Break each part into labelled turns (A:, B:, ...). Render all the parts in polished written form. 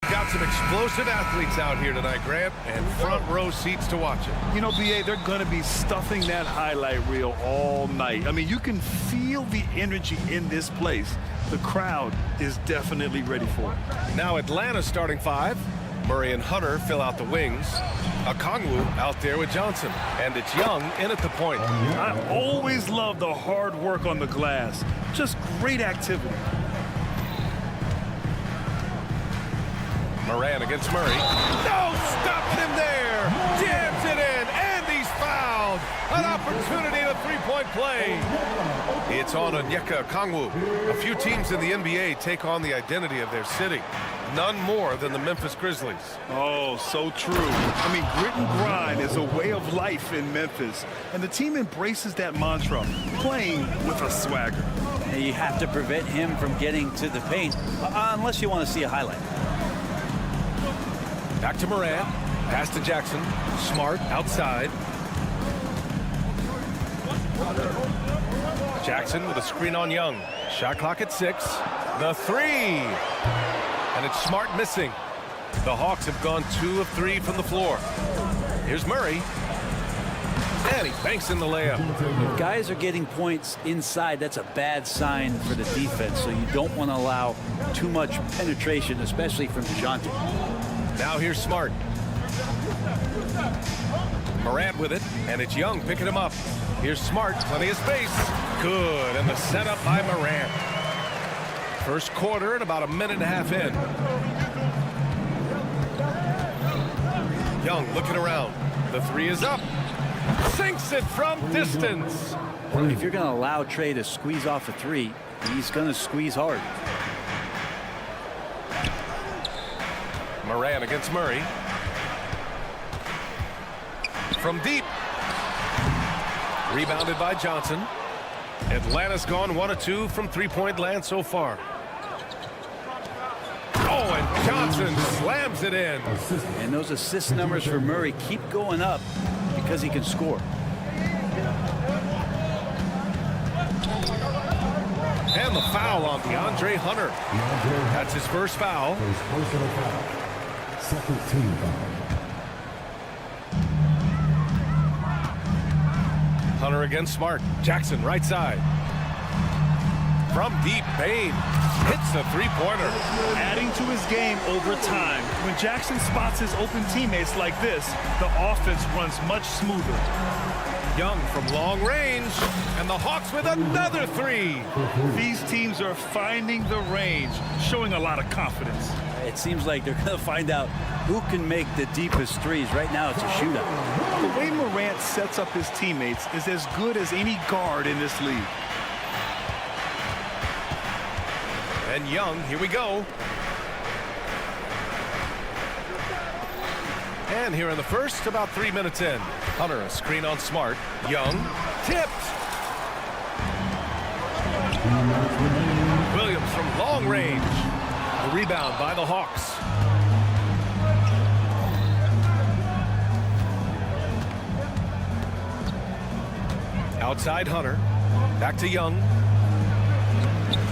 A: Got some explosive athletes out here tonight, Grant, and front row seats to watch it.
B: You know, BA, they're going to be stuffing that highlight reel all night. I mean, you can feel the energy in this place. The crowd is definitely ready for it.
A: Now Atlanta's starting five. Murray and Hunter fill out the wings. Okongwu out there with Johnson. And it's Young in at the point.
B: I always love the hard work on the glass. Just great activity.
A: Moran against Murray. No, stops him there. Jams it in, and he's fouled. An opportunity to three-point play. It's on Onyeka Okongwu. A few teams in the NBA take on the identity of their city. None more than the Memphis Grizzlies.
B: Oh, so true. I mean, grit and grind is a way of life in Memphis, and the team embraces that mantra, playing with a swagger.
C: And you have to prevent him from getting to the paint, unless you want to see a highlight.
A: Back to Moran. Pass to Jackson. Smart outside. Jackson with a screen on Young. Shot clock at 6. The three. And it's Smart missing. The Hawks have gone 2 of 3 from the floor. Here's Murray. And he banks in the layup.
C: If guys are getting points inside, that's a bad sign for the defense. So you don't want to allow too much penetration, especially from DeJounte.
A: Now here's Smart. Morant with it, and it's Young picking him up. Here's Smart, plenty of space. Good, and the setup by Morant. First quarter and about a minute and a half in. Young looking around. The three is up. Sinks it from distance.
C: If you're going to allow Trey to squeeze off a three, he's going to squeeze hard.
A: Moran against Murray. From deep. Rebounded by Johnson. Atlanta's gone 1 of 2 from three-point land so far. Oh, and Johnson slams it in.
C: And those assist numbers for Murray keep going up because he can score.
A: And the foul on DeAndre Hunter. That's his first foul.
D: Second team foul.
A: Hunter against Smart. Jackson right side. From deep, Bain hits a three-pointer.
B: Adding to his game over time. When Jackson spots his open teammates like this, the offense runs much smoother.
A: Young from long range, and the Hawks with another three.
B: These teams are finding the range, showing a lot of confidence.
C: It seems like they're going to find out who can make the deepest threes. Right now, it's a shootout.
B: The way Morant sets up his teammates is as good as any guard in this league.
A: And Young, here we go. And here in the first, about 3 minutes in. Hunter, a screen on Smart. Young, tipped. Williams from long range. The rebound by the Hawks. Outside Hunter. Back to Young.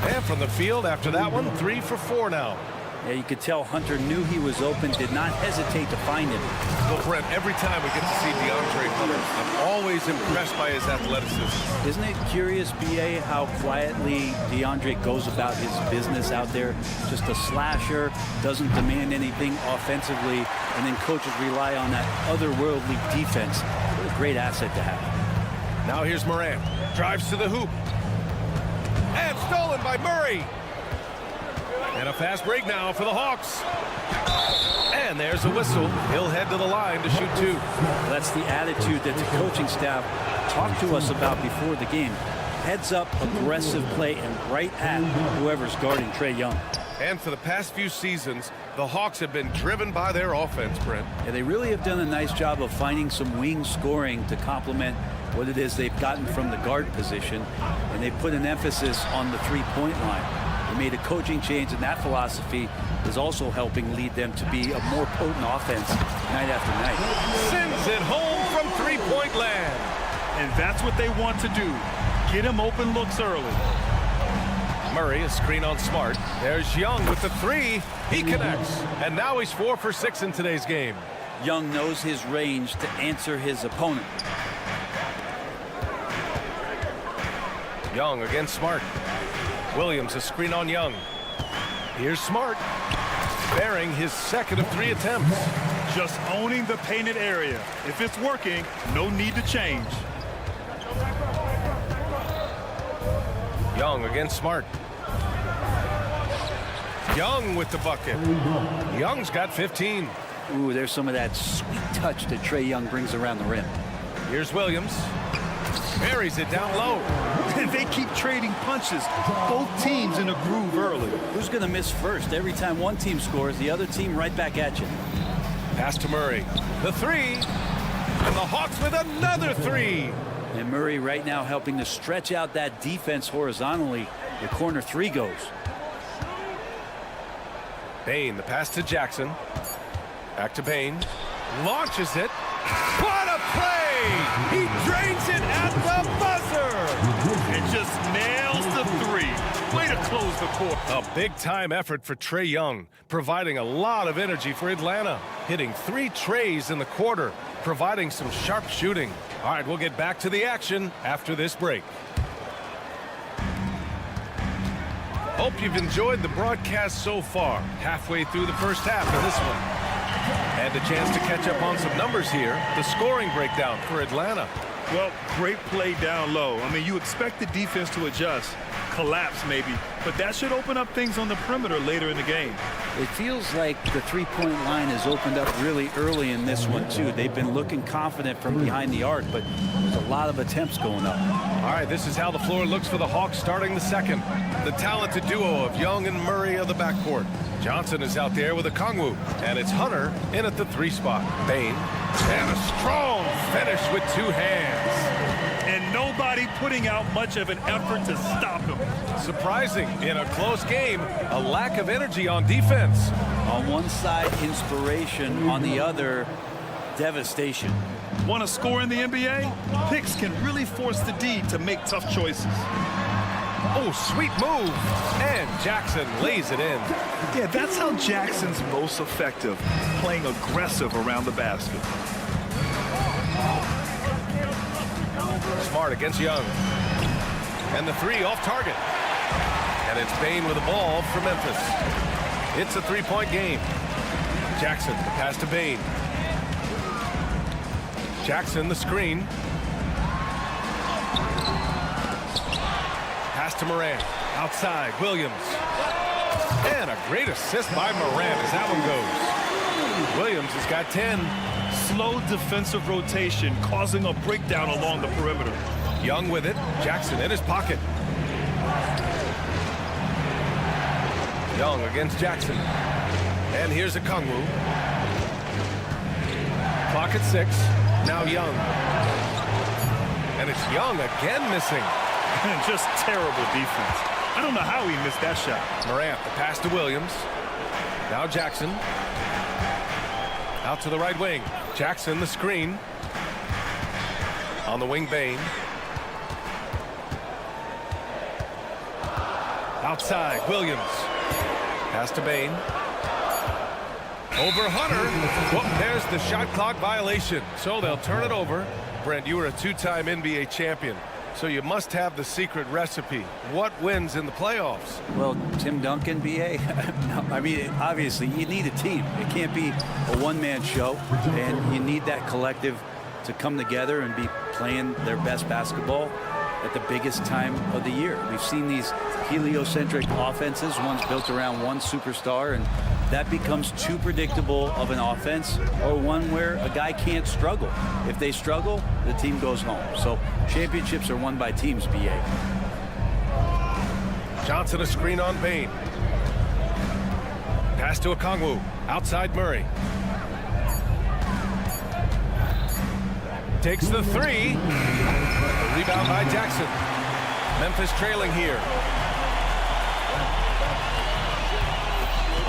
A: And from the field after that one, 3 for 4 now.
C: Yeah, you could tell Hunter knew he was open, did not hesitate to find him.
A: Well, Brent, every time we get to see DeAndre Hunter, I'm always impressed by his athleticism.
C: Isn't it curious, BA, how quietly DeAndre goes about his business out there? Just a slasher, doesn't demand anything offensively, and then coaches rely on that otherworldly defense. What a great asset to have.
A: Now here's Morant. Drives to the hoop. And stolen by Murray. And a fast break now for the Hawks. And there's a whistle. He'll head to the line to shoot 2.
C: That's the attitude that the coaching staff talked to us about before the game. Heads up, aggressive play, and right at whoever's guarding Trae Young.
A: And for the past few seasons, the Hawks have been driven by their offense, Brent.
C: Yeah, they really have done a nice job of finding some wing scoring to complement what it is they've gotten from the guard position, and they put an emphasis on the three-point line. They made a coaching change, and that philosophy is also helping lead them to be a more potent offense night after night.
A: Sends it home from three-point land.
B: And that's what they want to do. Get him open looks early.
A: Murray, a screen on Smart. There's Young with the three. He connects. And now he's 4 for 6 in today's game.
C: Young knows his range to answer his opponent.
A: Young against Smart. Williams, a screen on Young. Here's Smart, bearing his second of 3 attempts.
B: Just owning the painted area. If it's working, no need to change.
A: Young against Smart. Young with the bucket. Young's got 15.
C: Ooh, there's some of that sweet touch that Trae Young brings around the rim.
A: Here's Williams. Buries it down low.
B: They keep trading punches. Both teams in a groove early.
C: Who's going to miss first? Every time one team scores, the other team right back at you.
A: Pass to Murray. The three. And the Hawks with another three.
C: And Murray right now helping to stretch out that defense horizontally. The corner three goes.
A: Bain, the pass to Jackson. Back to Bain. Launches it. What a play! He drains it at the buzzer!
B: And just nails the three. Way to close the court.
A: A big-time effort for Trae Young, providing a lot of energy for Atlanta. Hitting 3 trays in the quarter, providing some sharp shooting. All right, we'll get back to the action after this break. Hope you've enjoyed the broadcast so far. Halfway through the first half of this one. And a chance to catch up on some numbers here. The scoring breakdown for Atlanta.
B: Well, great play down low. I mean, you expect the defense to adjust, collapse maybe, but that should open up things on the perimeter later in the game.
C: It feels like the three-point line has opened up really early in this one, too. They've been looking confident from behind the arc, but there's a lot of attempts going up.
A: All right, this is how the floor looks for the Hawks starting the second. The talented duo of Young and Murray of the backcourt. Johnson is out there with a Kongwu, and it's Hunter in at the 3 spot. Bain, and a strong finish with 2 hands.
B: And nobody putting out much of an effort to stop him.
A: Surprising in a close game, a lack of energy on defense.
C: On one side, inspiration. On the other, devastation.
B: Want to score in the NBA? Picks can really force the D to make tough choices.
A: Oh, sweet move. And Jackson lays it in.
B: Yeah, that's how Jackson's most effective, playing aggressive around the basket.
A: Smart against Young. And the 3 off target. And it's Bain with the ball for Memphis. It's a 3-point game. Jackson, the pass to Bain. Jackson, the screen. Pass to Morant. Outside, Williams. And a great assist by Morant as that one goes. Williams has got 10.
B: Slow defensive rotation causing a breakdown along the perimeter.
A: Young with it. Jackson in his pocket. Young against Jackson. And here's a Kongwu. Clock at 6. Now Young. And it's Young again missing.
B: Just terrible defense. I don't know how he missed that shot.
A: Morant, the pass to Williams. Now Jackson. Out to the right wing. Jackson, the screen. On the wing, Bain. Outside, Williams. Pass to Bain. Over Hunter. Well, there's the shot clock violation. So they'll turn it over. Brent, you were a 2-time NBA champion. So you must have the secret recipe. What wins in the playoffs?
C: Well, Tim Duncan, B.A. No, I mean, obviously, you need a team. It can't be a one-man show, and you need that collective to come together and be playing their best basketball at the biggest time of the year. We've seen these heliocentric offenses, one's built around one superstar, and that becomes too predictable of an offense, or one where a guy can't struggle. If they struggle, the team goes home. So championships are won by teams, B.A.
A: Johnson a screen on Bain. Pass to a Kongwu. Outside Murray. Takes the 3. Rebound by Jackson. Memphis trailing here.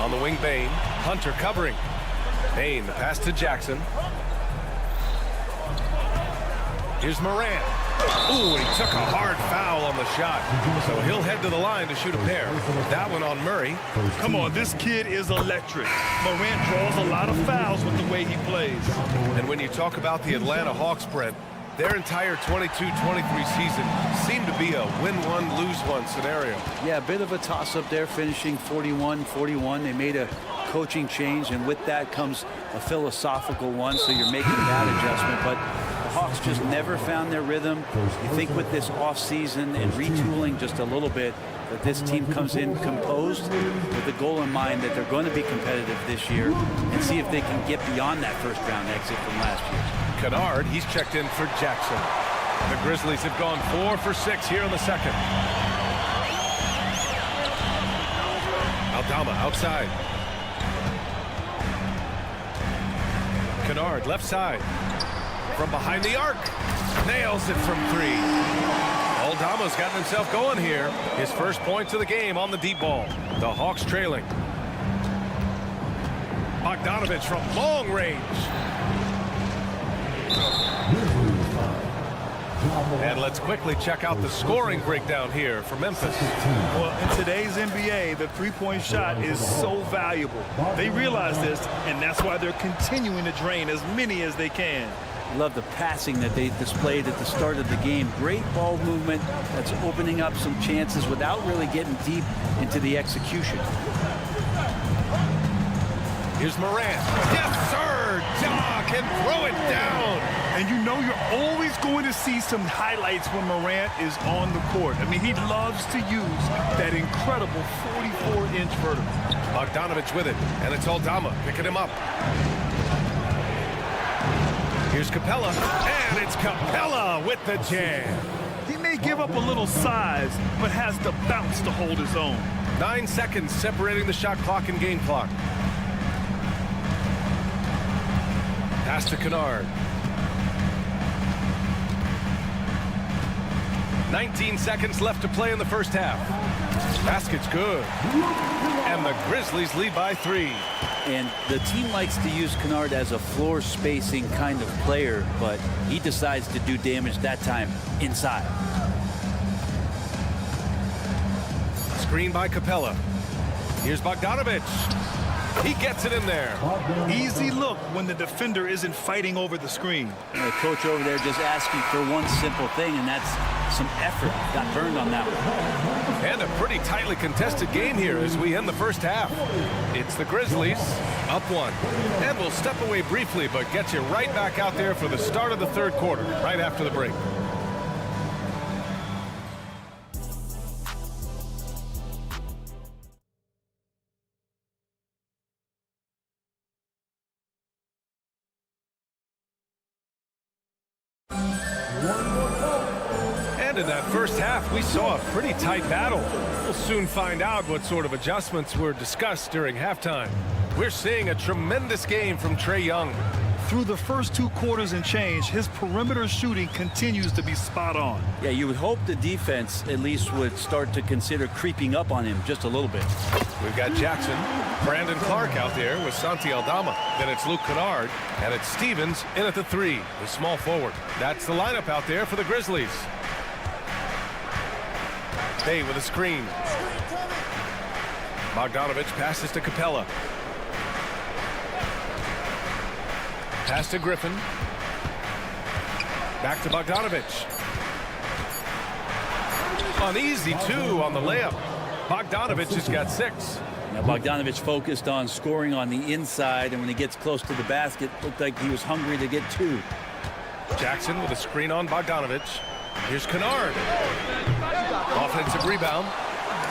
A: On the wing, Bain. Hunter covering. Bain, the pass to Jackson. Here's Morant. Ooh, and he took a hard foul on the shot. So he'll head to the line to shoot a pair. That one on Murray.
B: Come on, this kid is electric. Morant draws a lot of fouls with the way he plays.
A: And when you talk about the Atlanta Hawks, Brent, their entire 22-23 season seemed to be a win one, lose one scenario.
C: Yeah, a bit of a toss-up there, finishing 41-41. They made a coaching change, and with that comes a philosophical one, so you're making that adjustment. But the Hawks just never found their rhythm. You think with this offseason and retooling just a little bit, that this team comes in composed with the goal in mind that they're going to be competitive this year and see if they can get beyond that first-round exit from last year.
A: Kennard, he's checked in for Jackson. The Grizzlies have gone 4 for 6 here in the second. Aldama outside. Kennard left side. From behind the arc. Nails it from 3. Aldama's gotten himself going here. His first points of the game on the deep ball. The Hawks trailing. Bogdanovich from long range. And let's quickly check out the scoring breakdown here for Memphis.
B: Well, in today's NBA, the three-point shot is so valuable. They realize this, and that's why they're continuing to drain as many as they can.
C: Love the passing that they displayed at the start of the game. Great ball movement that's opening up some chances without really getting deep into the execution.
A: Here's Morant. Yes, sir! Ja can throw it down.
B: And you know you're always going to see some highlights when Morant is on the court. I mean, he loves to use that incredible 44-inch vertical.
A: Bogdanovich with it, and it's Aldama picking him up. Here's Capella, and it's Capella with the jam.
B: He may give up a little size, but has the bounce to hold his own.
A: 9 seconds separating the shot clock and game clock. Pass to Kennard. 19 seconds left to play in the first half. Basket's good. And the Grizzlies lead by 3.
C: And the team likes to use Kennard as a floor spacing kind of player, but he decides to do damage that time inside.
A: Screen by Capella. Here's Bogdanovich. He gets it in there.
B: Easy look when the defender isn't fighting over the screen.
C: And the coach over there just asking for one simple thing, and that's some effort. Got burned on that one.
A: And a pretty tightly contested game here as we end the first half. It's the Grizzlies up 1. And we'll step away briefly, but get you right back out there for the start of the third quarter, right after the break. And in that first half, we saw a pretty tight battle. We'll soon find out what sort of adjustments were discussed during halftime. We're seeing a tremendous game from Trae Young.
B: Through the first 2 quarters and change, his perimeter shooting continues to be spot on.
C: Yeah, you would hope the defense at least would start to consider creeping up on him just a little bit.
A: We've got Jackson, Brandon Clark out there with Santi Aldama. Then it's Luke Kennard, and it's Stevens in at the 3, the small forward. That's the lineup out there for the Grizzlies. Bay with a screen. Bogdanovich passes to Capella. Pass to Griffin. Back to Bogdanovich. An easy 2 on the layup. Bogdanovich has got 6.
C: Now Bogdanovich focused on scoring on the inside, and when he gets close to the basket, looked like he was hungry to get 2.
A: Jackson with a screen on Bogdanovich. Here's Kennard. Offensive rebound.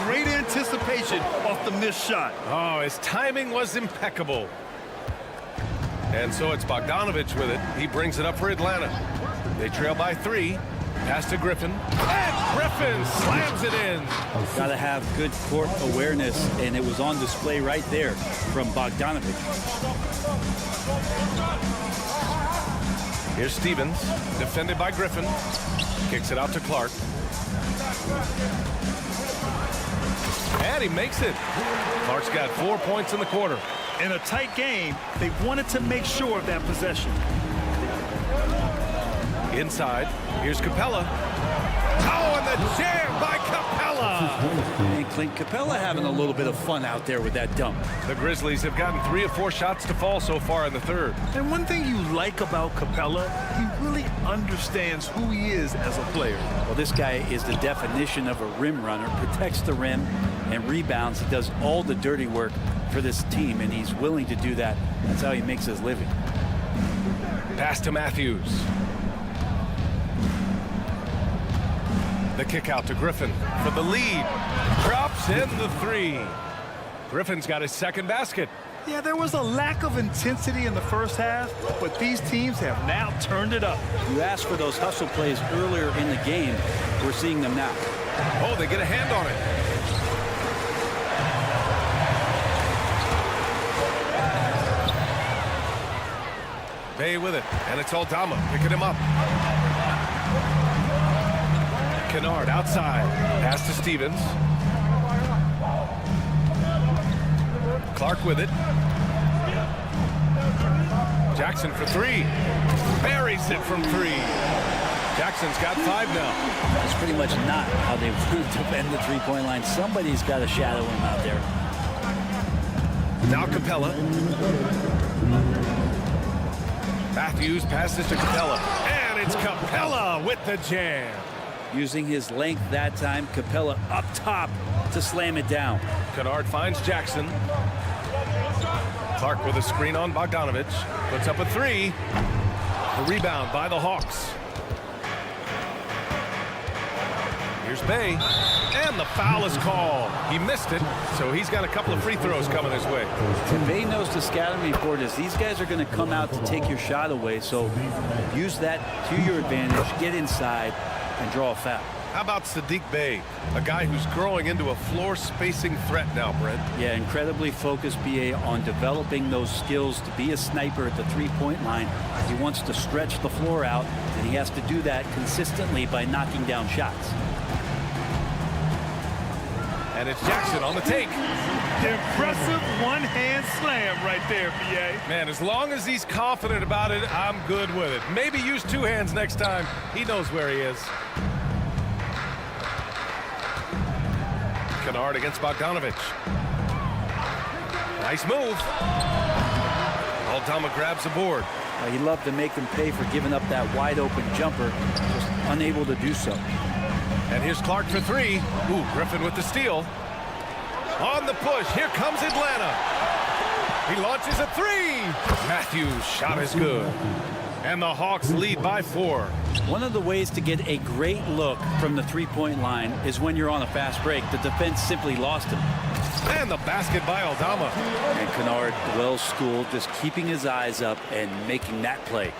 B: Great anticipation off the missed shot.
A: Oh, his timing was impeccable. And so it's Bogdanovich with it. He brings it up for Atlanta. They trail by 3. Pass to Griffin. And Griffin slams it in.
C: Got to have good court awareness, and it was on display right there from Bogdanovich.
A: Here's Stevens, defended by Griffin. Kicks it out to Clark. And he makes it. Clark's got 4 points in the quarter.
B: In a tight game, they wanted to make sure of that possession.
A: Inside, here's Capella. Oh, and the jam by Capella.
C: And Clint Capella having a little bit of fun out there with that dunk.
A: The Grizzlies have gotten 3 of 4 shots to fall so far in the third.
B: And one thing you like about Capella, he really understands who he is as a player.
C: Well, this guy is the definition of a rim runner, protects the rim and rebounds. He does all the dirty work for this team, and he's willing to do that. That's how he makes his living.
A: Pass to Matthews. The kick out to Griffin for the lead. Drops in the 3. Griffin's got his second basket.
B: Yeah, there was a lack of intensity in the first half, but these teams have now turned it up.
C: You asked for those hustle plays earlier in the game. We're seeing them now.
A: Oh, they get a hand on it. Bay with it, and it's Aldama picking him up. Kennard outside. Pass to Stevens. Clark with it. Jackson for 3. Buries it from 3. Jackson's got 5 now.
C: That's pretty much not how they want to defend the three-point line. Somebody's got to shadow him out there.
A: Now Capella. Matthews passes to Capella. And it's Capella with the jam.
C: Using his length that time, Capella up top to slam it down.
A: Kennard finds Jackson. Clark with a screen on Bogdanovich. Puts up a 3. A rebound by the Hawks. Here's Bay. And the foul is called. He missed it, so he's got a couple of free throws coming his way.
C: Bay knows the scouting report is these guys are going to come out to take your shot away, so use that to your advantage, get inside, and draw a foul.
A: How about Sadiq Bey, a guy who's growing into a floor spacing threat now, Brent?
C: Yeah, incredibly focused, BA, on developing those skills to be a sniper at the three-point line. He wants to stretch the floor out, and he has to do that consistently by knocking down shots.
A: And it's Jackson on the take.
B: Impressive one-hand slam right there, BA.
A: Man, as long as he's confident about it, I'm good with it. Maybe use 2 hands next time. He knows where he is. Kennard against Bogdanovich. Nice move. Aldama grabs the board.
C: He loved to make him pay for giving up that wide-open jumper, just unable to do so.
A: And here's Clark for 3. Ooh, Griffin with the steal. On the push, here comes Atlanta. He launches a 3. Matthews' shot is good. And the Hawks lead by 4.
C: One of the ways to get a great look from the three-point line is when you're on a fast break. The defense simply lost him.
A: And the basket by Aldama.
C: And Kennard, well-schooled, just keeping his eyes up and making that play.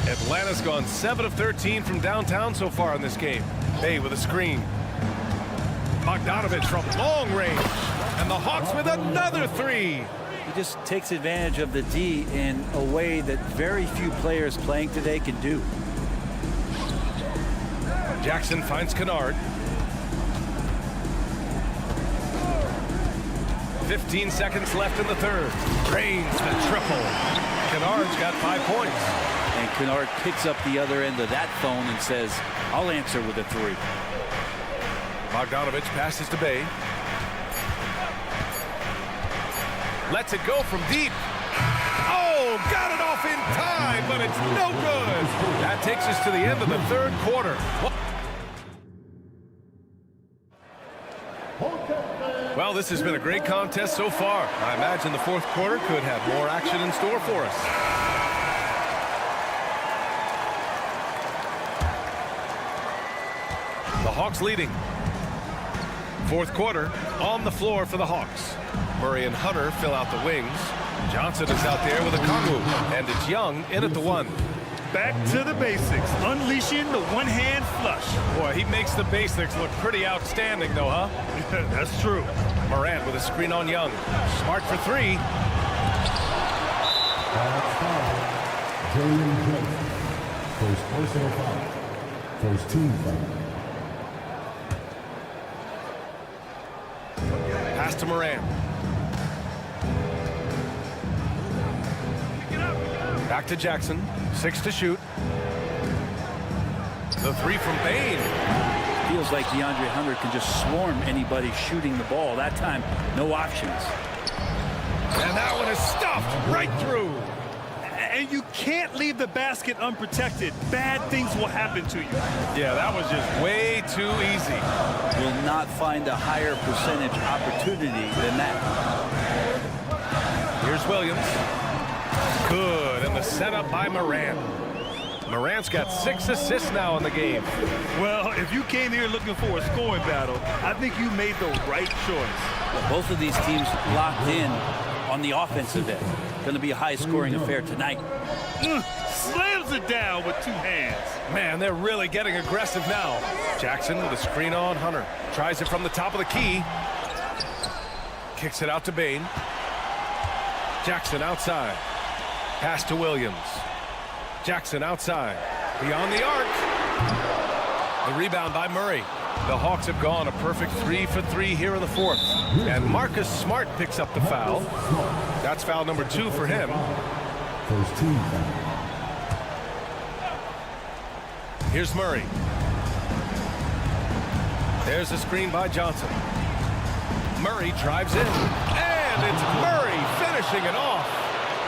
A: Atlanta's gone 7 of 13 from downtown so far in this game. Bay with a screen. Bogdanovich from long range. And the Hawks with another 3.
C: He just takes advantage of the D in a way that very few players playing today can do.
A: Jackson finds Kennard. 15 seconds left in the third. Drains the triple. Kennard's got 5 points.
C: And Kennard picks up the other end of that phone and says, I'll answer with a 3.
A: Bogdanovich passes to Bay. Lets it go from deep. Oh, got it off in time, but it's no good. That takes us to the end of the third quarter. Well, this has been a great contest so far. I imagine the fourth quarter could have more action in store for us. The Hawks leading. Fourth quarter on the floor for the Hawks. Murray and Hunter fill out the wings. Johnson is out there with a Kongu, and it's Young in at the 1.
B: Back to the basics, unleashing the one-hand flush.
A: Boy, he makes the basics look pretty outstanding, though, huh?
B: That's true.
A: Morant with a screen on Young. Smart for 3.
D: First personal foul. First team foul.
A: Pass to Morant. Back to Jackson. 6 to shoot. The 3 from Bain.
C: Feels like DeAndre Hunter can just swarm anybody shooting the ball. That time, no options.
A: And that one is stuffed right through.
B: And you can't leave the basket unprotected. Bad things will happen to you.
A: Yeah, that was just way too easy.
C: Will not find a higher percentage opportunity than that.
A: Here's Williams. Good, and the setup by Morant. Morant's got 6 assists now in the game.
B: Well, if you came here looking for a scoring battle, I think you made the right choice.
C: Well, both of these teams locked in on the offensive end. Going to be a high-scoring affair tonight.
B: Slams it down with 2 hands.
A: Man, they're really getting aggressive now. Jackson with a screen on Hunter. Tries it from the top of the key. Kicks it out to Bain. Jackson outside. Pass to Williams. Jackson outside. Beyond the arc. The rebound by Murray. The Hawks have gone a perfect 3 for 3 here in the 4th. And Marcus Smart picks up the foul. That's foul number 2 for him.
D: First team foul.
A: Here's Murray. There's a screen by Johnson. Murray drives in. And it's Murray finishing it off.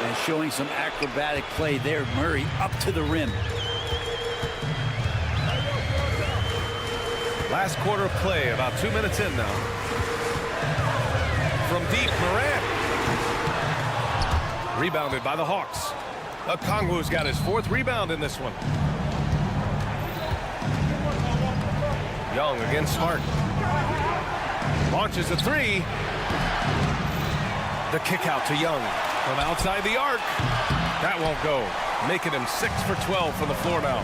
C: And showing some acrobatic play there. Murray up to the rim.
A: Last quarter of play, about 2 minutes in now. From deep, Morant. Rebounded by the Hawks. Okongwu's got his 4th rebound in this one. Young against Smart. Launches a 3. The kick out to Young. From outside the arc. That won't go. Making him 6 for 12 from the floor now.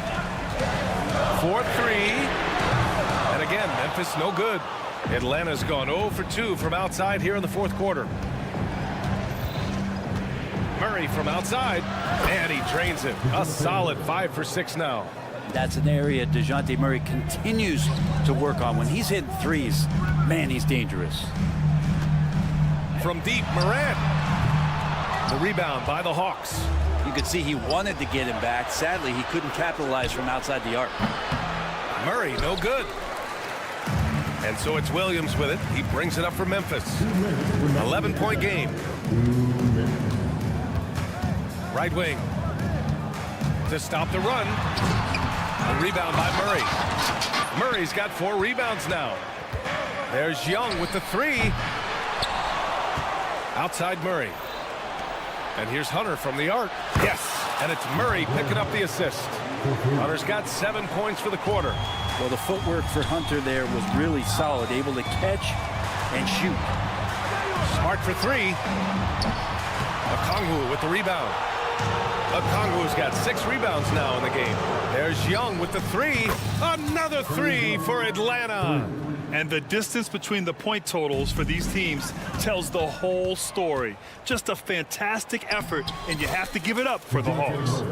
A: 4-3. And again, Memphis no good. Atlanta's gone 0 for 2 from outside here in the 4th quarter. Murray from outside. And he drains it. A solid 5 for 6 now.
C: That's an area DeJounte Murray continues to work on. When he's hitting threes, man, he's dangerous.
A: From deep, Morant. The rebound by the Hawks.
C: You could see he wanted to get him back. Sadly, he couldn't capitalize from outside the arc.
A: Murray, no good. And so it's Williams with it. He brings it up for Memphis. 11-point game. Right wing. To stop the run. The rebound by Murray. Murray's got 4 rebounds now. There's Young with the 3. Outside Murray. And here's Hunter from the arc. Yes, and it's Murray picking up the assist. Hunter's got 7 points for the quarter.
C: Well, the footwork for Hunter there was really solid, able to catch and shoot.
A: Smart for 3. Okongwu with the rebound. Okongwu's got 6 rebounds now in the game. There's Young with the 3. Another 3 for Atlanta.
B: And the distance between the point totals for these teams tells the whole story. Just a fantastic effort, and you have to give it up for the Hawks.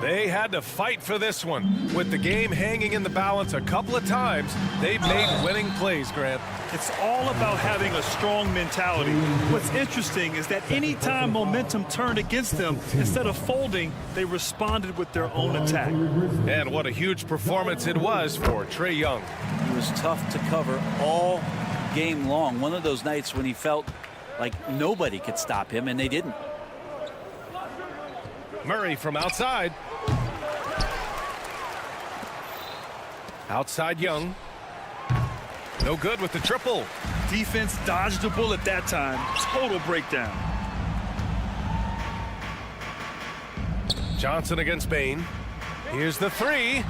A: They had to fight for this one. With the game hanging in the balance a couple of times, they've made winning plays, Grant.
B: It's all about having a strong mentality. What's interesting is that anytime momentum turned against them, instead of folding, they responded with their own attack.
A: And what a huge performance it was for Trae Young.
C: He was tough to cover all game long. One of those nights when he felt like nobody could stop him, and they didn't.
A: Murray from outside. Outside Young. No good with the triple.
B: Defense dodged a bullet that time. Total breakdown.
A: Johnson against Bain. Here's the 3.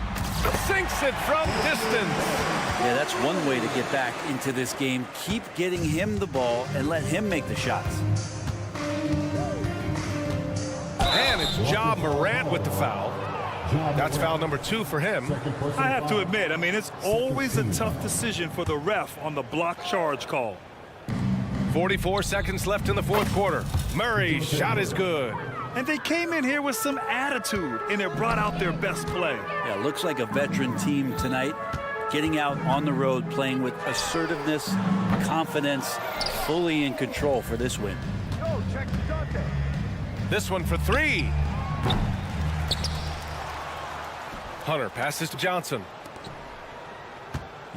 A: Sinks it from distance.
C: Yeah, that's one way to get back into this game. Keep getting him the ball and let him make the shots.
A: And it's Ja Morant with the foul. That's foul number 2 for him.
B: I have to admit, I mean, it's always a tough decision for the ref on the block charge call.
A: 44 seconds left in the 4th quarter. Murray's shot is good.
B: And they came in here with some attitude, and it brought out their best play.
C: Yeah, looks like a veteran team tonight. Getting out on the road, playing with assertiveness, confidence, fully in control for this win.
A: This one for three. Hunter passes to Johnson.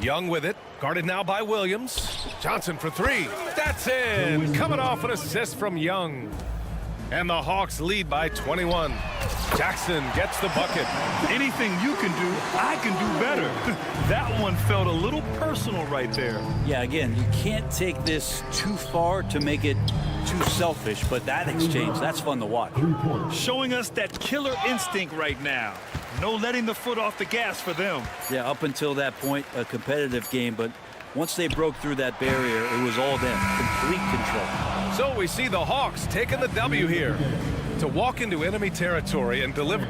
A: Young with it. Guarded now by Williams. Johnson for three. That's in. Coming off an assist from Young. And the Hawks lead by 21. Jackson gets the bucket.
B: Anything you can do, I can do better. That one felt a little personal right there.
C: Yeah, again, you can't take this too far to make it too selfish, but that exchange, that's fun to watch.
B: Showing us that killer instinct right now. No letting the foot off the gas for them.
C: Yeah, up until that point, a competitive game, but once they broke through that barrier, it was all them. Complete control.
A: So we see the Hawks taking the W here to walk into enemy territory and deliver.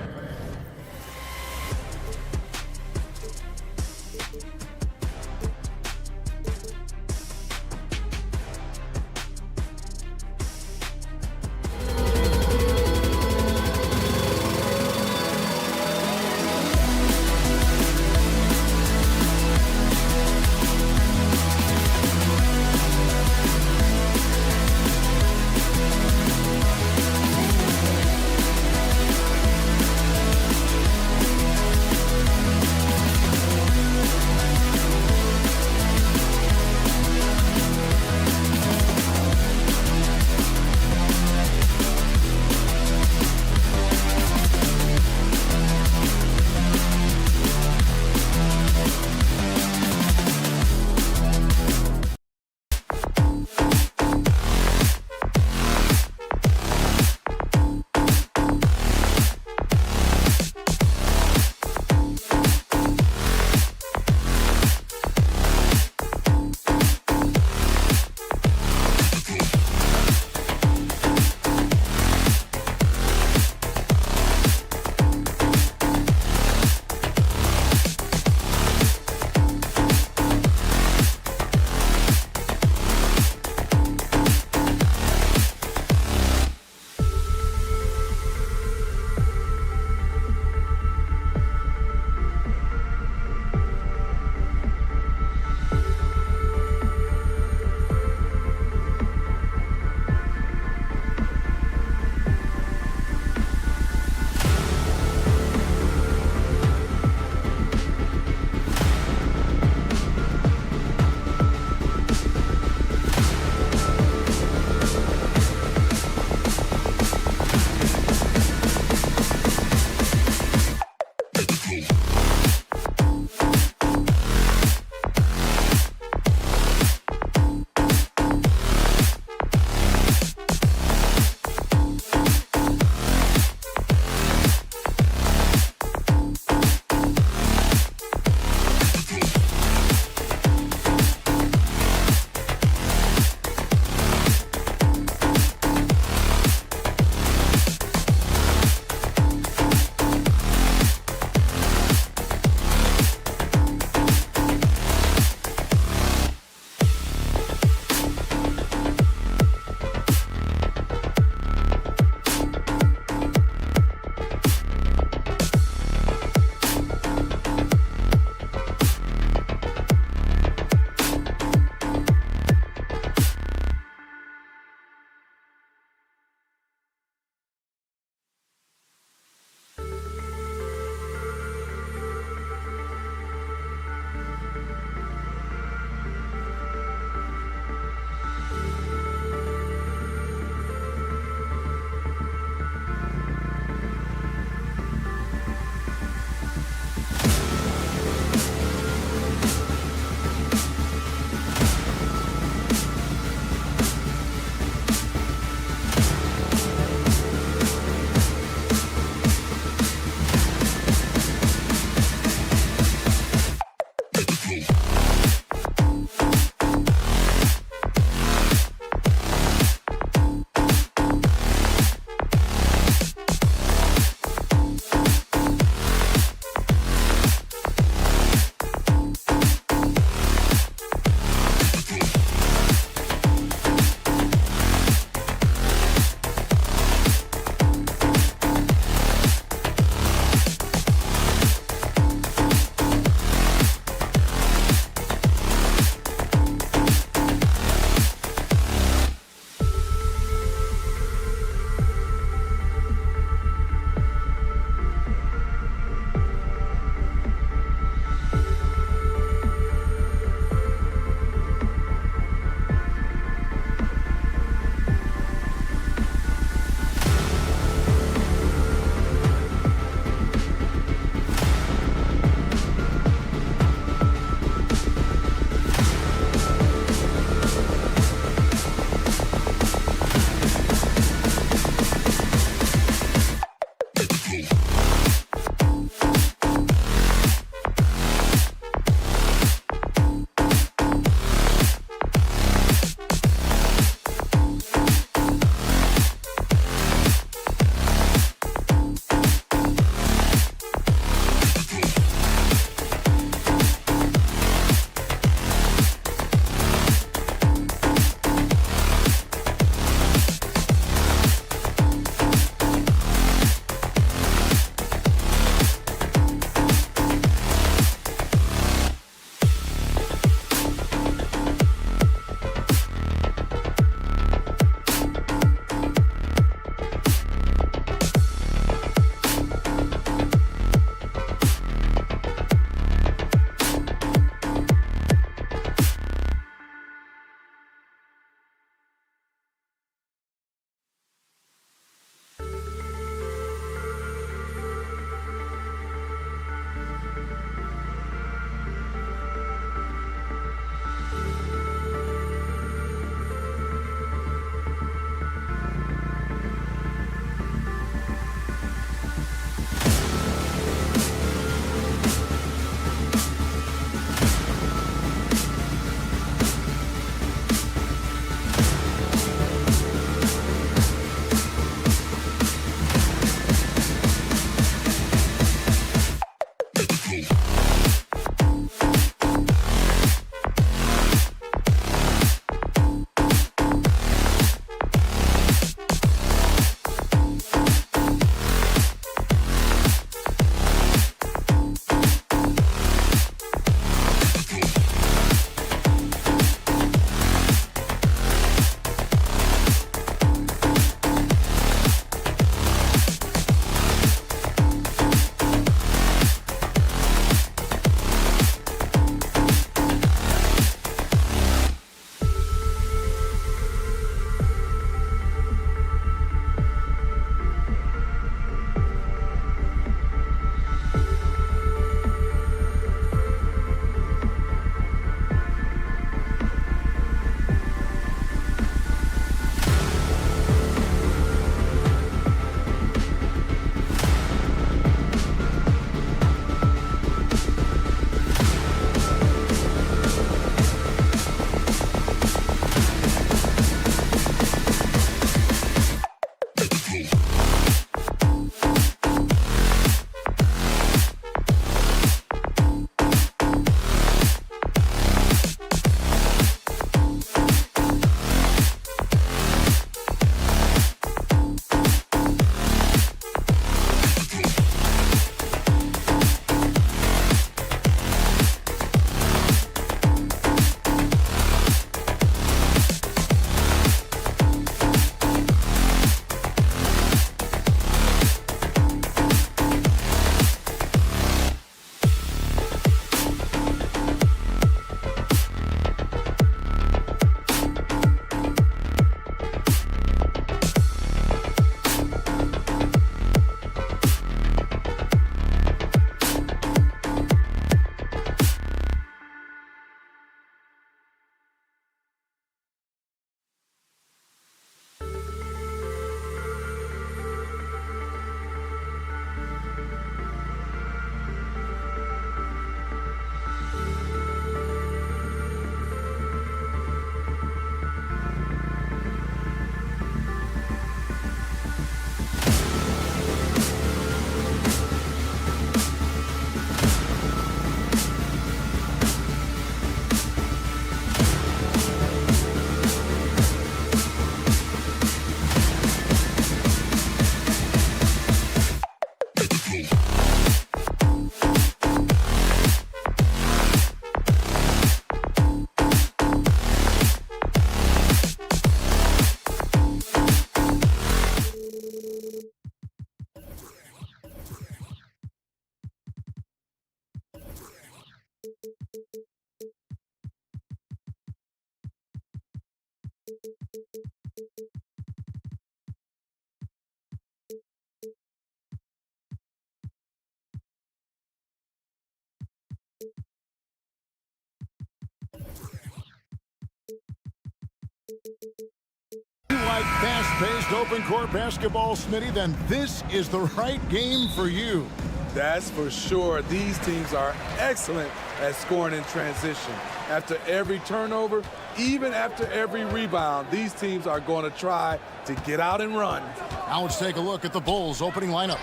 E: closed open court basketball, Smitty, then this is the right game for you.
F: That's for sure. These teams are excellent at scoring in transition. After every turnover, even after every rebound, these teams are going to try to get out and run.
E: Now let's take a look at the Bulls' opening lineup.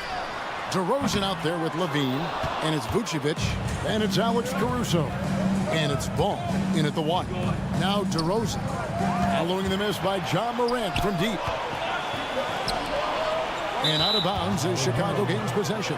E: DeRozan out there with Levine, and it's Vucevic, and it's Alex Caruso, and it's Ball in at the 1. Now DeRozan, following the miss by John Morant from deep. And out of bounds as Chicago gains possession.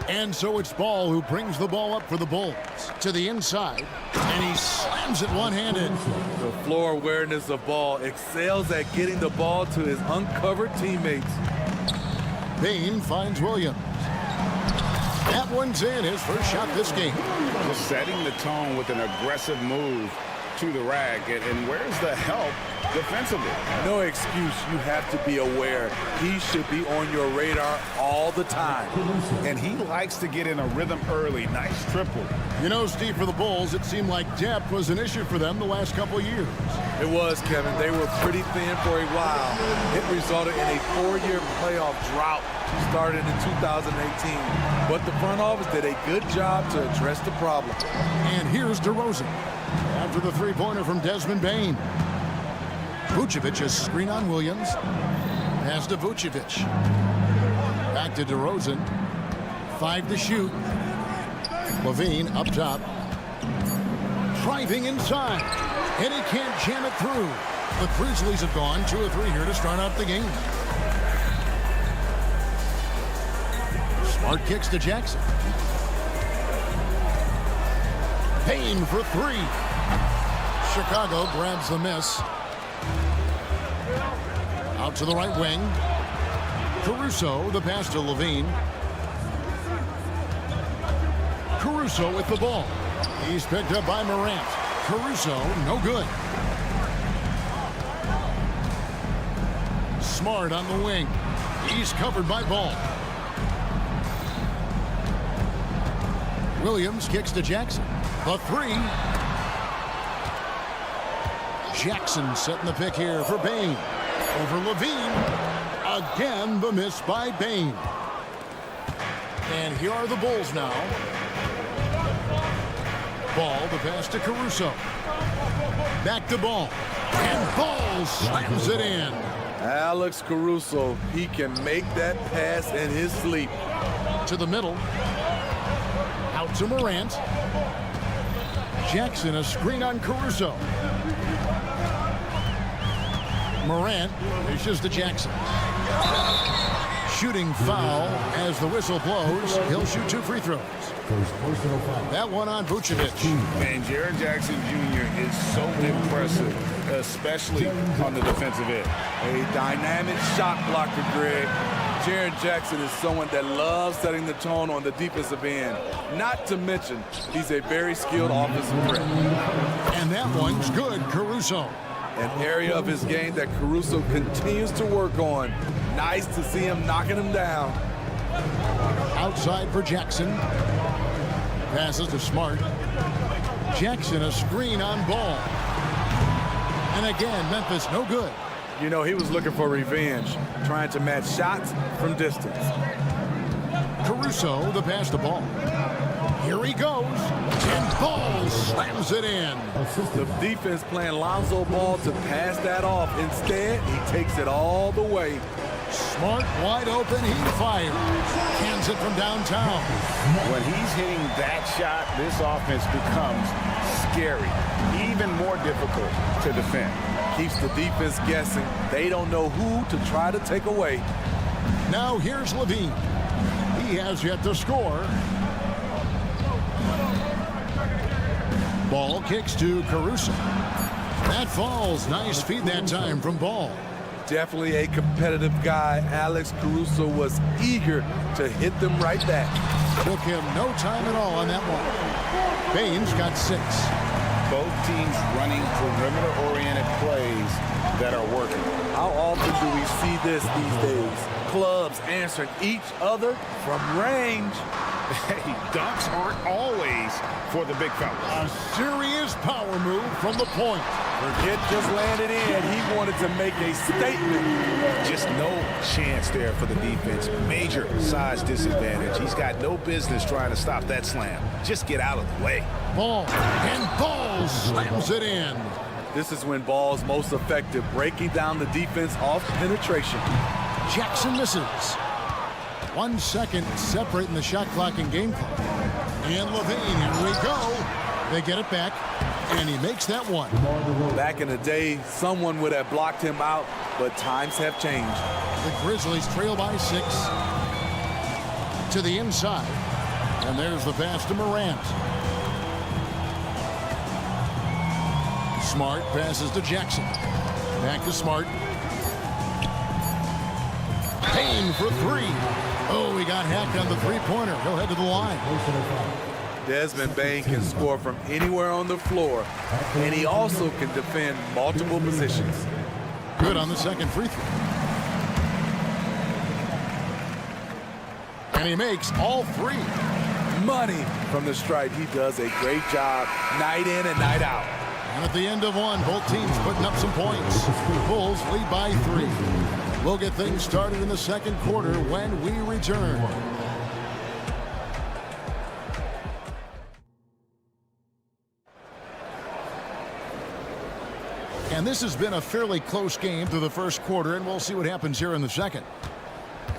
E: And so it's Ball who brings the ball up for the Bulls to the inside, and he slams it one-handed.
F: The floor awareness of Ball excels at getting the ball to his uncovered teammates.
E: Bain finds Williams. That one's in, his first shot this game.
G: Just setting the tone with an aggressive move to the rack. And where's the help defensively?
F: No excuse. You have to be aware. He should be on your radar all the time.
G: And he likes to get in a rhythm early. Nice triple.
E: You know, Steve, for the Bulls, it seemed like depth was an issue for them the last couple of years.
F: It was, Kevin. They were pretty thin for a while. It resulted in a 4-year playoff drought started in 2018. But the front office did a good job to address the problem.
E: And here's DeRozan after the three-pointer from Desmond Bain. Vucevic is screen on Williams. Pass to Vucevic. Back to DeRozan. 5 to shoot. Levine up top. Driving inside. And he can't jam it through. The Grizzlies have gone 2 of 3 here to start off the game. Smart kicks to Jackson. Payne for 3. Chicago grabs the miss. Out to the right wing. Caruso, the pass to Levine. Caruso with the ball. He's picked up by Morant. Caruso, no good. Smart on the wing. He's covered by Ball. Williams kicks to Jackson. The 3. Jackson setting the pick here for Bain. Over Levine. Again, the miss by Bain. And here are the Bulls now. Ball, the pass to Caruso. Back to Ball. And Ball slams it in.
F: Alex Caruso, he can make that pass in his sleep.
E: To the middle. Out to Morant. Jackson, a screen on Caruso. Morant reaches to Jackson. Shooting foul as the whistle blows. He'll shoot 2 free throws. That one on Vucevic.
G: Man, Jaren Jackson Jr. is so impressive, especially on the defensive end.
F: A dynamic shot blocker, Greg. Jaren Jackson is someone that loves setting the tone on the defensive end. Not to mention, he's a very skilled offensive threat.
E: And that one's good, Caruso.
F: An area of his game that Caruso continues to work on. Nice to see him knocking him down.
E: Outside for Jackson. Passes to Smart. Jackson, a screen on Ball. And again, Memphis, no good.
F: You know, he was looking for revenge, trying to match shots from distance.
E: Caruso, the pass to Ball. Here he goes. And Ball slams it in.
F: The defense playing Lonzo Ball to pass that off. Instead, he takes it all the way.
E: Smart, wide open, he fires. Cans it from downtown.
G: When he's hitting that shot, this offense becomes scary, even more difficult to defend.
F: Keeps the defense guessing. They don't know who to try to take away.
E: Now here's Levine. He has yet to score. Ball kicks to Caruso. That falls. Nice feed that time from Ball.
F: Definitely a competitive guy. Alex Caruso was eager to hit them right back.
E: Took him no time at all on that one. Bain's got 6.
G: Both teams running perimeter-oriented plays that are working.
F: How often do we see this these days? Clubs answering each other from range.
G: Hey, dunks aren't always for the big fellas.
E: A serious power move from the point.
F: Forget just landed in. He wanted to make a statement.
A: Just no chance there for the defense. Major size disadvantage. He's got no business trying to stop that slam. Just get out of the way.
E: Ball, and Ball slams it in.
F: This is when Ball's most effective, breaking down the defense off penetration.
E: Jackson misses. 1 second separating the shot clock and game clock. And Levine, here we go. They get it back, and he makes that one.
F: Back in the day, someone would have blocked him out, but times have changed.
E: The Grizzlies trail by 6 to the inside. And there's the pass to Morant. Smart passes to Jackson. Back to Smart. Payne for 3. Oh, he got hacked on the three-pointer. He'll head to the line.
F: Desmond Bane can score from anywhere on the floor, and he also can defend multiple positions.
E: Good on the second free throw. And he makes all 3.
F: Money from the stripe. He does a great job night in and night out.
E: And at the end of one, both teams putting up some points. Bulls lead by 3. We'll get things started in the second quarter when we return. And this has been a fairly close game through the first quarter, and we'll see what happens here in the second.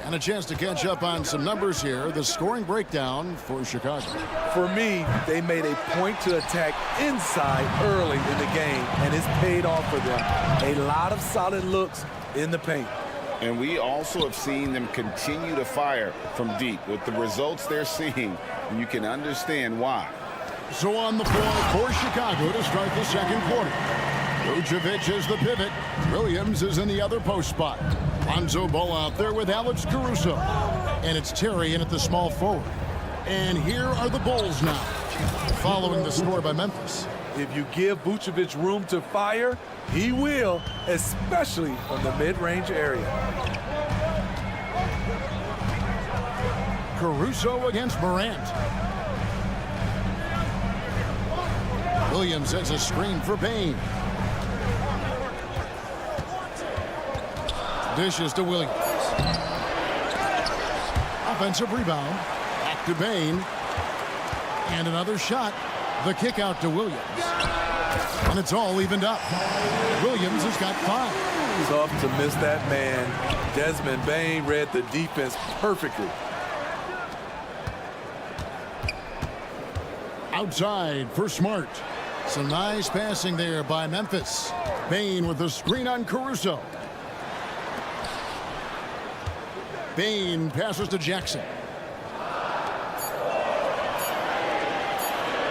E: And a chance to catch up on some numbers here. The scoring breakdown for Chicago.
F: For me, they made a point to attack inside early in the game, and it's paid off for them. A lot of solid looks in the paint.
G: And we also have seen them continue to fire from deep. With the results they're seeing, you can understand why.
E: So on the floor for Chicago to start the second quarter. Vucevic is the pivot. Williams is in the other post spot. Lonzo Ball out there with Alex Caruso. And it's Terry in at the small forward. And here are the Bulls now, following the score by Memphis.
F: If you give Vucevic room to fire, he will, especially from the mid-range area.
E: Caruso against Morant. Williams has a screen for Bane. Dishes to Williams. Offensive rebound. Back to Bane. And another shot. The kick out to Williams. And it's all evened up. Williams has got 5.
F: Tough to miss that man. Desmond Bane read the defense perfectly.
E: Outside for Smart. Some nice passing there by Memphis. Bane with the screen on Caruso. Bane passes to Jackson.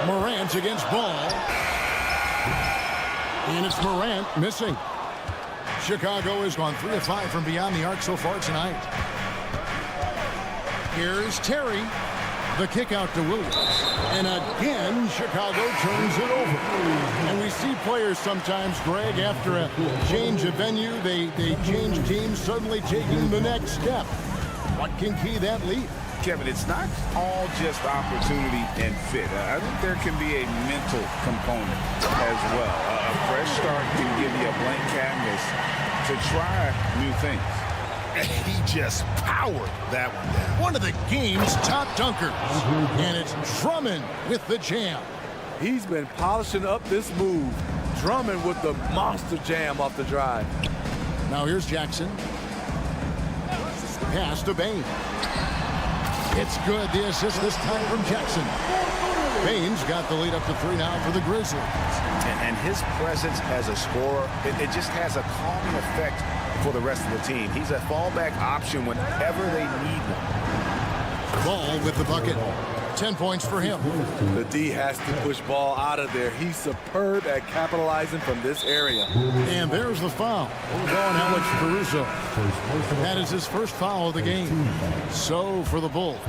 E: Morant against Ball. And it's Morant missing. Chicago has gone 3 of 5 from beyond the arc so far tonight. Here's Terry. The kick out to Williams. And again, Chicago turns it over. And we see players sometimes, Greg, after a change of venue, they change teams, suddenly taking the next step. What can key that lead?
G: Kevin, it's not all just opportunity and fit. I think there can be a mental component as well. A fresh start can give you a blank canvas to try new things.
A: He just powered that one down.
E: One of the game's top dunkers. And it's Drummond with the jam.
F: He's been polishing up this move. Drummond with the monster jam off the drive.
E: Now here's Jackson. Pass to Bane. It's good. The assist this time from Jackson. Bane's got the lead up to 3 now for the Grizzlies.
A: And his presence as a scorer, it just has a calming effect for the rest of the team. He's a fallback option whenever they need one.
E: Ball with the bucket. 10 points for him.
F: The D has to push Ball out of there. He's superb at capitalizing from this area.
E: And there's the foul. Over on Alex Caruso. That is his first foul of the game. So for the Bulls,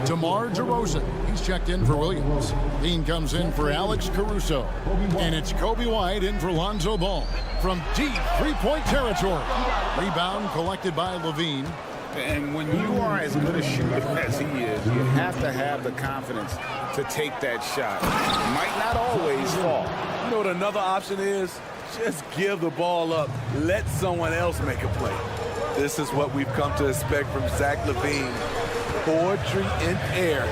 E: DeMar DeRozan. He's checked in for Williams. Dean comes in for Alex Caruso. And it's Kobe White in for Lonzo Ball. From deep three-point territory. Rebound collected by Levine.
G: And when you are as good a shooter as he is, you have to have the confidence to take that shot. Might not always fall.
F: You know what another option is? Just give the ball up. Let someone else make a play. This is what we've come to expect from Zach LaVine. Poetry in air.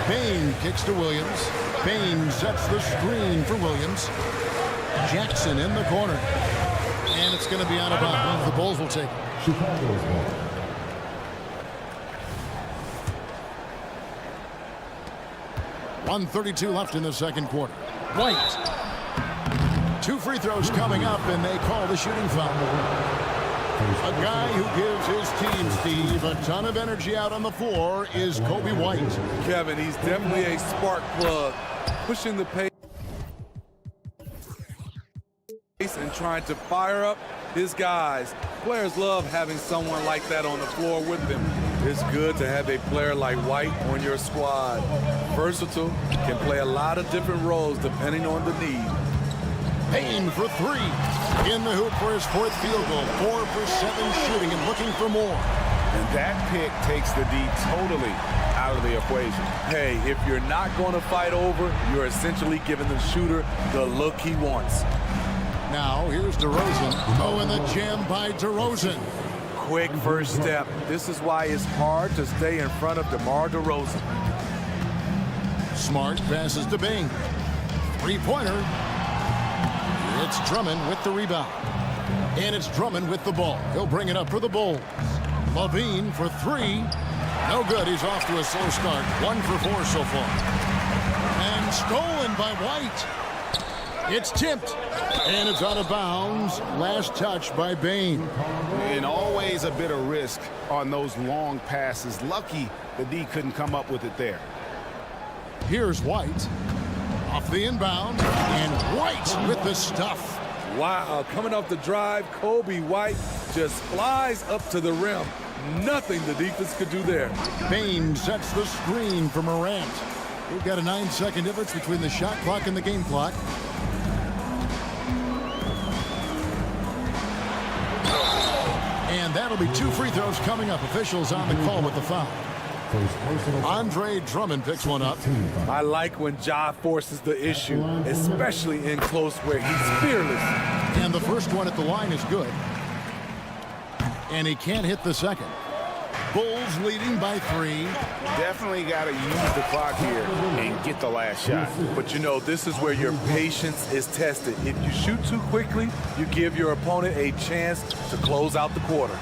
E: Bane kicks to Williams. Bane sets the screen for Williams. Jackson in the corner. And it's going to be out of bounds. The Bulls will take it.
D: Chicago's ball.
E: .132 left in the second quarter. White. 2 free throws coming up, and they call the shooting foul. A guy who gives his team, Steve, a ton of energy out on the floor is Kobe White.
F: Kevin, he's definitely a spark plug, pushing the pace and trying to fire up his guys. Players love having someone like that on the floor with them. It's good to have a player like White on your squad. Versatile, can play a lot of different roles depending on the need.
E: Payne for 3. In the hoop for his 4th field goal. 4 for 7 shooting and looking for more.
G: And that pick takes the D totally out of the equation.
F: Hey, if you're not going to fight over, you're essentially giving the shooter the look he wants.
E: Now, here's DeRozan. Oh, and the jam by DeRozan.
F: Quick first step. This is why it's hard to stay in front of DeMar DeRozan.
E: Smart passes to Bing. 3-pointer. It's Drummond with the rebound. And it's Drummond with the ball. He'll bring it up for the Bulls. LaVine for 3. No good. He's off to a slow start. 1 for 4 so far. And stolen by White. It's tipped. And it's out of bounds. Last touch by Bane.
G: And always a bit of risk on those long passes. Lucky the D couldn't come up with it there.
E: Here's White. Off the inbound. And White with the stuff.
F: Wow, coming off the drive, Kobe White just flies up to the rim. Nothing the defense could do there.
E: Bane sets the screen for Morant. We've got a 9-second difference between the shot clock and the game clock. And that'll be 2 free throws coming up. Officials on the call with the foul. Andre Drummond picks one up.
F: I like when Ja forces the issue, especially in close where he's fearless.
E: And the first one at the line is good. And he can't hit the second. Bulls leading by 3.
G: Definitely got to use the clock here and get the last shot.
F: But you know, this is where your patience is tested. If you shoot too quickly, you give your opponent a chance to close out the quarter.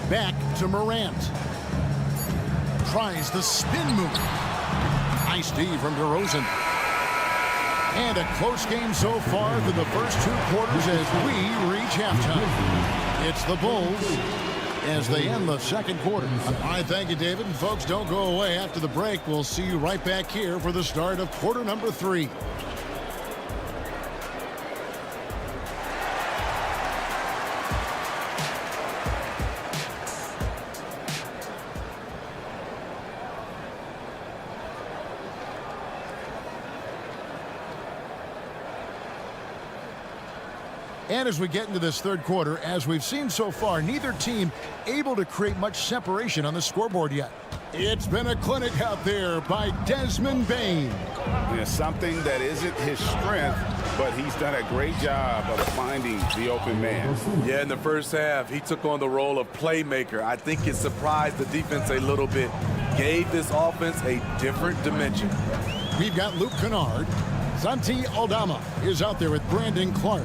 E: Back to Morant. Tries the spin move. Nice D from DeRozan. And a close game so far through the first 2 quarters as we reach halftime. It's the Bulls as they end the second quarter. All right, thank you, David. And folks, don't go away. After the break, we'll see you right back here for the start of quarter number 3. And as we get into this third quarter, as we've seen so far, neither team able to create much separation on the scoreboard yet. It's been a clinic out there by Desmond Bane.
G: Yeah, something that isn't his strength, but he's done a great job of finding the open man.
F: Yeah, in the first half, he took on the role of playmaker. I think it surprised the defense a little bit. Gave this offense a different dimension.
E: We've got Luke Kennard. Santi Aldama is out there with Brandon Clark.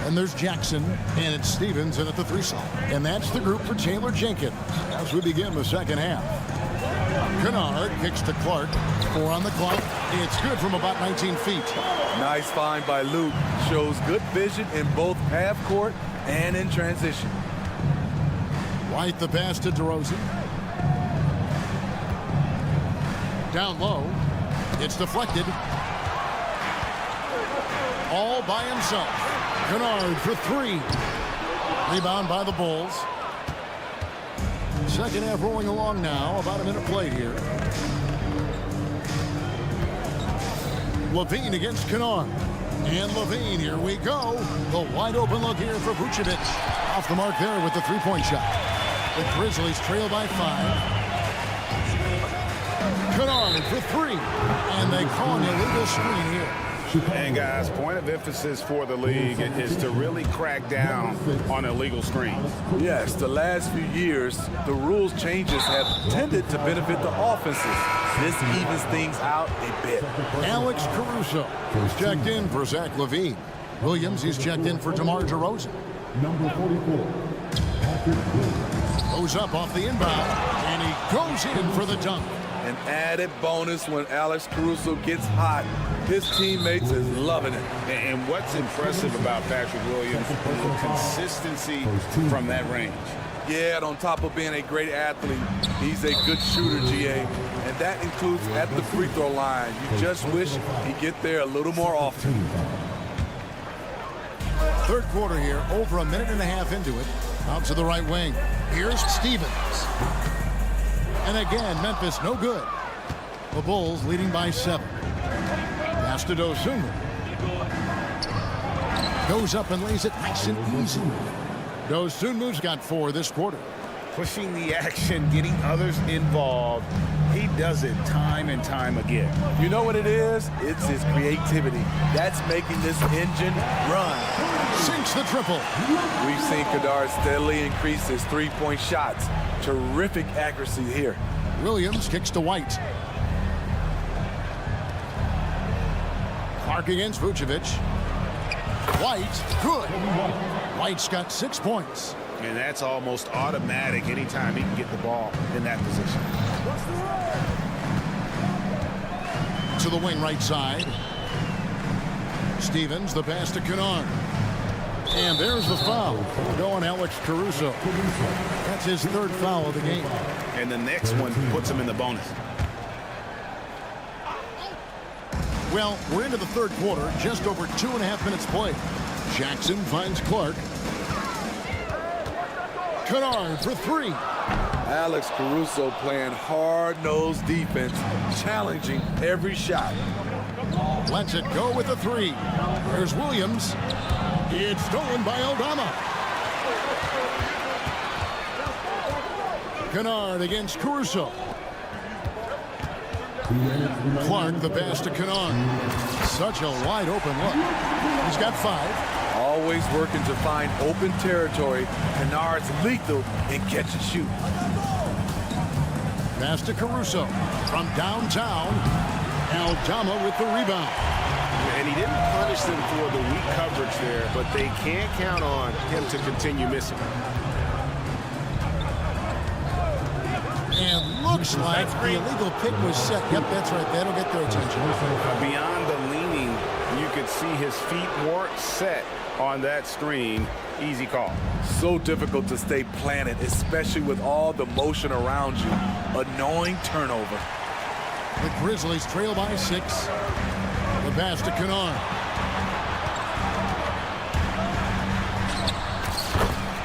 E: And there's Jackson, and it's Stevens in at the 3 slot. And that's the group for Taylor Jenkins as we begin the second half. Kennard kicks to Clark. 4 on the clock. It's good from about 19 feet.
F: Nice find by Luke. Shows good vision in both half court and in transition.
E: White the pass to DeRozan. Down low. It's deflected. All by himself. Kennard for 3. Rebound by the Bulls. Second half rolling along now. About a minute played here. LaVine against Kennard. And LaVine, here we go. The wide open look here for Vucevic. Off the mark there with the three-point shot. The Grizzlies trail by 5. Kennard for 3. And they call an illegal screen here.
G: And guys, point of emphasis for the league is to really crack down on illegal screens.
F: Yes, the last few years, the rules changes have tended to benefit the offenses. This evens things out a bit.
E: Alex Caruso is checked in for Zach LaVine. Williams is checked in for DeMar DeRozan.
D: Number 44, Patrick Williams.
E: Goes up off the inbound, and he goes in for the dunk.
F: An added bonus when Alex Caruso gets hot. His teammates is loving it.
G: And what's impressive about Patrick Williams is the consistency from that range.
F: Yeah, and on top of being a great athlete, he's a good shooter, GA. And that includes at the free throw line. You just wish he'd get there a little more often.
E: Third quarter here, over a minute and a half into it. Out to the right wing. Here's Stevens. And again, Memphis no good. The Bulls leading by 7. Pass to Dosunmu. Goes up and lays it nice and easy. Dosunmu's got 4 this quarter.
G: Pushing the action, getting others involved. He does it time and time again.
F: You know what it is? It's his creativity. That's making this engine run.
E: Sinks the triple.
F: We've seen Kennard steadily increase his three-point shots. Terrific accuracy here.
E: Williams kicks to White. Clark against Vucevic. White, good. White's got 6 points.
G: And that's almost automatic anytime he can get the ball in that position.
E: To the wing right side. Stevens, the pass to Kennard. And there's the foul. Going Alex Caruso. That's his 3rd foul of the game.
G: And the next one puts him in the bonus.
E: Well, we're into the third quarter. Just over 2.5 minutes played. Jackson finds Clark. Kennard for 3.
F: Alex Caruso playing hard-nosed defense, challenging every shot.
E: Lets it go with a 3. There's Williams. It's stolen by Aldama. Kennard against Caruso. Clark, the pass to Kennard. Such a wide open look. He's got 5.
F: Always working to find open territory. Kennard's lethal in catch and shoot.
E: Pass to Caruso. From downtown, Aldama with the rebound.
A: And he didn't punish them for the weak coverage there, but they can't count on him to continue missing.
E: And looks like the illegal pick was set. Yep, that's right. That'll get their attention.
G: Beyond the leaning, you could see his feet weren't set on that screen. Easy call.
F: So difficult to stay planted, especially with all the motion around you. Annoying turnover.
E: The Grizzlies trail by 6. The pass to Kennard.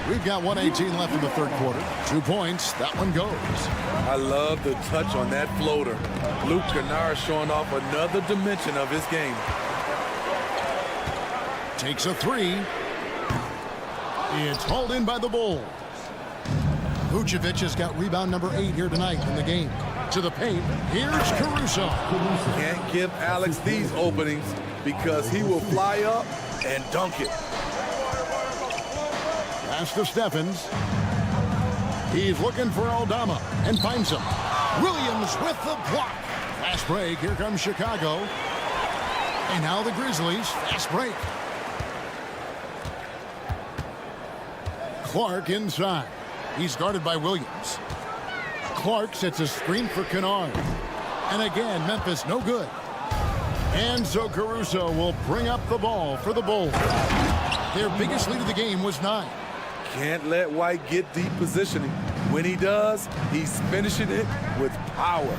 E: We've got 1:18 left in the third quarter. 2 points. That one goes.
F: I love the touch on that floater. Luke Kennard showing off another dimension of his game.
E: Takes a 3. It's hauled in by the Bulls. Vucevic has got rebound number 8 here tonight in the game. To the paint. Here's Caruso.
F: Can't give Alex these openings because he will fly up and dunk it.
E: Pass to Stephens. He's looking for Aldama and finds him. Williams with the block. Fast break. Here comes Chicago. And now the Grizzlies. Fast break. Clark inside. He's guarded by Williams. Clark sets a screen for Kennard. And again, Memphis no good. And so Caruso will bring up the ball for the Bulls. Their biggest lead of the game was 9.
F: Can't let White get deep positioning. When he does, he's finishing it with power.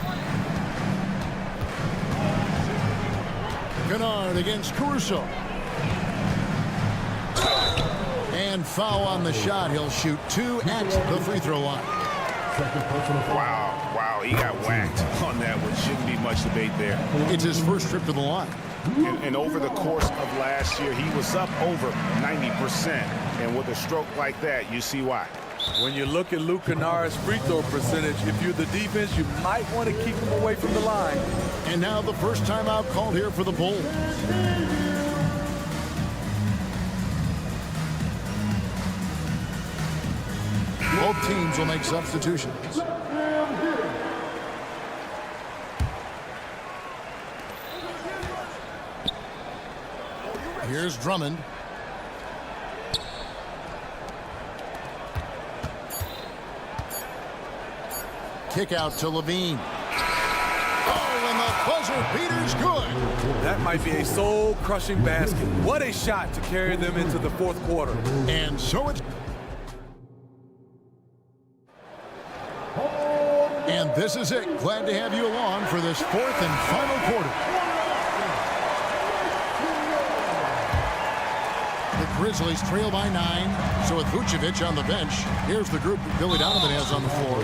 E: Kennard against Caruso. And foul on the shot. He'll shoot 2 at the free throw line.
G: Wow, he got whacked on that one. Shouldn't be much debate there.
E: It's his first trip to the line.
G: And over the course of last year, he was up over 90%. And with a stroke like that, you see why.
F: When you look at Luke Kennard's free throw percentage, if you're the defense, you might want to keep him away from the line.
E: And now the first timeout called here for the Bulls. Both teams will make substitutions. Here's Drummond. Kick out to Levine. Oh, and the buzzer beater's good.
F: That might be a soul-crushing basket. What a shot to carry them into the fourth quarter.
E: And so it's... And this is it. Glad to have you along for this fourth and final quarter. The Grizzlies trail by 9. So with Vucevic on the bench, here's the group that Billy Donovan has on the floor.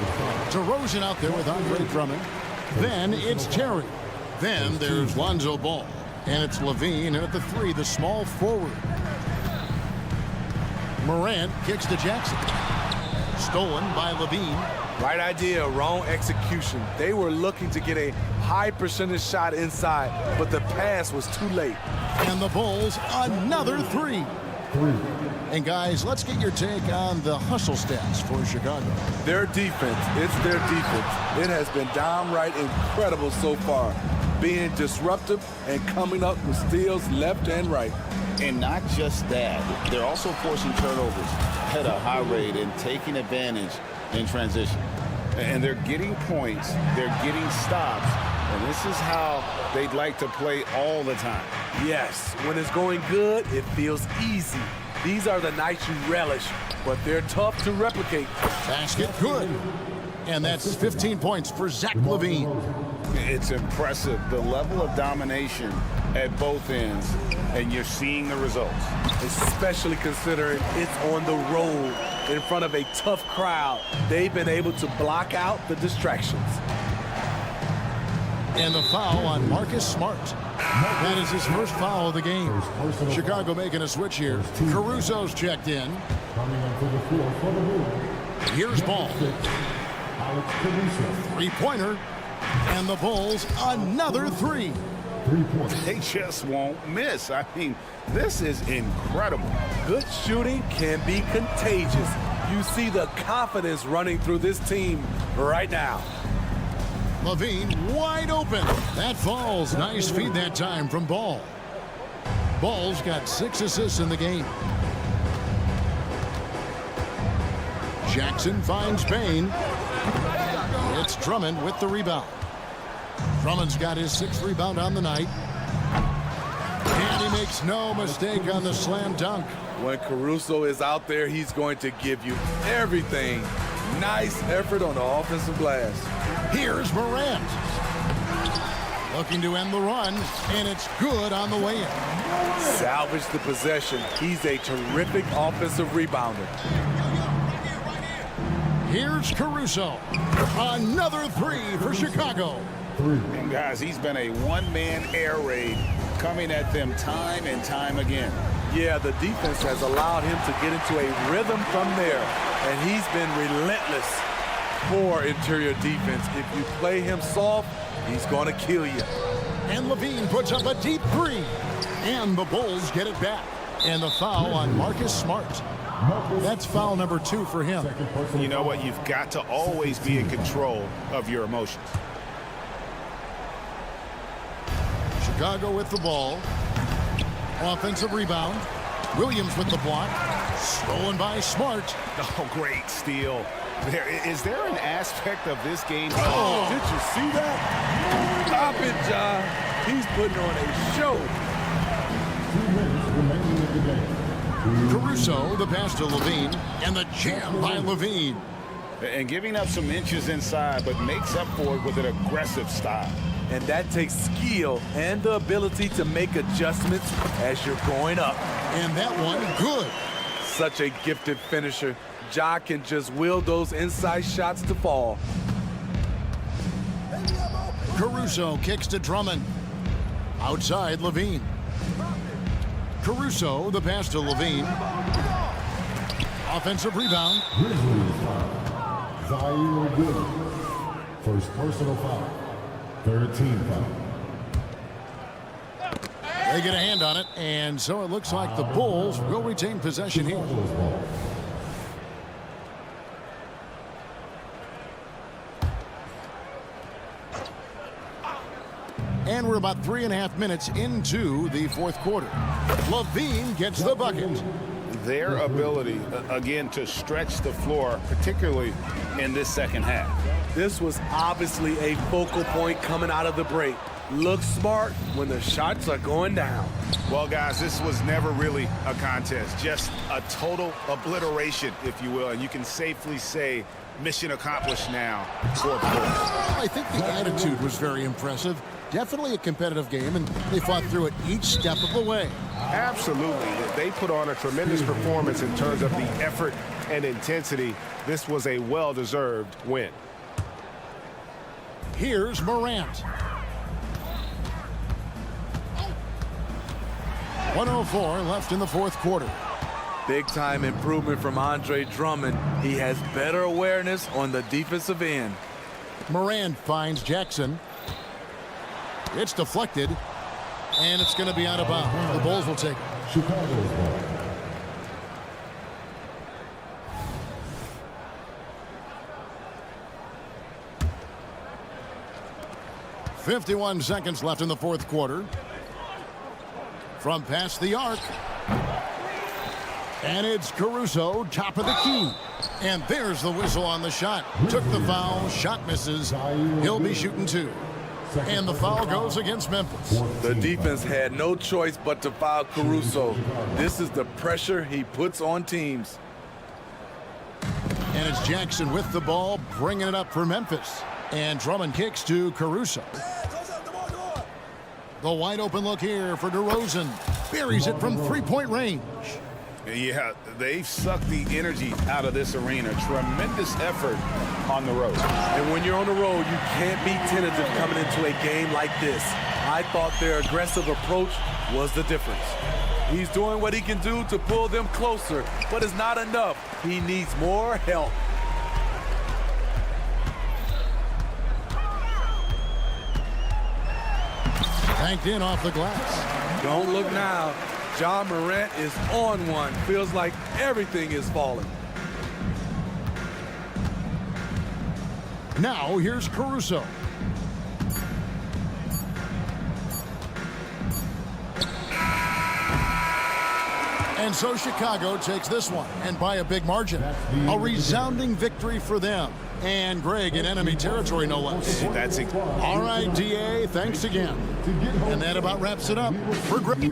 E: DeRozan out there with Andre Drummond. Then it's Terry. Then there's Lonzo Ball. And it's Levine. And at the 3, the small forward. Morant kicks to Jackson. Stolen by Levine.
F: Right idea, wrong execution. They were looking to get a high percentage shot inside, but the pass was too late.
E: And the Bulls, another 3. And guys, let's get your take on the hustle stats for Chicago.
F: Their defense, it's their defense. It has been downright incredible so far, being disruptive and coming up with steals left and right.
G: And not just that, they're also forcing turnovers at a high rate and taking advantage in transition. And they're getting points, they're getting stops, and this is how they'd like to play all the time.
F: Yes, when it's going good, it feels easy. These are the nights you relish, but they're tough to replicate.
E: Basket good. And that's 15 points for Zach LaVine.
G: It's impressive, the level of domination at both ends, and you're seeing the results.
F: Especially considering it's on the road in front of a tough crowd. They've been able to block out the distractions.
E: And the foul on Marcus Smart. That is his first foul of the game. Chicago making a switch here. Caruso's checked in. Here's Ball. Three-pointer. And the Bulls, another 3.
G: They just won't miss. I mean, this is incredible.
F: Good shooting can be contagious. You see the confidence running through this team right now.
E: LaVine wide open. That falls. Nice feed that time from Ball. Ball's got 6 assists in the game. Jackson finds Bain. It's Drummond with the rebound. Drummond's got his 6th rebound on the night. And he makes no mistake on the slam dunk.
F: When Caruso is out there, he's going to give you everything. Nice effort on the offensive glass.
E: Here's Morant. Looking to end the run, and it's good on the way in.
F: Salvage the possession. He's a terrific offensive rebounder.
E: Here's Caruso. Another 3 for Chicago.
G: And guys, he's been a one-man air raid coming at them time and time again.
F: Yeah, the defense has allowed him to get into a rhythm from there, and he's been relentless. Poor interior defense. If you play him soft, he's going to kill you.
E: And LaVine puts up a deep 3. And the Bulls get it back. And the foul on Marcus Smart. That's foul number 2 for him.
G: You know what? You've got to always be in control of your emotions.
E: Chicago with the ball. Offensive rebound. Williams with the block. Stolen by Smart.
G: Oh, great steal. Is there an aspect of this game?
F: Oh, did you see that? Stop it, John. He's putting on a show.
D: 2 minutes remaining in the game.
E: Caruso, the pass to Levine, and the jam by Levine.
G: And giving up some inches inside, but makes up for it with an aggressive style.
F: And that takes skill and the ability to make adjustments as you're going up.
E: And that one, good.
F: Such a gifted finisher. Ja can just will those inside shots to fall.
E: Caruso kicks to Drummond. Outside, Levine. Caruso, the pass to Levine. Offensive rebound.
D: Grizzlies foul. Zaire Williams. First personal foul. Third team foul.
E: They get a hand on it, and so it looks like the Bulls will retain possession here. And we're about 3.5 minutes into the fourth quarter. Levine gets the bucket.
G: Their ability, again, to stretch the floor, particularly in this second half.
F: This was obviously a focal point coming out of the break. Look smart when the shots are going down.
G: Well, guys, this was never really a contest, just a total obliteration, if you will, and you can safely say mission accomplished now for the Bulls.
E: I think the attitude was very impressive. Definitely a competitive game, and they fought through it each step of the way.
A: Absolutely. They put on a tremendous performance in terms of the effort and intensity. This was a well-deserved win.
E: Here's Morant. 1:04 left in the fourth quarter.
F: Big-time improvement from Andre Drummond. He has better awareness on the defensive end.
E: Morant finds Jackson. It's deflected, and it's going to be out of bounds. The Bulls will take it.
D: Chicago's ball.
E: .51 seconds left in the fourth quarter. From past the arc. And it's Caruso, top of the key. And there's the whistle on the shot. Took the foul, shot misses. He'll be shooting two. And the foul goes against Memphis.
F: The defense had no choice but to foul Caruso. This is the pressure he puts on teams.
E: And it's Jackson with the ball, bringing it up for Memphis. And Drummond kicks to Caruso. The wide open look here for DeRozan. Buries it from three-point range.
G: Yeah, they've sucked the energy out of this arena. Tremendous effort on the road.
F: And when you're on the road, you can't be tentative coming into a game like this. I thought their aggressive approach was the difference. He's doing what he can do to pull them closer, but it's not enough. He needs more help.
E: Banked in off the glass.
F: Don't look now. Ja Morant is on one. Feels like everything is falling.
E: Now here's Caruso. And so Chicago takes this one, and by a big margin. A resounding victory for them. And Greg in enemy territory, no less.
G: That's it.
E: All right, DA, thanks again. And that about wraps it up for Greg.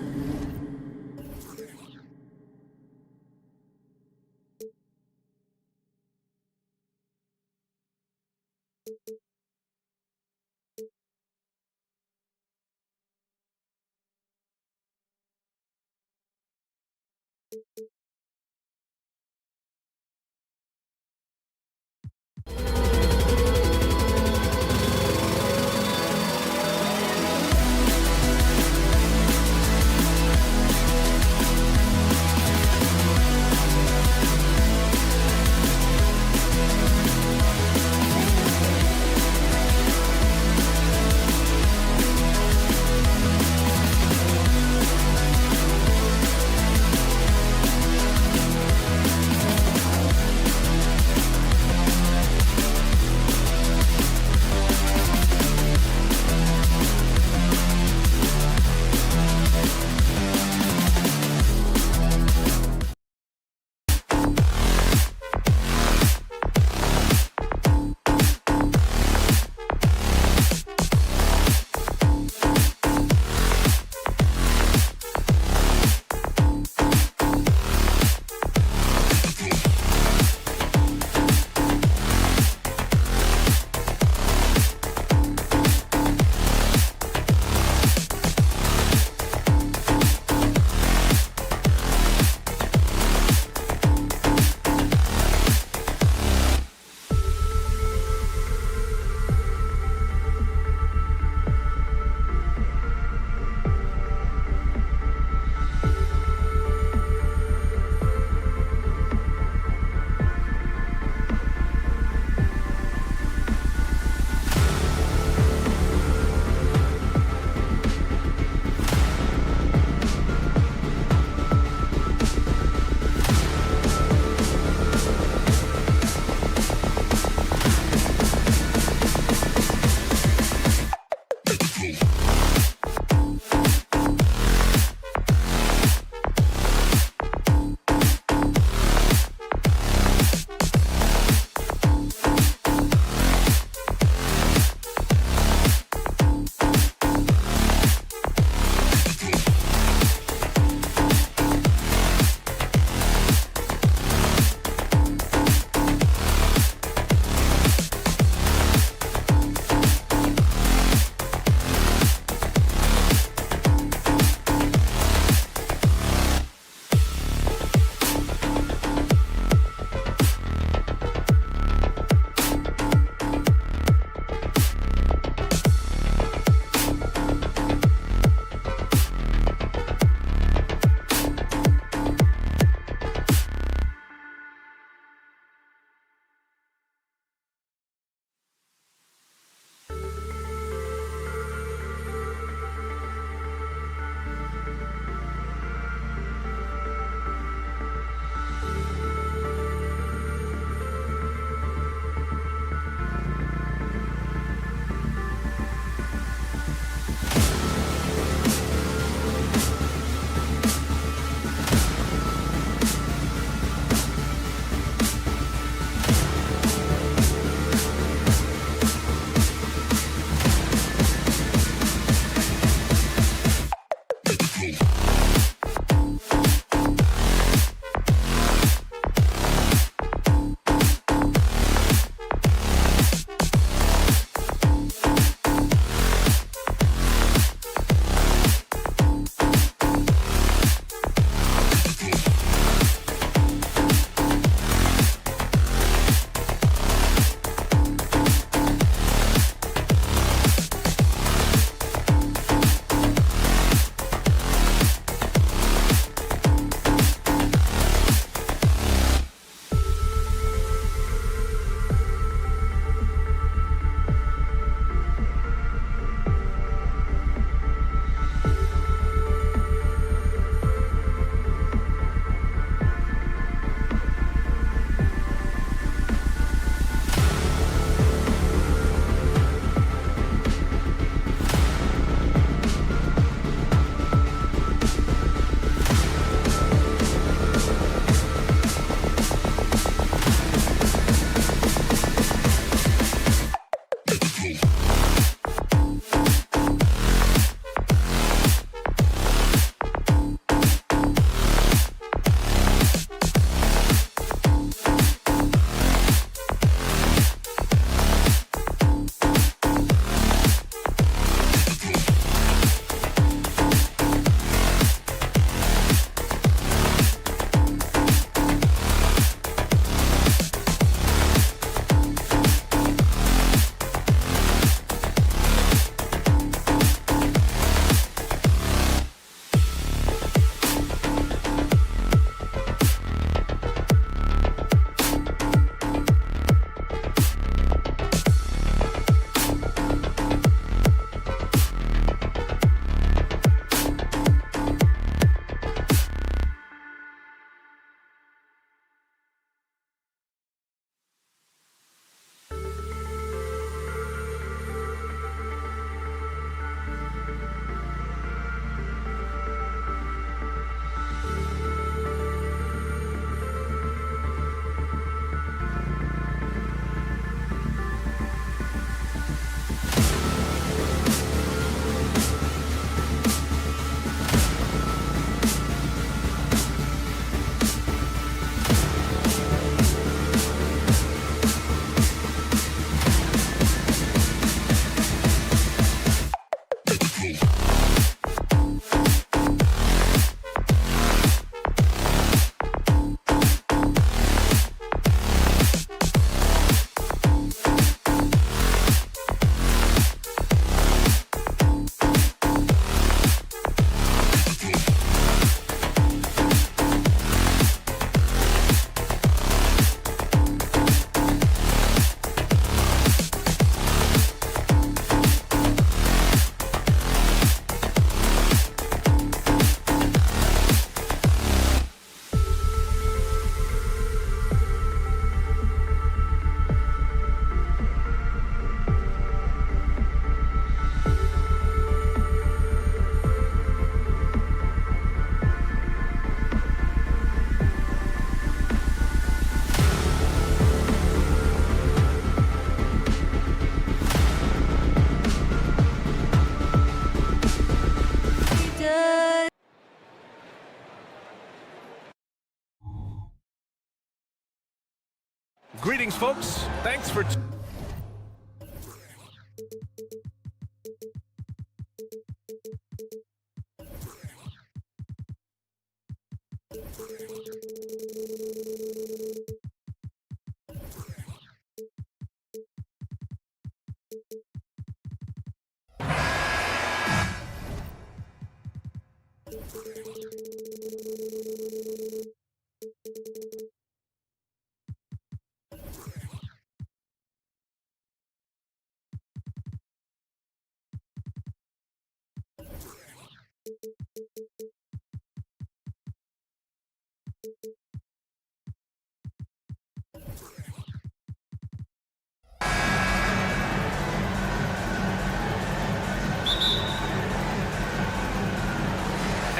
A: Greetings, folks. Thanks for...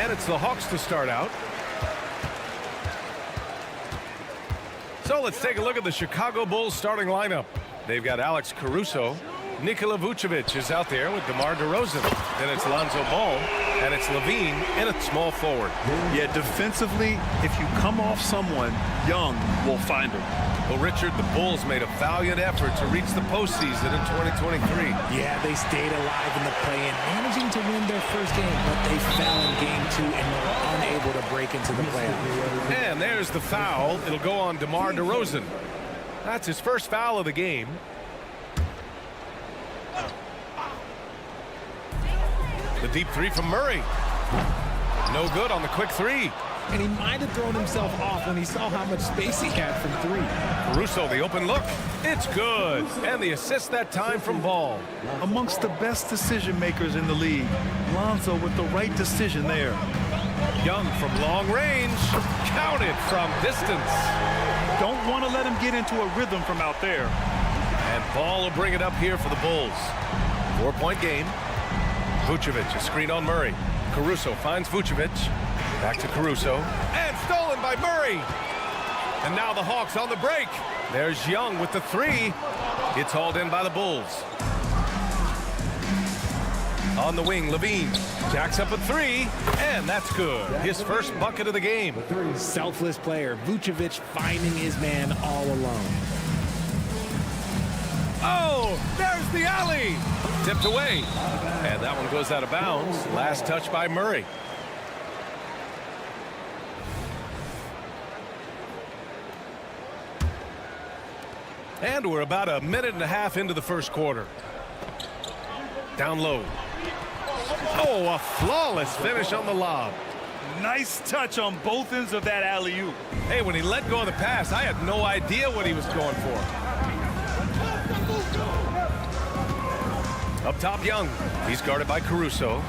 A: And it's the Hawks to start out. So let's take a look at the Chicago Bulls starting lineup. They've got Alex Caruso. Nikola Vucevic is out there with DeMar DeRozan. Then it's Lonzo Ball, and it's Levine in a small forward.
B: Yeah, defensively, if you come off someone, Young will find him.
A: Well, Richard, the Bulls made a valiant effort to reach the postseason in 2023.
H: Yeah, they stayed alive in the play-in, managing to win their first game, but they fell in game 2 and were unable to break into the playoffs.
A: And there's the foul. It'll go on DeMar DeRozan. That's his first foul of the game. The deep three from Murray. No good on the quick three.
H: And he might have thrown himself off when he saw how much space he had from 3.
A: Caruso, the open look. It's good. And the assist that time from Ball.
B: Amongst the best decision makers in the league, Lonzo with the right decision there.
A: Young from long range. Counted from distance.
B: Don't want to let him get into a rhythm from out there.
A: And Ball will bring it up here for the Bulls. 4-point game. Vucevic, a screen on Murray. Caruso finds Vucevic. Back to Caruso. And stolen by Murray. And now the Hawks on the break. There's Young with the 3. It's hauled in by the Bulls. On the wing, Levine jacks up a 3. And that's good. His first bucket of the game.
H: Selfless player. Vucevic finding his man all alone.
A: Oh, there's the alley. Tipped away. And that one goes out of bounds. Last touch by Murray. And we're about a minute and a half into the first quarter. Down low. Oh, a flawless finish on the lob.
B: Nice touch on both ends of that alley-oop.
A: Hey, when he let go of the pass, I had no idea what he was going for. Up top, Young. He's guarded by Caruso.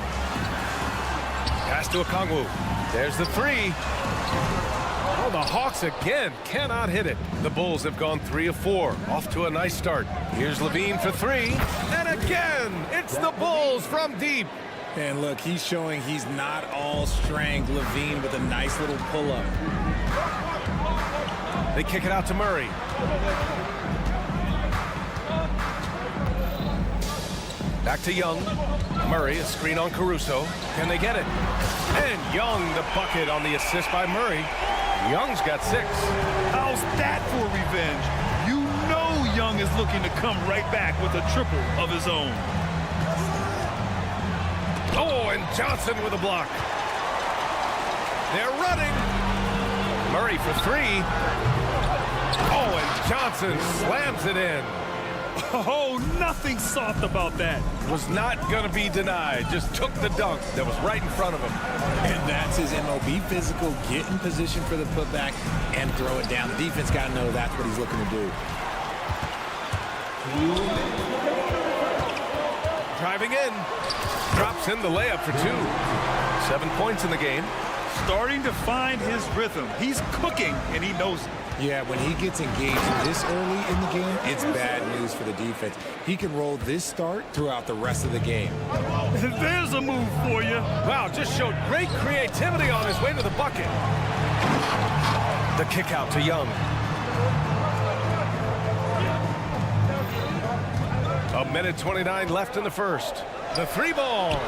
A: Pass to Okongwu. There's the 3. Oh, the Hawks again cannot hit it. The Bulls have gone 3 of 4. Off to a nice start. Here's Levine for 3. And again, it's the Bulls from deep.
H: And look, he's showing he's not all strength. Levine with a nice little pull-up.
A: They kick it out to Murray. Back to Young. Murray, a screen on Caruso. Can they get it? And Young, the bucket on the assist by Murray. Young's got 6.
B: How's that for revenge? You know Young is looking to come right back with a triple of his own.
A: Oh, and Johnson with a block. They're running. Murray for 3. Oh, and Johnson slams it in.
B: Oh, nothing soft about that.
A: Was not going to be denied. Just took the dunk that was right in front of him.
H: And that's his MO. Be physical, get in position for the putback, and throw it down. The defense got to know that's what he's looking to do.
A: Driving in. Drops in the layup for 2. 7 points in the game.
B: Starting to find his rhythm. He's cooking, and he knows it.
H: Yeah, when he gets engaged this early in the game, it's bad news for the defense. He can roll this start throughout the rest of the game.
B: There's a move for you.
A: Wow, just showed great creativity on his way to the bucket. The kick out to Young. A minute 29 left in the first. The 3 ball.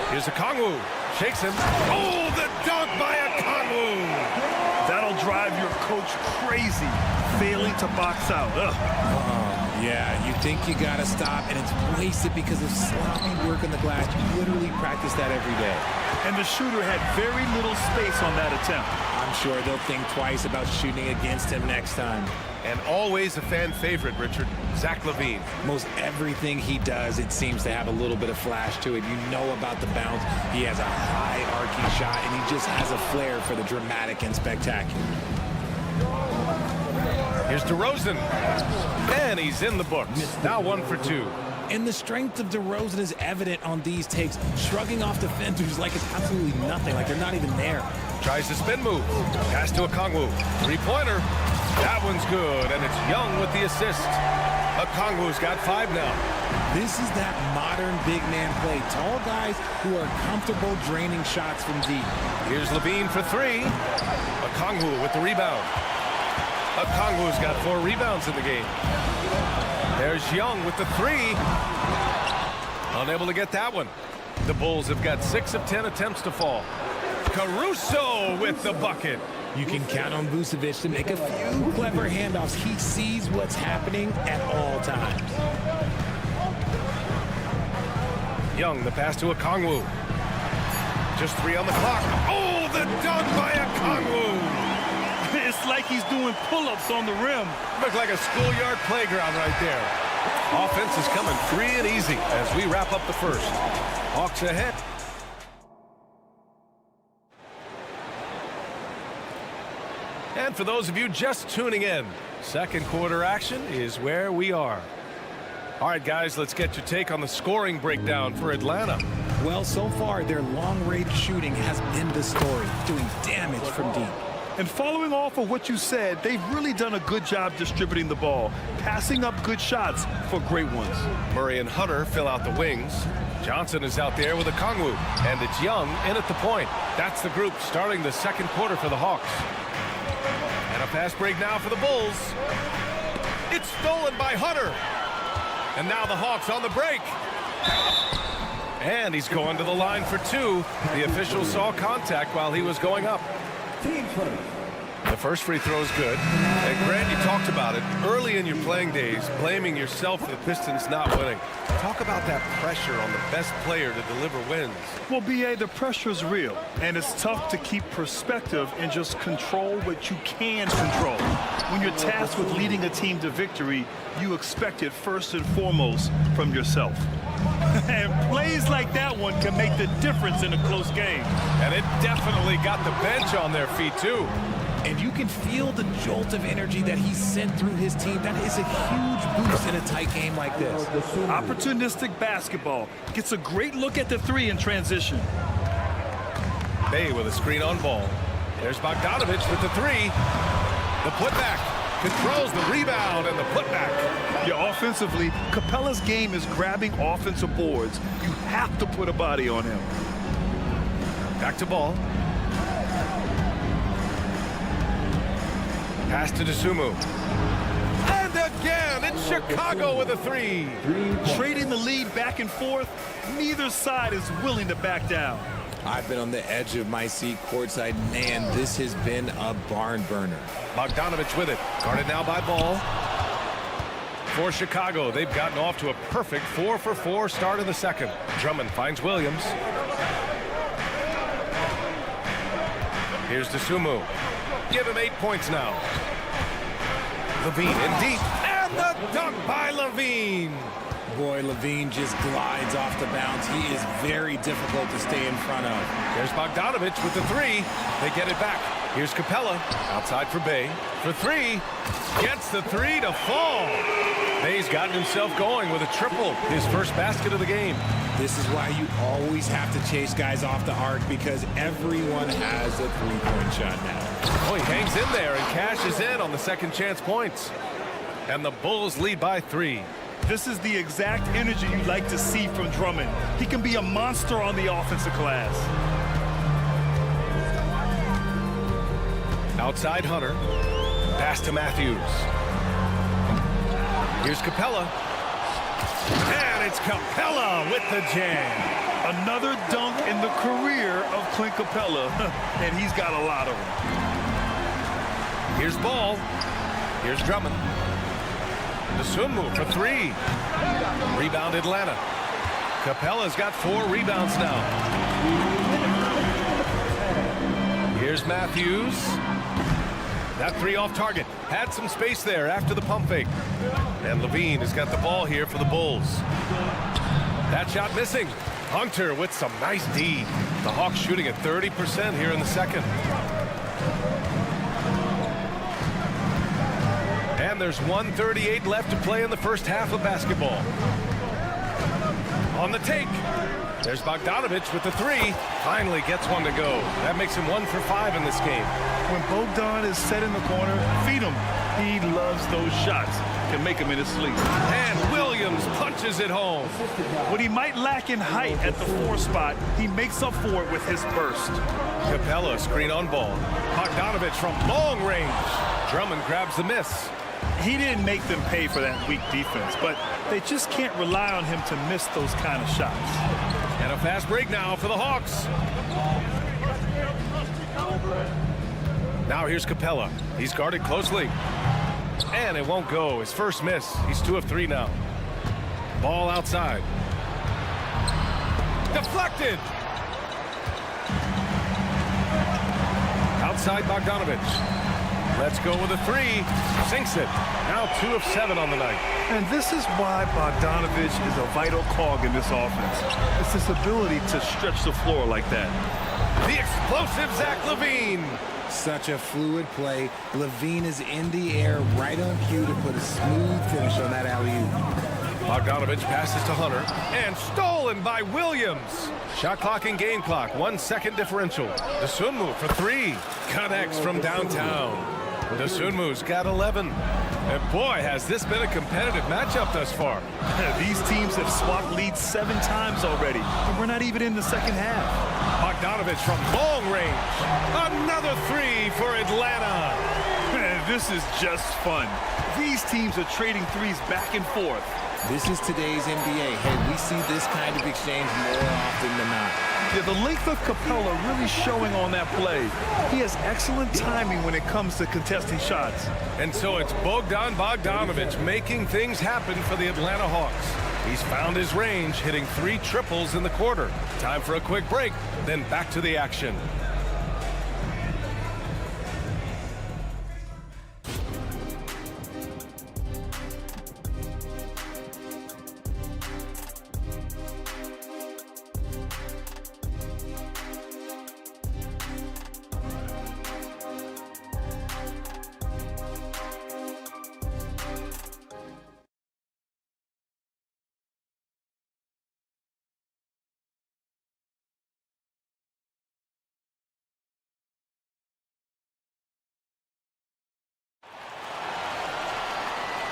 A: Here's Okongwu. Shakes him. Oh, the dunk by Okongwu.
B: That'll drive your coach crazy, failing to box out.
H: Yeah, you think you got to stop, and it's wasted because of sloppy work on the glass. You literally practice that every day.
B: And the shooter had very little space on that attempt.
H: I'm sure they'll think twice about shooting against him next time.
A: And always a fan favorite, Richard, Zach LaVine.
H: Most everything he does, it seems to have a little bit of flash to it. You know about the bounce. He has a high arcing shot, and he just has a flair for the dramatic and spectacular.
A: Here's DeRozan. And he's in the books. Now 1 for 2.
H: And the strength of DeRozan is evident on these takes, shrugging off defenders like it's absolutely nothing, like they're not even there.
A: Tries the spin move. Pass to Okongwu. Three-pointer. That one's good, and it's Young with the assist. Okongwu's got 5 now.
H: This is that modern big man play. Tall guys who are comfortable draining shots from deep.
A: Here's LaVine for 3. Okongwu with the rebound. Okongwu's got 4 rebounds in the game. There's Young with the 3. Unable to get that one. The Bulls have got 6 of 10 attempts to fall. Caruso with the bucket.
H: You can count on Vucevic to make a few clever handoffs. He sees what's happening at all times.
A: Young, the pass to Okongwu. Just 3 on the clock. Oh, the dunk by Okongwu.
B: It's like he's doing pull-ups on the rim.
A: Looks like a schoolyard playground right there. Offense is coming free and easy as we wrap up the first. Hawks ahead. And for those of you just tuning in, second quarter action is where we are. All right, guys, let's get your take on the scoring breakdown for Atlanta.
H: Well, so far, their long-range shooting has been the story, doing damage from deep.
B: And following off of what you said, they've really done a good job distributing the ball, passing up good shots for great ones.
A: Murray and Hunter fill out the wings. Johnson is out there with Okongwu, and it's Young in at the point. That's the group starting the second quarter for the Hawks. And a fast break now for the Bulls. It's stolen by Hunter. And now the Hawks on the break. And he's going to the line for 2. The official saw contact while he was going up. The first free throw is good. And Grant, you talked about it early in your playing days, blaming yourself for the Pistons not winning. Talk about that pressure on the best player to deliver wins.
B: Well, B.A., the pressure is real, and it's tough to keep perspective and just control what you can control. When you're tasked with leading a team to victory, you expect it first and foremost from yourself. And plays like that one can make the difference in a close game.
A: And it definitely got the bench on their feet, too.
H: And you can feel the jolt of energy that he sent through his team. That is a huge boost in a tight game like this.
B: Opportunistic basketball. Gets a great look at the 3 in transition.
A: Bay with a screen on ball. There's Bogdanovich with the 3. The putback. Controls the rebound and the putback.
B: Yeah, offensively, Capella's game is grabbing offensive boards. You have to put a body on him.
A: Back to ball. Pass to Dosunmu. And again, it's Chicago with a 3.
B: Trading the lead back and forth, neither side is willing to back down.
H: I've been on the edge of my seat courtside. Man, this has been a barn burner.
A: Bogdanovich with it. Guarded now by Ball. For Chicago, they've gotten off to a perfect 4-for-4 start in the second. Drummond finds Williams. Here's Dosunmu. Give him 8 points now. LaVine in deep. And the dunk by LaVine.
H: Boy, LaVine just glides off the bounce. He is very difficult to stay in front of.
A: There's Bogdanovich with the 3. They get it back. Here's Capella. Outside for Bay. For 3. Gets the 3 to fall. Bay's gotten himself going with a triple. His first basket of the game.
H: This is why you always have to chase guys off the arc, because everyone has a three-point shot now.
A: Oh, he hangs in there and cashes in on the second chance points. And the Bulls lead by 3.
B: This is the exact energy you like to see from Drummond. He can be a monster on the offensive glass.
A: Outside Hunter. Pass to Matthews. Here's Capella. And it's Capella with the jam.
B: Another dunk in the career of Clint Capella, and he's got a lot of them.
A: Here's Ball. Here's Drummond. DeSunmu for 3. Rebound Atlanta. Capella's got 4 rebounds now. Here's Matthews. That 3 off target. Had some space there after the pump fake. And Levine has got the ball here for the Bulls. That shot missing. Hunter with some nice D. The Hawks shooting at 30% here in the second. And there's 1:38 left to play in the first half of basketball. On the take. There's Bogdanovich with the 3. Finally gets one to go. That makes him 1 for 5 in this game.
B: When Bogdan is set in the corner, feed him. He loves those shots. Can make him in his sleep.
A: And Williams punches it home.
B: What he might lack in height at the 4 spot, he makes up for it with his burst.
A: Capella screen on Ball. Bogdanovich from long range. Drummond grabs the miss.
B: He didn't make them pay for that weak defense, but they just can't rely on him to miss those kind of shots.
A: And a fast break now for the Hawks. Now here's Capella. He's guarded closely. And it won't go. His first miss. He's 2 of 3 now. Ball outside. Deflected. Outside Bogdanovich. Let's go with a 3. Sinks it. Now 2 of 7 on the night.
B: And this is why Bogdanovich is a vital cog in this offense. It's his ability to stretch the floor like that.
A: The explosive Zach LaVine.
H: Such a fluid play. LaVine is in the air right on cue to put a smooth finish on that alley-oop.
A: Bogdanovich passes to Hunter. And stolen by Williams. Shot clock and game clock. 1 second differential. DeSunmu for 3. Connects from downtown. DeSunmu's got 11. And boy, has this been a competitive matchup thus far.
B: These teams have swapped leads 7 times already, and we're not even in the second half.
A: Bogdanovich from long range. Another 3 for Atlanta.
B: This is just fun. These teams are trading threes back and forth.
H: This is today's NBA. Hey, we see this kind of exchange more often than not.
B: Yeah, the length of Capella really showing on that play. He has excellent timing when it comes to contesting shots.
A: And so it's Bogdan Bogdanovich making things happen for the Atlanta Hawks. He's found his range, hitting 3 triples in the quarter. Time for a quick break, then back to the action.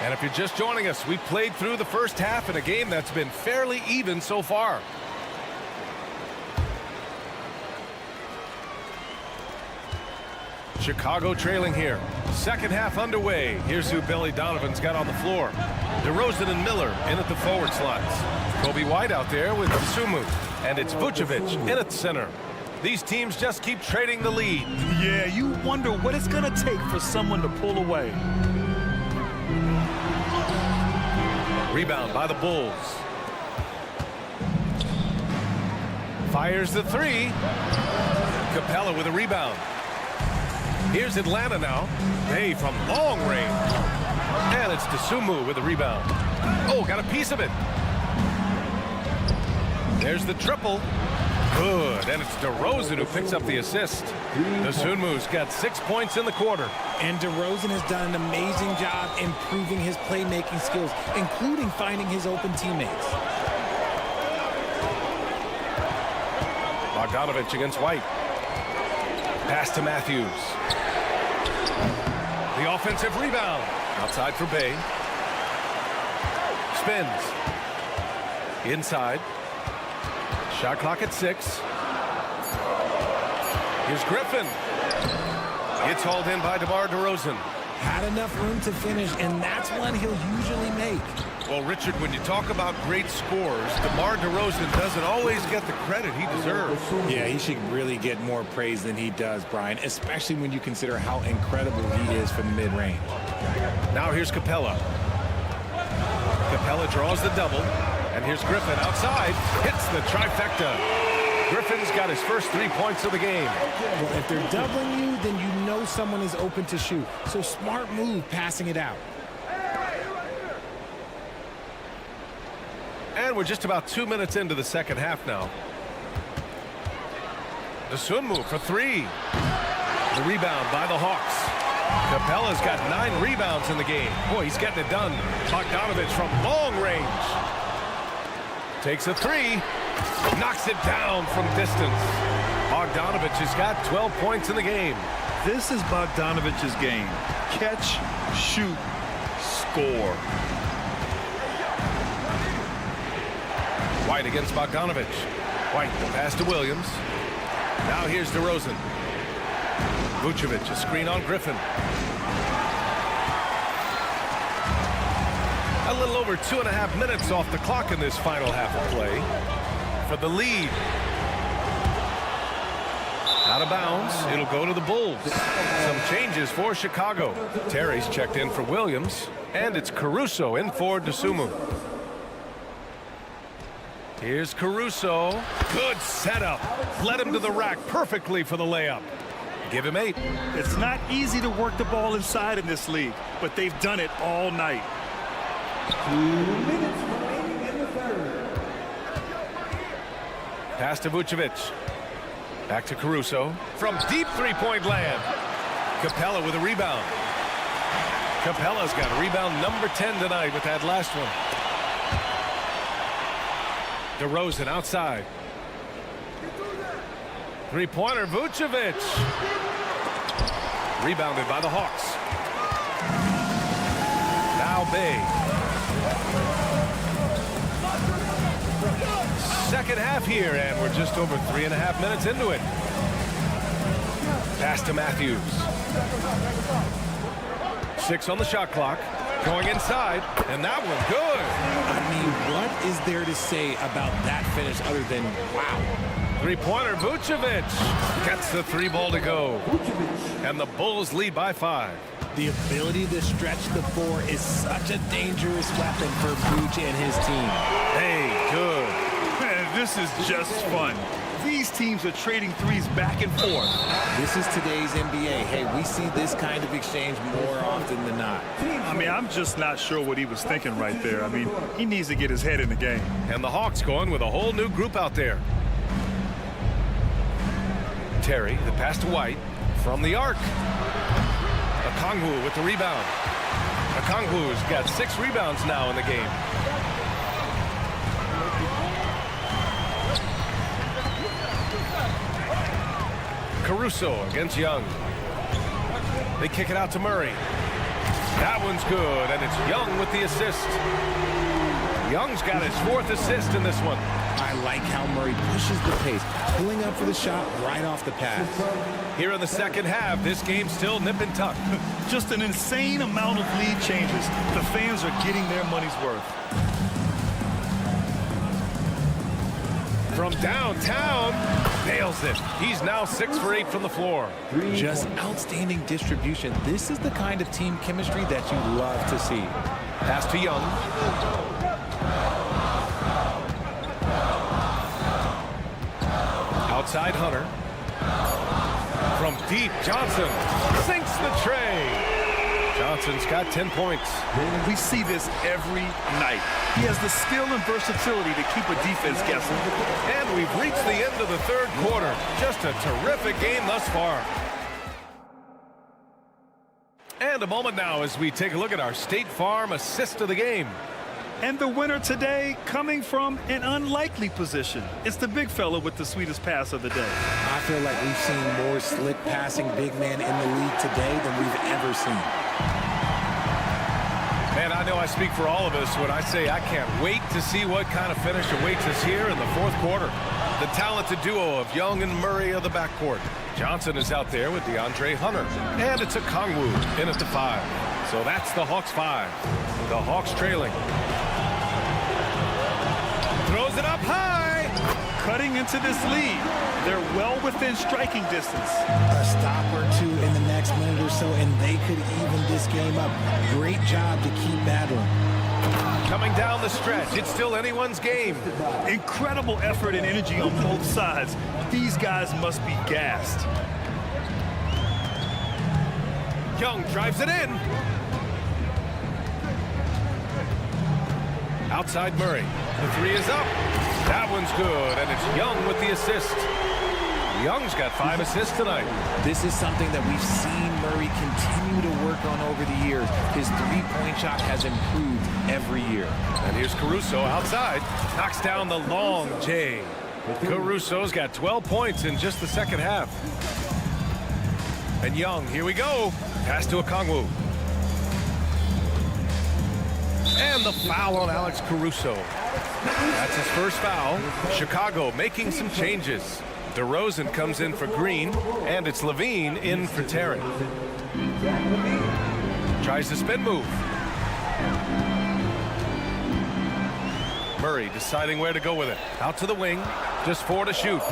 A: And if you're just joining us, we played through the first half in a game that's been fairly even so far. Chicago trailing here. Second half underway. Here's who Billy Donovan's got on the floor. DeRozan and Miller in at the forward slots. Kobe White out there with DeSunmu. And it's Vucevic in at center. These teams just keep trading the lead.
B: Yeah, you wonder what it's going to take for someone to pull away.
A: Rebound by the Bulls. Fires the 3. Capella with a rebound. Here's Atlanta now. Hey, from long range. And it's DeSunmu with a rebound. Oh, got a piece of it. There's the triple. Good. And it's DeRozan who picks up the assist. DeSunmu's got 6 points in the quarter.
H: And DeRozan has done an amazing job improving his playmaking skills, including finding his open teammates.
A: Bogdanovich against White. Pass to Matthews. The offensive rebound. Outside for Bay. Spins. Inside. Shot clock at 6. Here's Griffin. It's hauled in by DeMar DeRozan.
H: had enough room to finish, and that's one he'll usually make.
A: Well, Richard, when you talk about great scores, DeMar DeRozan doesn't always get the credit he deserves.
H: Yeah, he should really get more praise than he does, Brian, especially when you consider how incredible he is from mid-range.
A: Now here's Capella. Capella draws the double, and here's Griffin outside, hits the trifecta. Griffin's got his first 3 points of the game.
H: Well, if they're doubling you, then you know someone is open to shoot. So smart move passing it out.
A: And we're just about 2 minutes into the second half now. The swim move for three. The rebound by the Hawks. Capella's got 9 rebounds in the game. Boy, he's getting it done. Bogdanovich from long range. Takes a three. Knocks it down from distance. Bogdanovich has got 12 points in the game.
B: This is Bogdanovich's game. Catch, shoot, score.
A: White against Bogdanovich. White, the pass to Williams. Now here's DeRozan. Vucevic, a screen on Griffin. A little over 2.5 minutes off the clock in this final half of play. For the lead. Out of bounds. It'll go to the Bulls. Some changes for Chicago. Terry's checked in for Williams. And it's Caruso in for Dosunmu. Here's Caruso. Good setup. Led him to the rack perfectly for the layup. Give him 8.
B: It's not easy to work the ball inside in this league, but they've done it all night.
D: 2 minutes remaining in the third.
A: Pass to Vucevic. Back to Caruso. From deep three-point land. Capella with a rebound. Capella's got rebound number 10 tonight with that last one. DeRozan outside. Three-pointer, Vucevic. Rebounded by the Hawks. Now Bay. Second half here, and we're just over 3.5 minutes into it. Pass to Matthews. 6 on the shot clock. Going inside, and that one good.
H: I mean, what is there to say about that finish other than wow?
A: Three-pointer, Vucevic gets the 3 ball to go. And the Bulls lead by 5.
H: The ability to stretch the floor is such a dangerous weapon for Vooch and his team.
A: Hey, good.
B: Man, this is just fun. These teams are trading threes back and forth.
H: This is today's NBA. Hey, we see this kind of exchange more often than not.
B: I mean, I'm just not sure what he was thinking right there. I mean, he needs to get his head in the game.
A: And the Hawks going with a whole new group out there. Terry, the pass to White from the arc. Okongwu with the rebound. Okongwu's got 6 rebounds now in the game. Caruso against Young. They kick it out to Murray. That one's good, and it's Young with the assist. Young's got his 4th assist in this one.
H: I like how Murray pushes the pace, pulling up for the shot right off the pass.
A: Here in the second half, this game's still nip and tuck.
B: Just an insane amount of lead changes. The fans are getting their money's worth.
A: From downtown, nails it. He's now 6 for 8 from the floor.
H: Just outstanding distribution. This is the kind of team chemistry that you love to see.
A: Pass to Young. Outside Hunter. From deep, Johnson sinks the tray. Johnson's got 10 points.
B: We see this every night. He has the skill and versatility to keep a defense guessing.
A: And we've reached the end of the third quarter. Just a terrific game thus far. And a moment now as we take a look at our State Farm assist of the game.
B: And the winner today coming from an unlikely position. It's the big fella with the sweetest pass of the day.
H: I feel like we've seen more slick passing big man in the league today than we've ever seen.
A: Man, I know I speak for all of us when I say I can't wait to see what kind of finish awaits us here in the fourth quarter. The talented duo of Young and Murray of the backcourt. Johnson is out there with DeAndre Hunter. And it's a Kongwu in at the 5. So that's the Hawks 5. The Hawks trailing. Throws it up high.
B: Cutting into this lead. They're well within striking distance.
H: A stop or two in the next minute or so, and they could even this game up. Great job to keep battling.
A: Coming down the stretch, it's still anyone's game.
B: Incredible effort and energy on both sides. These guys must be gassed.
A: Young drives it in. Outside Murray. The 3 is up. That one's good, and it's Young with the assist. Young's got 5 assists tonight.
H: This is something that we've seen Murray continue to work on over the years. His three-point shot has improved every year.
A: And here's Caruso outside. Knocks down the long J. Caruso's got 12 points in just the second half. And Young, here we go. Pass to Okongwu. And the foul on Alex Caruso. That's his first foul. Chicago making some changes. DeRozan comes in for Green, and it's Levine in for Terry. Tries the spin move. Murray deciding where to go with it. Out to the wing, just 4 to shoot.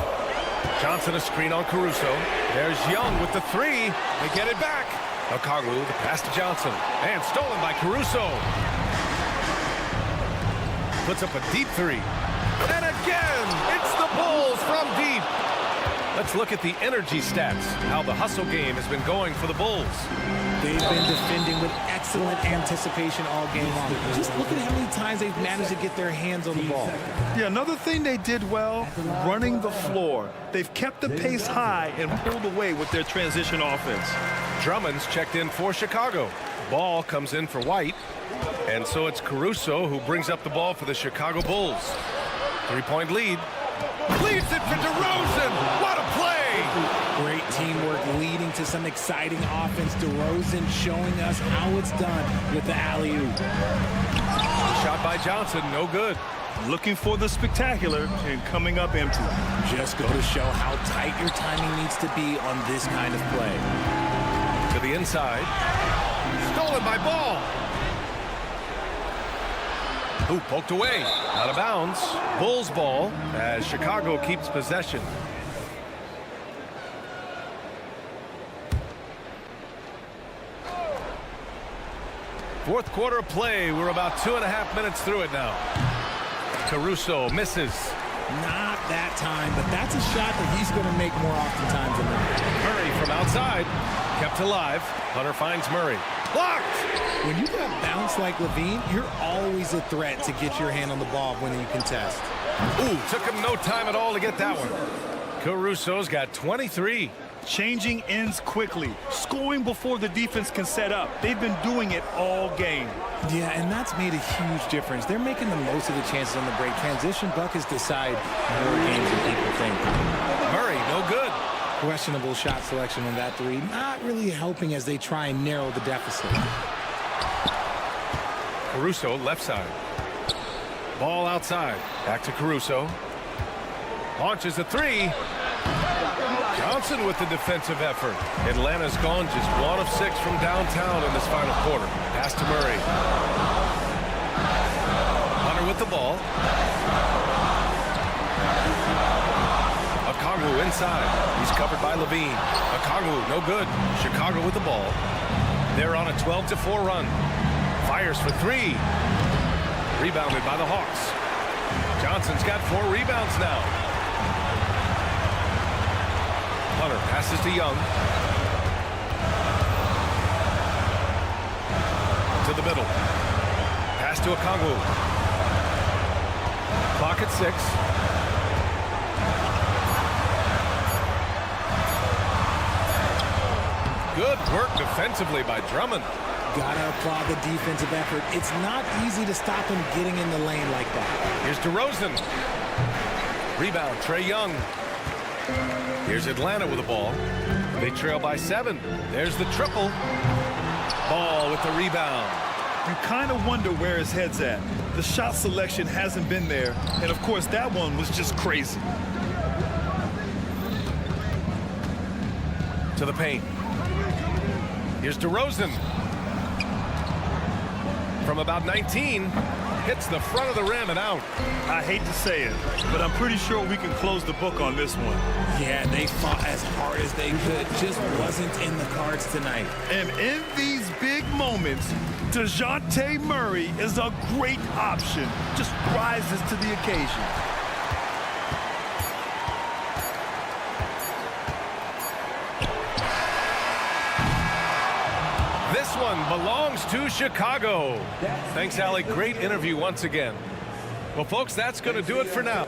A: Johnson a screen on Caruso. There's Young with the 3. They get it back. Okongwu, the pass to Johnson. And stolen by Caruso. Puts up a deep 3. And again, it's the Bulls from deep. Let's look at the energy stats, how the hustle game has been going for the Bulls.
H: They've been defending with excellent anticipation all game long. Just look at how many times they've managed to get their hands on the ball.
B: Yeah, another thing they did well, running the floor. They've kept the pace high and pulled away with their transition offense.
A: Drummond's checked in for Chicago. Ball comes in for White. And so it's Caruso who brings up the ball for the Chicago Bulls. 3-point lead. Leaves it for DeRozan. What a play!
H: Great teamwork leading to some exciting offense. DeRozan showing us how it's done with the alley-oop.
A: Shot by Johnson, no good.
B: Looking for the spectacular and coming up empty.
H: Just go to show how tight your timing needs to be on this kind of play.
A: To the inside. Stolen by Ball. Ooh, poked away. Out of bounds. Bulls ball as Chicago keeps possession. Fourth quarter of play. We're about 2.5 minutes through it now. Caruso misses.
H: Not that time, but that's a shot that he's going to make more oftentimes than that.
A: Murray from outside. Kept alive. Hunter finds Murray. Blocked!
H: When you got bounce like Levine, you're always a threat to get your hand on the ball when you contest.
A: Ooh, took him no time at all to get that one. Caruso's got 23.
B: Changing ends quickly, scoring before the defense can set up. They've been doing it all game.
H: Yeah, and that's made a huge difference. They're making the most of the chances on the break. Transition buckets decide more games than people think.
A: Murray, no good.
H: Questionable shot selection on that 3. Not really helping as they try and narrow the deficit.
A: Caruso, left side. Ball outside. Back to Caruso. Launches a 3. Johnson with the defensive effort. Atlanta's gone just 1 of 6 from downtown in this final quarter. Pass to Murray. Hunter with the ball. Okongwu inside. He's covered by Levine. Okongwu, no good. Chicago with the ball. They're on a 12-4 run. Fires for 3. Rebounded by the Hawks. Johnson's got 4 rebounds now. Hunter passes to Young. To the middle. Pass to Okongwu. Clock at 6. Good work defensively by Drummond.
H: Gotta applaud the defensive effort. It's not easy to stop him getting in the lane like that.
A: Here's DeRozan. Rebound, Trae Young. Here's Atlanta with the ball. They trail by 7. There's the triple. Ball with the rebound.
B: you kind of wonder where his head's at. The shot selection hasn't been there, and of course that one was just crazy.
A: To the paint. Here's DeRozan. From about 19, hits the front of the rim and out.
B: I hate to say it, but I'm pretty sure we can close the book on this one.
H: Yeah, they fought as hard as they could. Just wasn't in the cards tonight.
B: And in these big moments, DeJounte Murray is a great option. Just rises to the occasion.
A: This one belongs to Chicago. Thanks, Allie. Great interview once again. Well, folks, that's going to do it for now.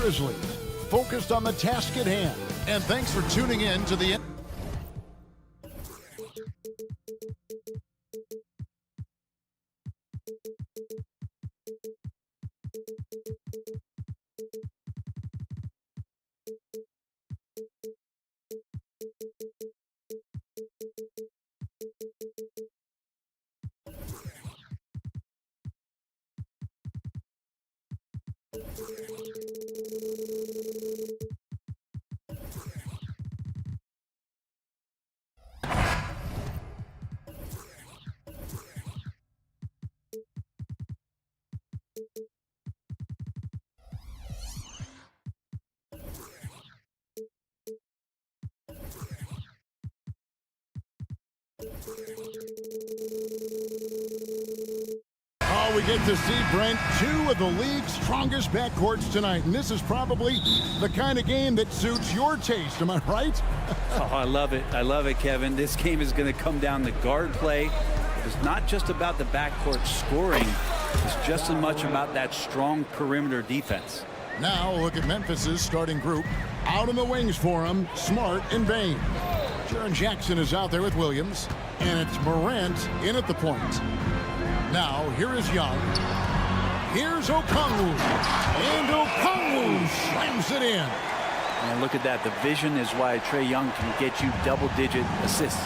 E: Grizzlies, focused on the task at hand. And thanks for tuning in to the... Oh, we get to see, Brent, two of the league's strongest backcourts tonight. And this is probably the kind of game that suits your taste. Am I right?
C: Oh, I love it. I love it, Kevin. This game is going to come down to guard play. It's not just about the backcourt scoring. It's just as much about that strong perimeter defense.
E: Now look at Memphis's starting group. Out on the wings for him, Smart and Bain. Jaren Jackson is out there with Williams. And it's Morant in at the point. Now, here is Young. Here's Okongwu. And Okongwu slams it in.
C: And look at that. The vision is why Trae Young can get you double-digit assists.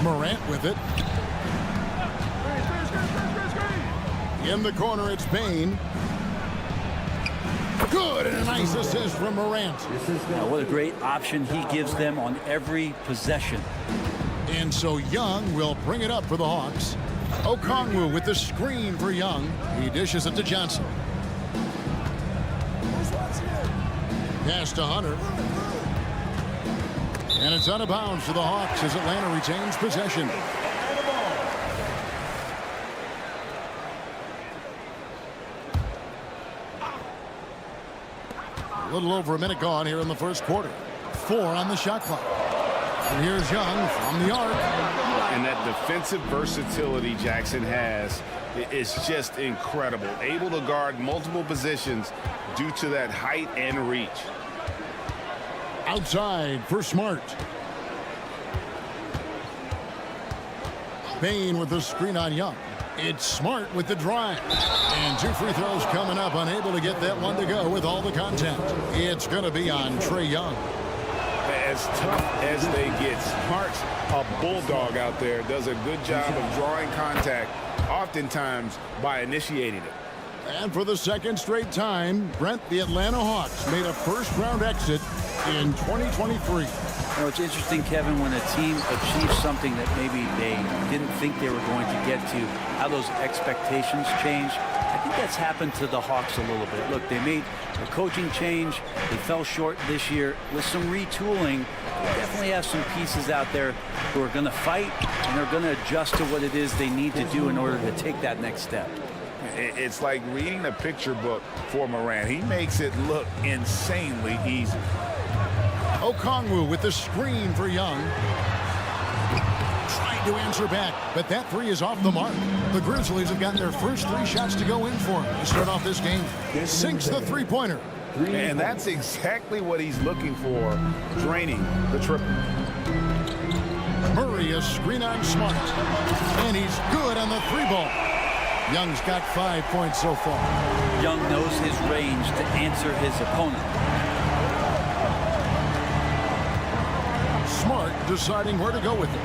E: Morant with it. In the corner, it's Bain. Good, and a nice assist from Morant.
C: Now, what a great option he gives them on every possession.
E: And so Young will bring it up for the Hawks. Okongwu with the screen for Young. He dishes it to Johnson. Pass to Hunter. And it's out of bounds for the Hawks as Atlanta retains possession. A little over a minute gone here in the first quarter. 4 on the shot clock. And here's Young from the arc.
G: And that defensive versatility Jackson has is just incredible. Able to guard multiple positions due to that height and reach.
E: Outside for Smart. Bain with the screen on Young. It's Smart with the drive. And 2 free throws coming up. Unable to get that one to go with all the contact. It's going to be on Trae Young.
G: As tough as they get, Smart's a bulldog out there. Does a good job of drawing contact, oftentimes by initiating it.
E: And for the second straight time, Brent, the Atlanta Hawks made a first-round exit in 2023.
C: You know, it's interesting, Kevin, when a team achieves something that maybe they didn't think they were going to get to, how those expectations change. I think that's happened to the Hawks a little bit. Look, they made a coaching change. They fell short this year. With some retooling, they definitely have some pieces out there who are going to fight and are going to adjust to what it is they need to do in order to take that next step.
G: It's like reading a picture book for Morant. He makes it look insanely easy.
E: Okongwu with the screen for Young. Trying to answer back, but that 3 is off the mark. The Grizzlies have gotten their first 3 shots to go in for him to start off this game. Sinks the three-pointer.
G: And that's exactly what he's looking for, draining the triple.
E: Murray a screen on Smart. And he's good on the 3-ball. Young's got 5 points so far.
C: Young knows his range to answer his opponent.
E: Smart deciding where to go with it.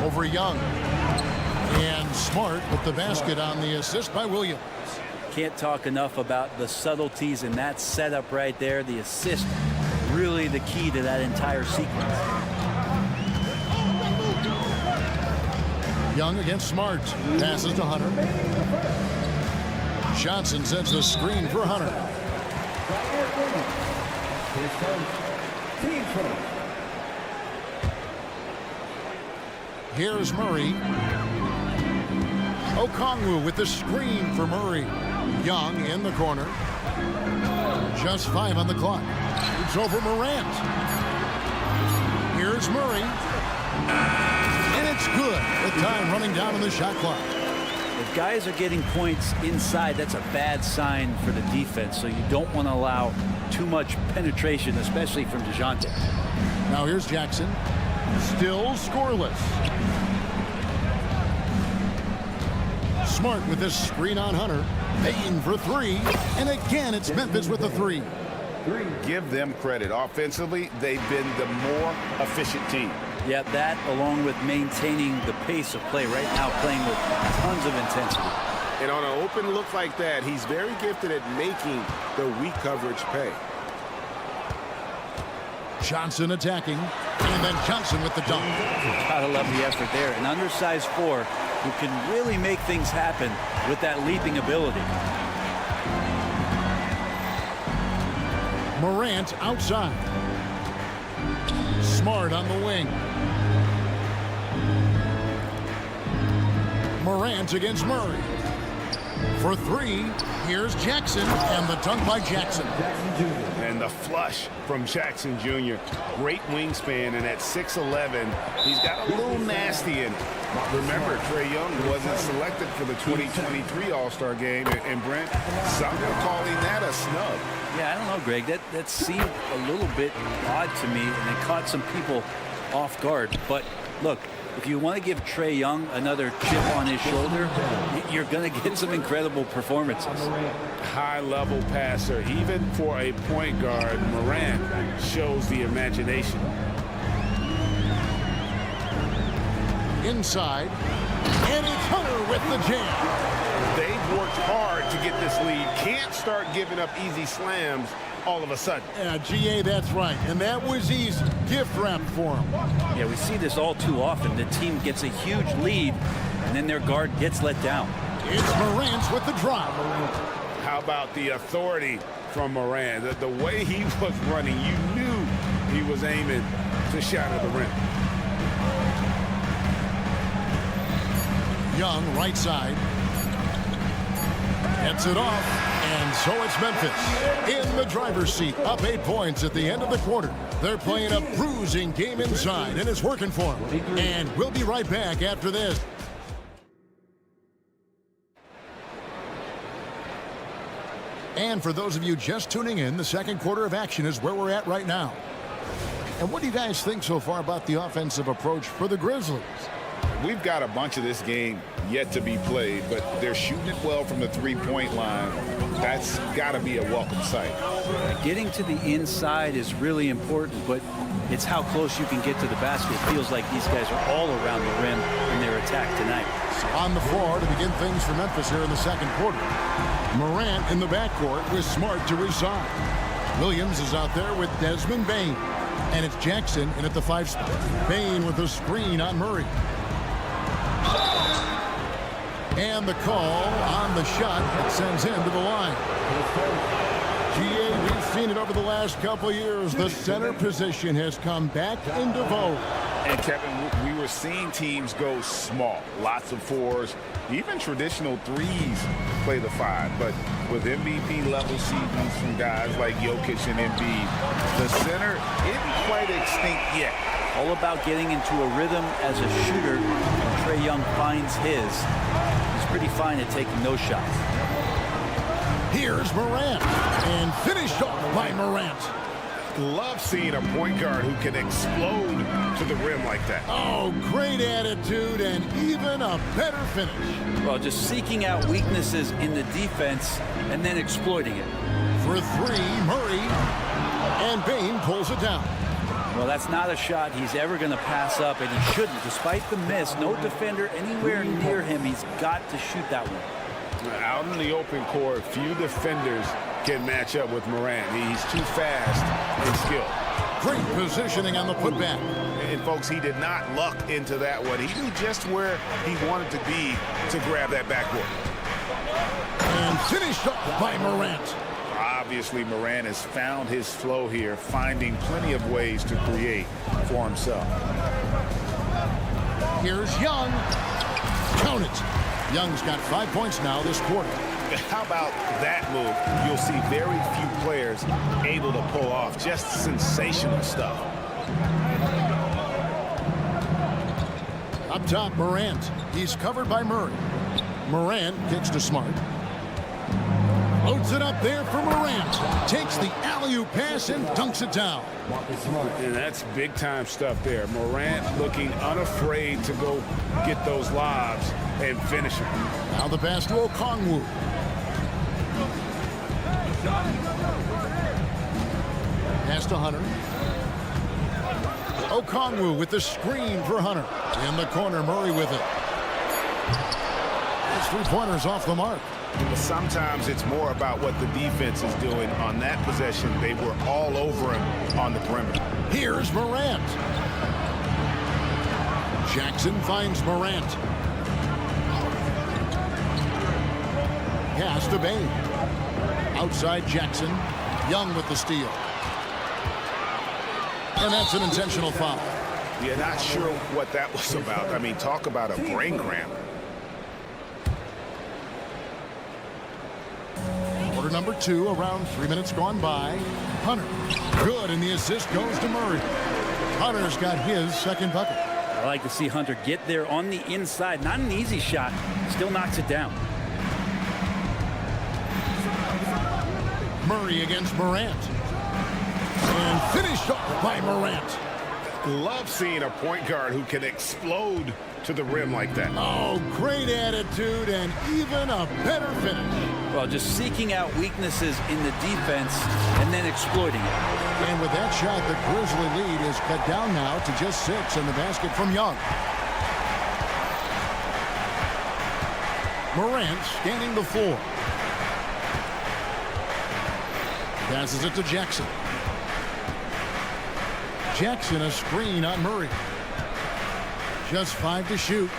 E: Over Young. And Smart with the basket on the assist by Williams.
C: Can't talk enough about the subtleties in that setup right there. The assist, really the key to that entire sequence.
E: Young against Smart. Passes to Hunter. Johnson sets the screen for Hunter. Here's Murray. Okongwu with the screen for Murray. Young in the corner. Just 5 on the clock. It's over Morant. Here's Murray. And it's good with time running down on the shot clock.
C: If guys are getting points inside, that's a bad sign for the defense. So you don't want to allow too much penetration, especially from DeJounte.
E: Now here's Jackson. Still scoreless. Smart with this screen on Hunter. Bain for 3. And again, it's Memphis with the 3.
G: Give them credit. Offensively, they've been the more efficient team.
C: Yeah, that along with maintaining the pace of play right now, playing with tons of intensity.
G: And on an open look like that, he's very gifted at making the weak coverage pay.
E: Johnson attacking. And then Johnson with the dunk.
C: Gotta love the effort there. An undersized 4 who can really make things happen with that leaping ability.
E: Morant outside. Smart on the wing. Morant against Murray. For 3, here's Jackson, and the dunk by Jackson.
G: And the flush from Jackson Jr. Great wingspan, and at 6'11", he's got a little nasty in it. Remember, Trae Young wasn't selected for the 2023 All-Star game, and Brent, some are calling that a snub.
C: Yeah, I don't know, Greg. That seemed a little bit odd to me, and it caught some people off guard. But look, if you want to give Trae Young another chip on his shoulder, you're going to get some incredible performances.
G: High-level passer, even for a point guard. Morant shows the imagination.
E: Inside, and it's Hunter with the jam.
G: They've worked hard to get this lead. Can't start giving up easy slams all of a sudden.
E: Yeah, GA, that's right. And that was easy. Gift wrap for him.
C: Yeah, we see this all too often. The team gets a huge lead, and then their guard gets let down.
E: It's Morant with the drop.
G: How about the authority from Moran? The way he was running, you knew he was aiming to shatter the rim.
E: Young, right side. Gets it off, and so it's Memphis in the driver's seat, up 8 points at the end of the quarter. They're playing a bruising game inside, and it's working for them. And we'll be right back after this. And for those of you just tuning in, the second quarter of action is where we're at right now. And what do you guys think so far about the offensive approach for the Grizzlies?
G: We've got a bunch of this game yet to be played, but they're shooting it well from the three-point line. That's got to be a welcome sight.
C: Getting to the inside is really important, but it's how close you can get to the basket. It feels like these guys are all around the rim in their attack tonight.
E: So on the floor to begin things for Memphis here in the second quarter. Morant in the backcourt with Smart to his side. Williams is out there with Desmond Bane. And it's Jackson in at the 5 spot. Bane with a screen on Murray. And the call on the shot that sends him to the line. GA, we've seen it over the last couple years. The center position has come back into vogue.
G: And Kevin, we were seeing teams go small. Lots of 4s, even traditional 3s play the 5. But with MVP-level seasons from guys like Jokic and Embiid, the center isn't quite extinct yet.
C: All about getting into a rhythm as a shooter. And Trae Young finds his. He's pretty fine at taking those shots.
E: Here's Morant. And finished off by Morant.
G: Love seeing a point guard who can explode to the rim like that.
E: Oh, great attitude and even a better finish.
C: Well, just seeking out weaknesses in the defense and then exploiting it.
E: For 3, Murray. And Bane pulls it down.
C: Well, that's not a shot he's ever going to pass up, and he shouldn't. Despite the miss, no defender anywhere near him. He's got to shoot that one.
G: Out in the open court, few defenders can match up with Morant. He's too fast and skilled.
E: Great positioning on the putback.
G: And folks, he did not luck into that one. He knew just where he wanted to be to grab that backboard.
E: And finished off by Morant.
G: Obviously, Morant has found his flow here, finding plenty of ways to create for himself.
E: Here's Young. Count it. Young's got 5 points now this quarter.
G: How about that move? You'll see very few players able to pull off just sensational stuff.
E: Up top, Morant. He's covered by Murray. Morant kicks to Smart. Loads it up there for Morant. Takes the alley-oop pass and dunks it down.
G: And that's big-time stuff there. Morant looking unafraid to go get those lobs and finish them.
E: Now the pass to Okongwu. Pass to Hunter. Okongwu with the screen for Hunter. In the corner, Murray with it. His 3-pointers off the mark.
G: But sometimes it's more about what the defense is doing. On that possession, they were all over him on the perimeter.
E: Here's Morant. Jackson finds Morant. Pass to Bane. Outside Jackson. Young with the steal. And that's an intentional foul.
G: Yeah, not sure what that was about. I mean, talk about a brain cramp.
E: Quarter number 2, around 3 minutes gone by. Hunter, good, and the assist goes to Murray. Hunter's got his second bucket.
C: I like to see Hunter get there on the inside. Not an easy shot. Still knocks it down.
E: Murray against Morant. And finished off by Morant.
G: Love seeing a point guard who can explode to the rim like that.
E: Oh, great attitude and even a better finish.
C: Well, just seeking out weaknesses in the defense and then exploiting it.
E: And with that shot, the Grizzly lead is cut down now to just 6 in the basket from Young. Morant scanning the floor. Passes it to Jackson. Jackson a screen on Murray. Just 5 to shoot.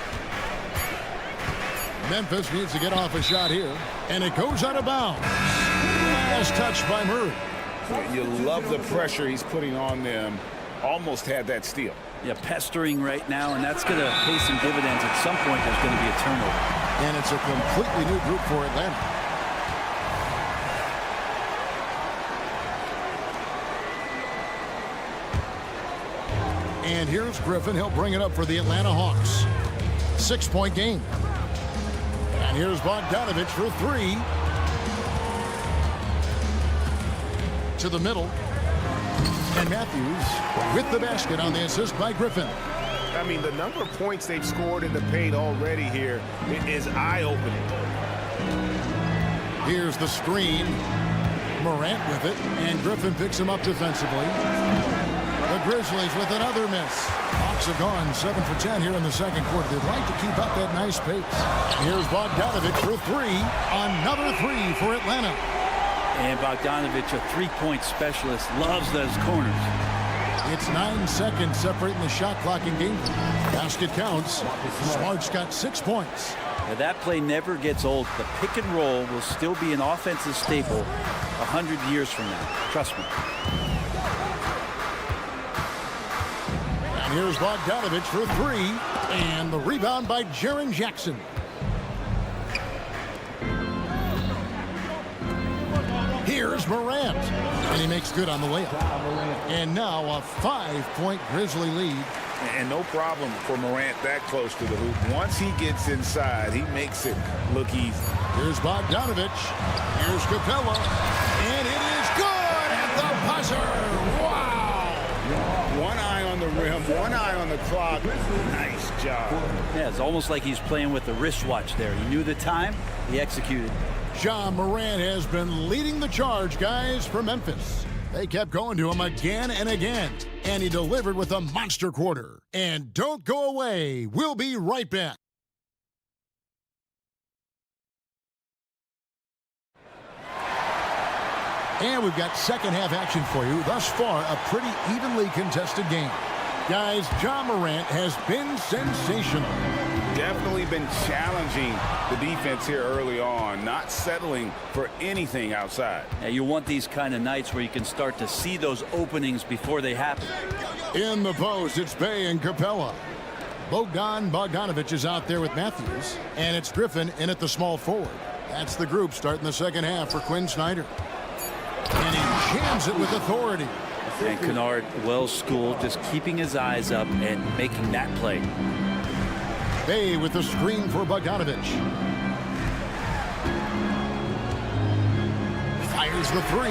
E: Memphis needs to get off a shot here. And it goes out of bounds. Last touch by Murray.
G: You love the pressure he's putting on them. Almost had that steal.
C: Yeah, pestering right now, and that's going to pay some dividends. At some point, there's going to be a turnover.
E: And it's a completely new group for Atlanta. And here's Griffin. He'll bring it up for the Atlanta Hawks. 6-point game. And here's Bogdanovich for 3. To the middle. And Matthews with the basket on the assist by Griffin.
G: I mean, the number of points they've scored in the paint already here is eye-opening.
E: Here's the screen. Morant with it. And Griffin picks him up defensively. The Grizzlies with another miss. Hawks have gone 7 for 10 here in the second quarter. They'd like to keep up that nice pace. Here's Bogdanovich for 3. Another 3 for Atlanta.
C: And Bogdanovich, a three-point specialist, loves those corners.
E: It's 9 seconds separating the shot clock in game. Basket counts. Smart's got 6 points.
C: Now, that play never gets old. The pick and roll will still be an offensive staple 100 years from now. Trust me.
E: And here's Bogdanovich for 3. And the rebound by Jaren Jackson. Here's Morant. And he makes good on the layup. And now a 5-point Grizzly lead.
G: And no problem for Morant that close to the hoop. Once he gets inside, he makes it look easy.
E: Here's Bogdanovich. Here's Capella. And it is good at the buzzer. Wow.
G: One eye on the rim, one eye on the clock. Nice job.
C: Yeah, it's almost like he's playing with the wristwatch there. He knew the time. He executed.
E: Ja Morant has been leading the charge, guys, for Memphis. They kept going to him again and again, and he delivered with a monster quarter. And don't go away. We'll be right back. And we've got second half action for you. Thus far, a pretty evenly contested game. Guys, Ja Morant has been sensational.
G: Definitely been challenging the defense here early on, not settling for anything outside.
C: Now, you want these kind of nights where you can start to see those openings before they happen.
E: In the post, it's Bey and Capella. Bogdanovich is out there with Matthews, and it's Griffin in at the small forward. That's the group starting the second half for Quinn Snyder. And he jams it with authority.
C: And Kennard, well schooled, just keeping his eyes up and making that play.
E: Bey with the screen for Bogdanovich. Fires the 3.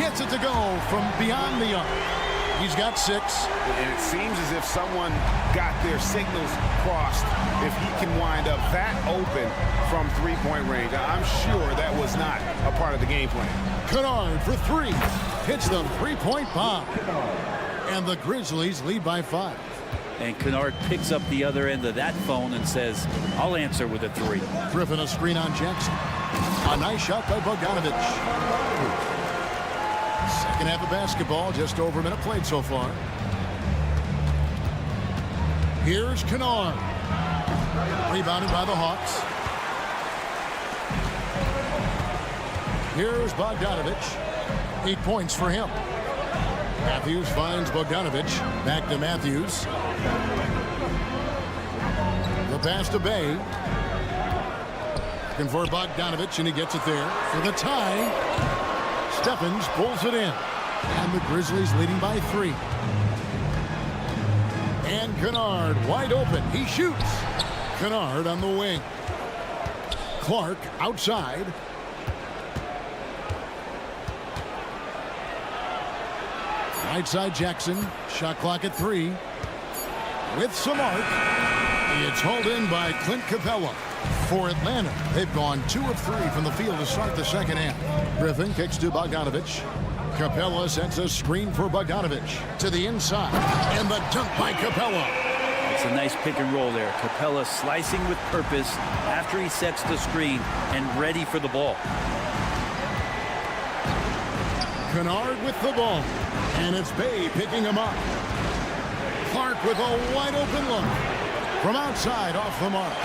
E: Gets it to go from beyond the arc. He's got 6.
G: And it seems as if someone got their signals crossed if he can wind up that open from three-point range. I'm sure that was not a part of the game plan.
E: Kennard for 3. Hits the 3-point bomb. And the Grizzlies lead by 5.
C: And Kennard picks up the other end of that phone and says, I'll answer with a 3.
E: Griffin a screen on Jackson. A nice shot by Bogdanovich. Second half of basketball, just over a minute played so far. Here's Kennard. Rebounded by the Hawks. Here's Bogdanovich. 8 points for him. Matthews finds Bogdanovich. Back to Matthews. The pass to Bey. Looking for Bogdanovich, and he gets it there. For the tie, Stephens pulls it in. And the Grizzlies leading by 3. And Kennard wide open. He shoots. Kennard on the wing. Clark outside. Right side Jackson. Shot clock at 3. With some arc. It's hauled in by Clint Capella. For Atlanta, they've gone 2 of 3 from the field to start the second half. Griffin kicks to Bogdanovich. Capella sets a screen for Bogdanovich. To the inside. And the dunk by Capella.
C: It's a nice pick and roll there. Capella slicing with purpose after he sets the screen and ready for the ball.
E: Kennard with the ball. And it's Bay picking him up. Clark with a wide open look. From outside, off the mark.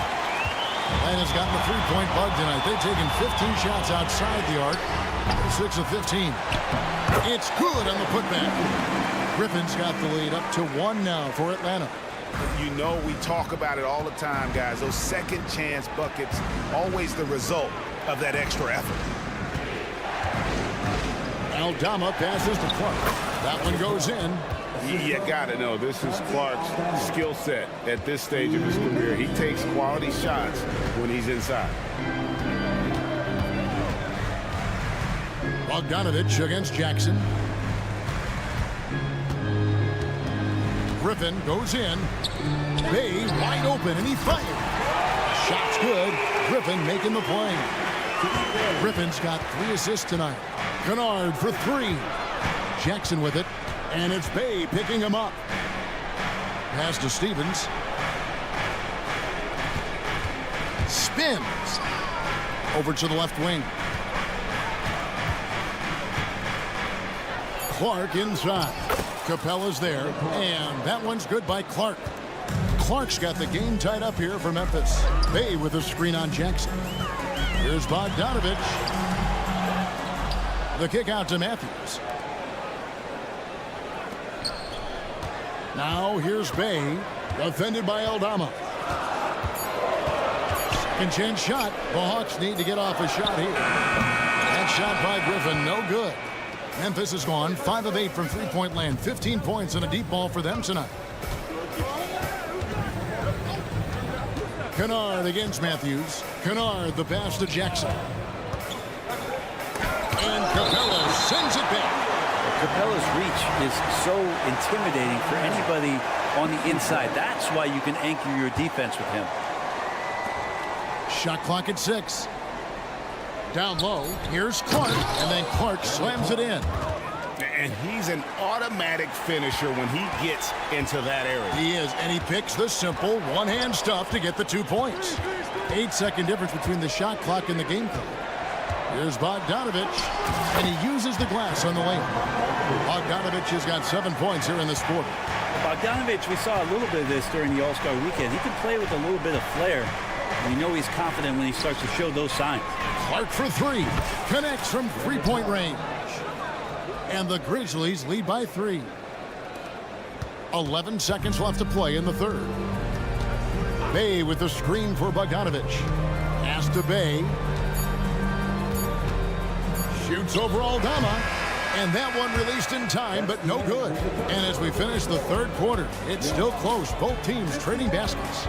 E: And has gotten the three-point bug tonight. They've taken 15 shots outside the arc. 6 of 15. It's good on the putback. Griffin's got the lead up to 1 now for Atlanta.
G: You know, we talk about it all the time, guys. Those second chance buckets, always the result of that extra effort.
E: Aldama passes to Clark. That one goes in.
G: You got to know, this is Clark's skill set at this stage of his career. He takes quality shots when he's inside.
E: Bogdanovich against Jackson. Griffin goes in. Bay wide open, and he fires. Shot's good. Griffin making the play. Griffin's got 3 assists tonight. Kennard for 3. Jackson with it. And it's Bay picking him up. Pass to Stevens. Spins. Over to the left wing. Clark inside. Capella's there. And that one's good by Clark. Clark's got the game tied up here for Memphis. Bay with a screen on Jackson. Here's Bogdanovich. The kick out to Matthews. Now here's Bay, defended by Aldama. Second chance shot. The Hawks need to get off a shot here. That shot by Griffin, no good. Memphis has gone 5 of 8 from three-point land. 15 points and a deep ball for them tonight. Kennard against Matthews. Kennard, the pass to Jackson. And Capella sends it back.
C: Capella's reach is so intimidating for anybody on the inside. That's why you can anchor your defense with him.
E: Shot clock at 6. Down low. Here's Clark. And then Clark slams it in.
G: And he's an automatic finisher when he gets into that area.
E: He is. And he picks the simple one-hand stuff to get the 2 points. 8-second difference between the shot clock and the game clock. Here's Bogdanovich, and he uses the glass on the lane. Bogdanovich has got 7 points here in this quarter.
C: Bogdanovich, we saw a little bit of this during the All-Star weekend. He can play with a little bit of flair. And you know he's confident when he starts to show those signs.
E: Clark for 3. Connects from three-point range. And the Grizzlies lead by 3. 11 seconds left to play in the third. Bay with the screen for Bogdanovich. Pass to Bay. Shoots over Aldama, and that one released in time, but no good. And as we finish the third quarter, it's still close. Both teams trading baskets.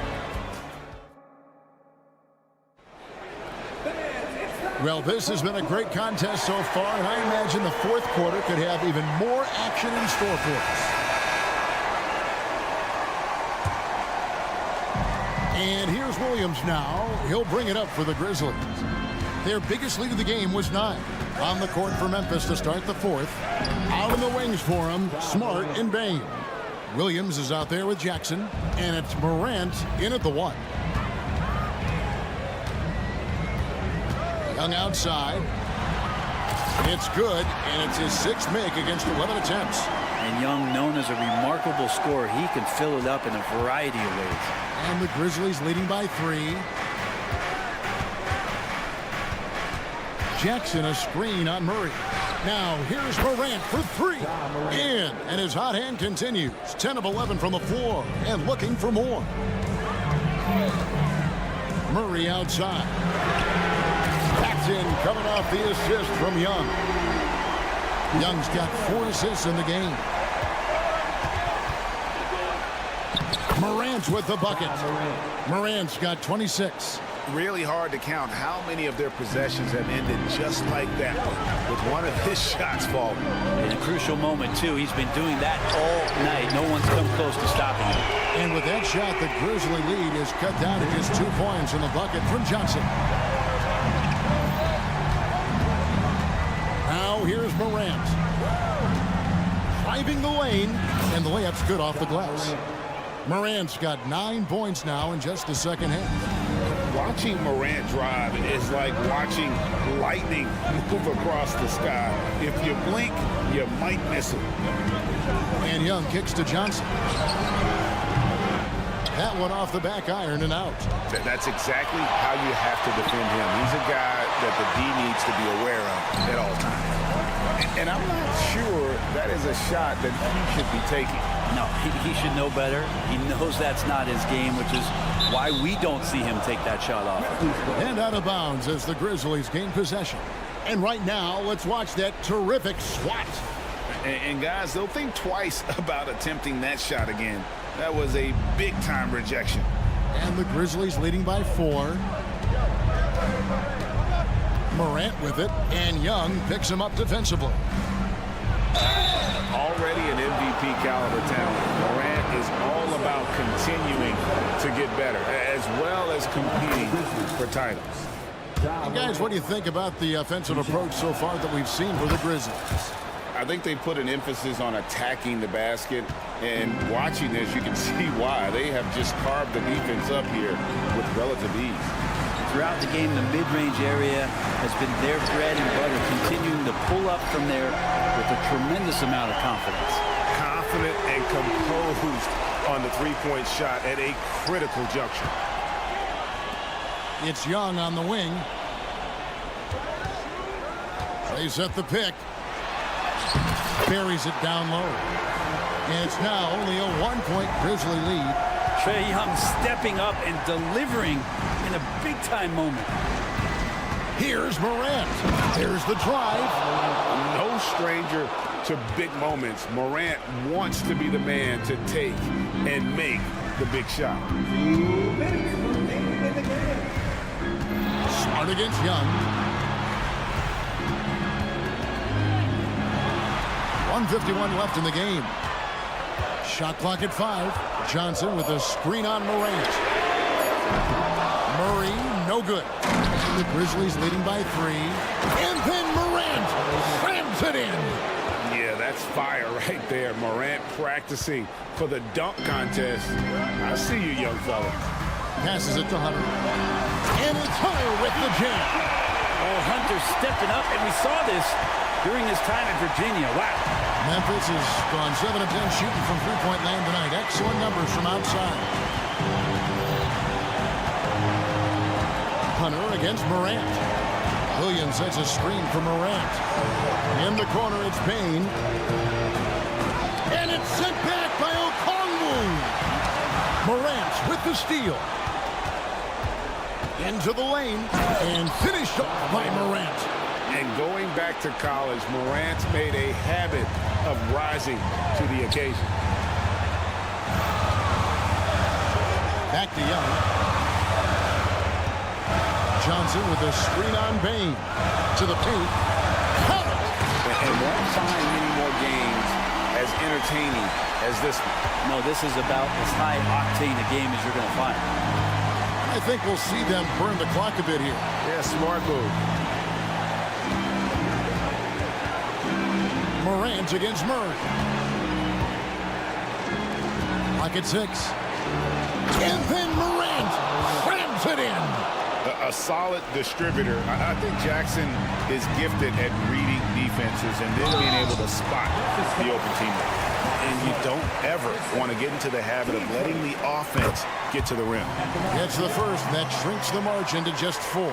E: Well, this has been a great contest so far, and I imagine the fourth quarter could have even more action in store for us. And here's Williams now. He'll bring it up for the Grizzlies. Their biggest lead of the game was 9. On the court for Memphis to start the fourth. Out in the wings for him, Smart and Bain. Williams is out there with Jackson, and it's Morant in at the 1. Young outside. It's good, and it's his 6th make against 11 attempts.
C: And Young, known as a remarkable scorer, he can fill it up in a variety of ways.
E: And the Grizzlies leading by 3. Jackson a screen on Murray. Now here's Morant for 3. In, and his hot hand continues. 10 of 11 from the floor, and looking for more. Murray outside. Jackson coming off the assist from Young. Young's got 4 assists in the game. Morant with the bucket. Morant's got 26.
G: Really hard to count how many of their possessions have ended just like that one, with one of his shots falling.
C: In a crucial moment, too. He's been doing that all night. No one's come close to stopping him.
E: And with that shot, the Grizzly lead is cut down to just 2 points in the bucket from Johnson. Now here's Morant. Driving the lane, and the layup's good off the glass. Morant's got 9 points now in just the second half.
G: Watching Morant drive is like watching lightning move across the sky. If you blink, you might miss it.
E: And Young kicks to Johnson. That one off the back iron and out.
G: That's exactly how you have to defend him. He's a guy that the D needs to be aware of at all times. And I'm not sure that is a shot that he should be taking.
C: No, he should know better. He knows that's not his game, which is why we don't see him take that shot off.
E: And out of bounds as the Grizzlies gain possession. And right now, let's watch that terrific swat.
G: And guys, they'll think twice about attempting that shot again. That was a big-time rejection.
E: And the Grizzlies leading by 4. Morant with it, and Young picks him up defensively.
G: Already an MVP caliber talent, Morant is all about continuing to get better, as well as competing for titles.
E: And guys, what do you think about the offensive approach so far that we've seen for the Grizzlies?
G: I think they put an emphasis on attacking the basket, and watching this, you can see why. They have just carved the defense up here with relative ease.
C: Throughout the game, the mid-range area has been their bread and butter, continuing to pull up from there with a tremendous amount of confidence.
A: Confident and composed on the three-point shot at a critical juncture.
E: It's Young on the wing. They set the pick. Buries it down low. And it's now only a 1-point Grizzly lead.
C: Trae Young stepping up and delivering in a big-time moment.
E: Here's Morant. There's the drive.
G: No stranger to big moments. Morant wants to be the man to take and make the big shot.
E: Smart against Young. 1:51 left in the game. Shot clock at 5. Johnson with a screen on Morant. Murray, no good. The Grizzlies leading by 3. And then Morant slams it in.
G: Yeah, that's fire right there. Morant practicing for the dunk contest. I see you, young fella.
E: Passes it to Hunter. And it's Hunter with the jam.
C: Oh, Hunter stepping up, and we saw this during his time in Virginia. Wow.
E: Memphis has gone 7 of 10 shooting from three-point land tonight. Excellent numbers from outside. Hunter against Morant. Williams sets a screen for Morant. In the corner, it's Payne. And it's sent back by Okongwu. Morant with the steal. Into the lane. And finished off by Morant.
G: And going back to college, Morant's made a habit of rising to the occasion.
E: Back to Young. Johnson with a screen on Bane. To the paint. Count it!
G: And won't find many more games as entertaining as this one.
C: No, this is about as high-octane a game as you're going to find.
E: I think we'll see them burn the clock a bit here.
A: Yeah, smart move.
E: Morant against Murray. Clock at 6. And then Morant slams it in.
G: A solid distributor. I think Jackson is gifted at reading defenses and then being able to spot the open teammate. And you don't ever want to get into the habit of letting the offense get to the rim.
E: Gets the first. That shrinks the margin to just 4.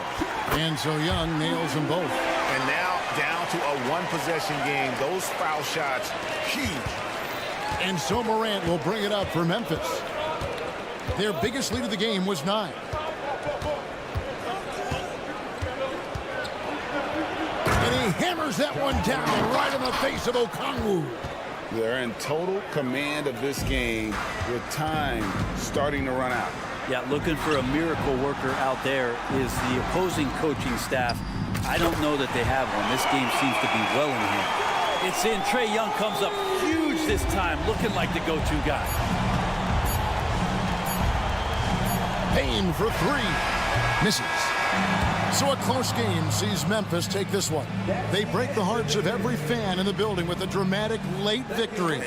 E: And so Young nails them both.
A: And now down to a one-possession game. Those foul shots, huge.
E: And so Morant will bring it up for Memphis. Their biggest lead of the game was 9. And he hammers that one down right in the face of Okongwu.
G: They're in total command of this game with time starting to run out.
C: Yeah, looking for a miracle worker out there is the opposing coaching staff. I don't know that they have one. This game seems to be well in hand. It's in. Trae Young comes up huge this time, looking like the go-to guy.
E: Payne for 3. Misses. So a close game sees Memphis take this one. They break the hearts of every fan in the building with a dramatic late victory.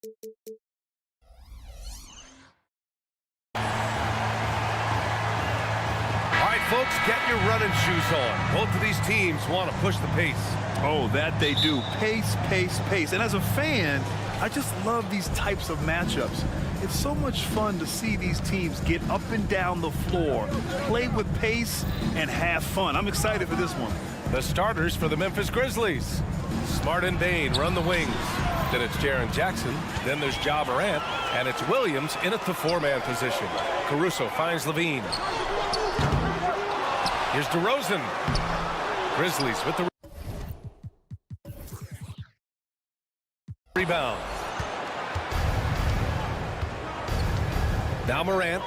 A: All right, folks, get your running shoes on. Both of these teams want to push the pace.
B: Oh, that they do. Pace, pace, pace. And as a fan, I just love these types of matchups. It's so much fun to see these teams get up and down the floor, play with pace, and have fun. I'm excited for this one.
A: The starters for the Memphis Grizzlies. Smart and Bain run the wings. Then it's Jaren Jackson. Then there's Ja Morant. And it's Williams in at the four-man position. Caruso finds Levine. Here's DeRozan. Grizzlies with the rebound. Now Morant.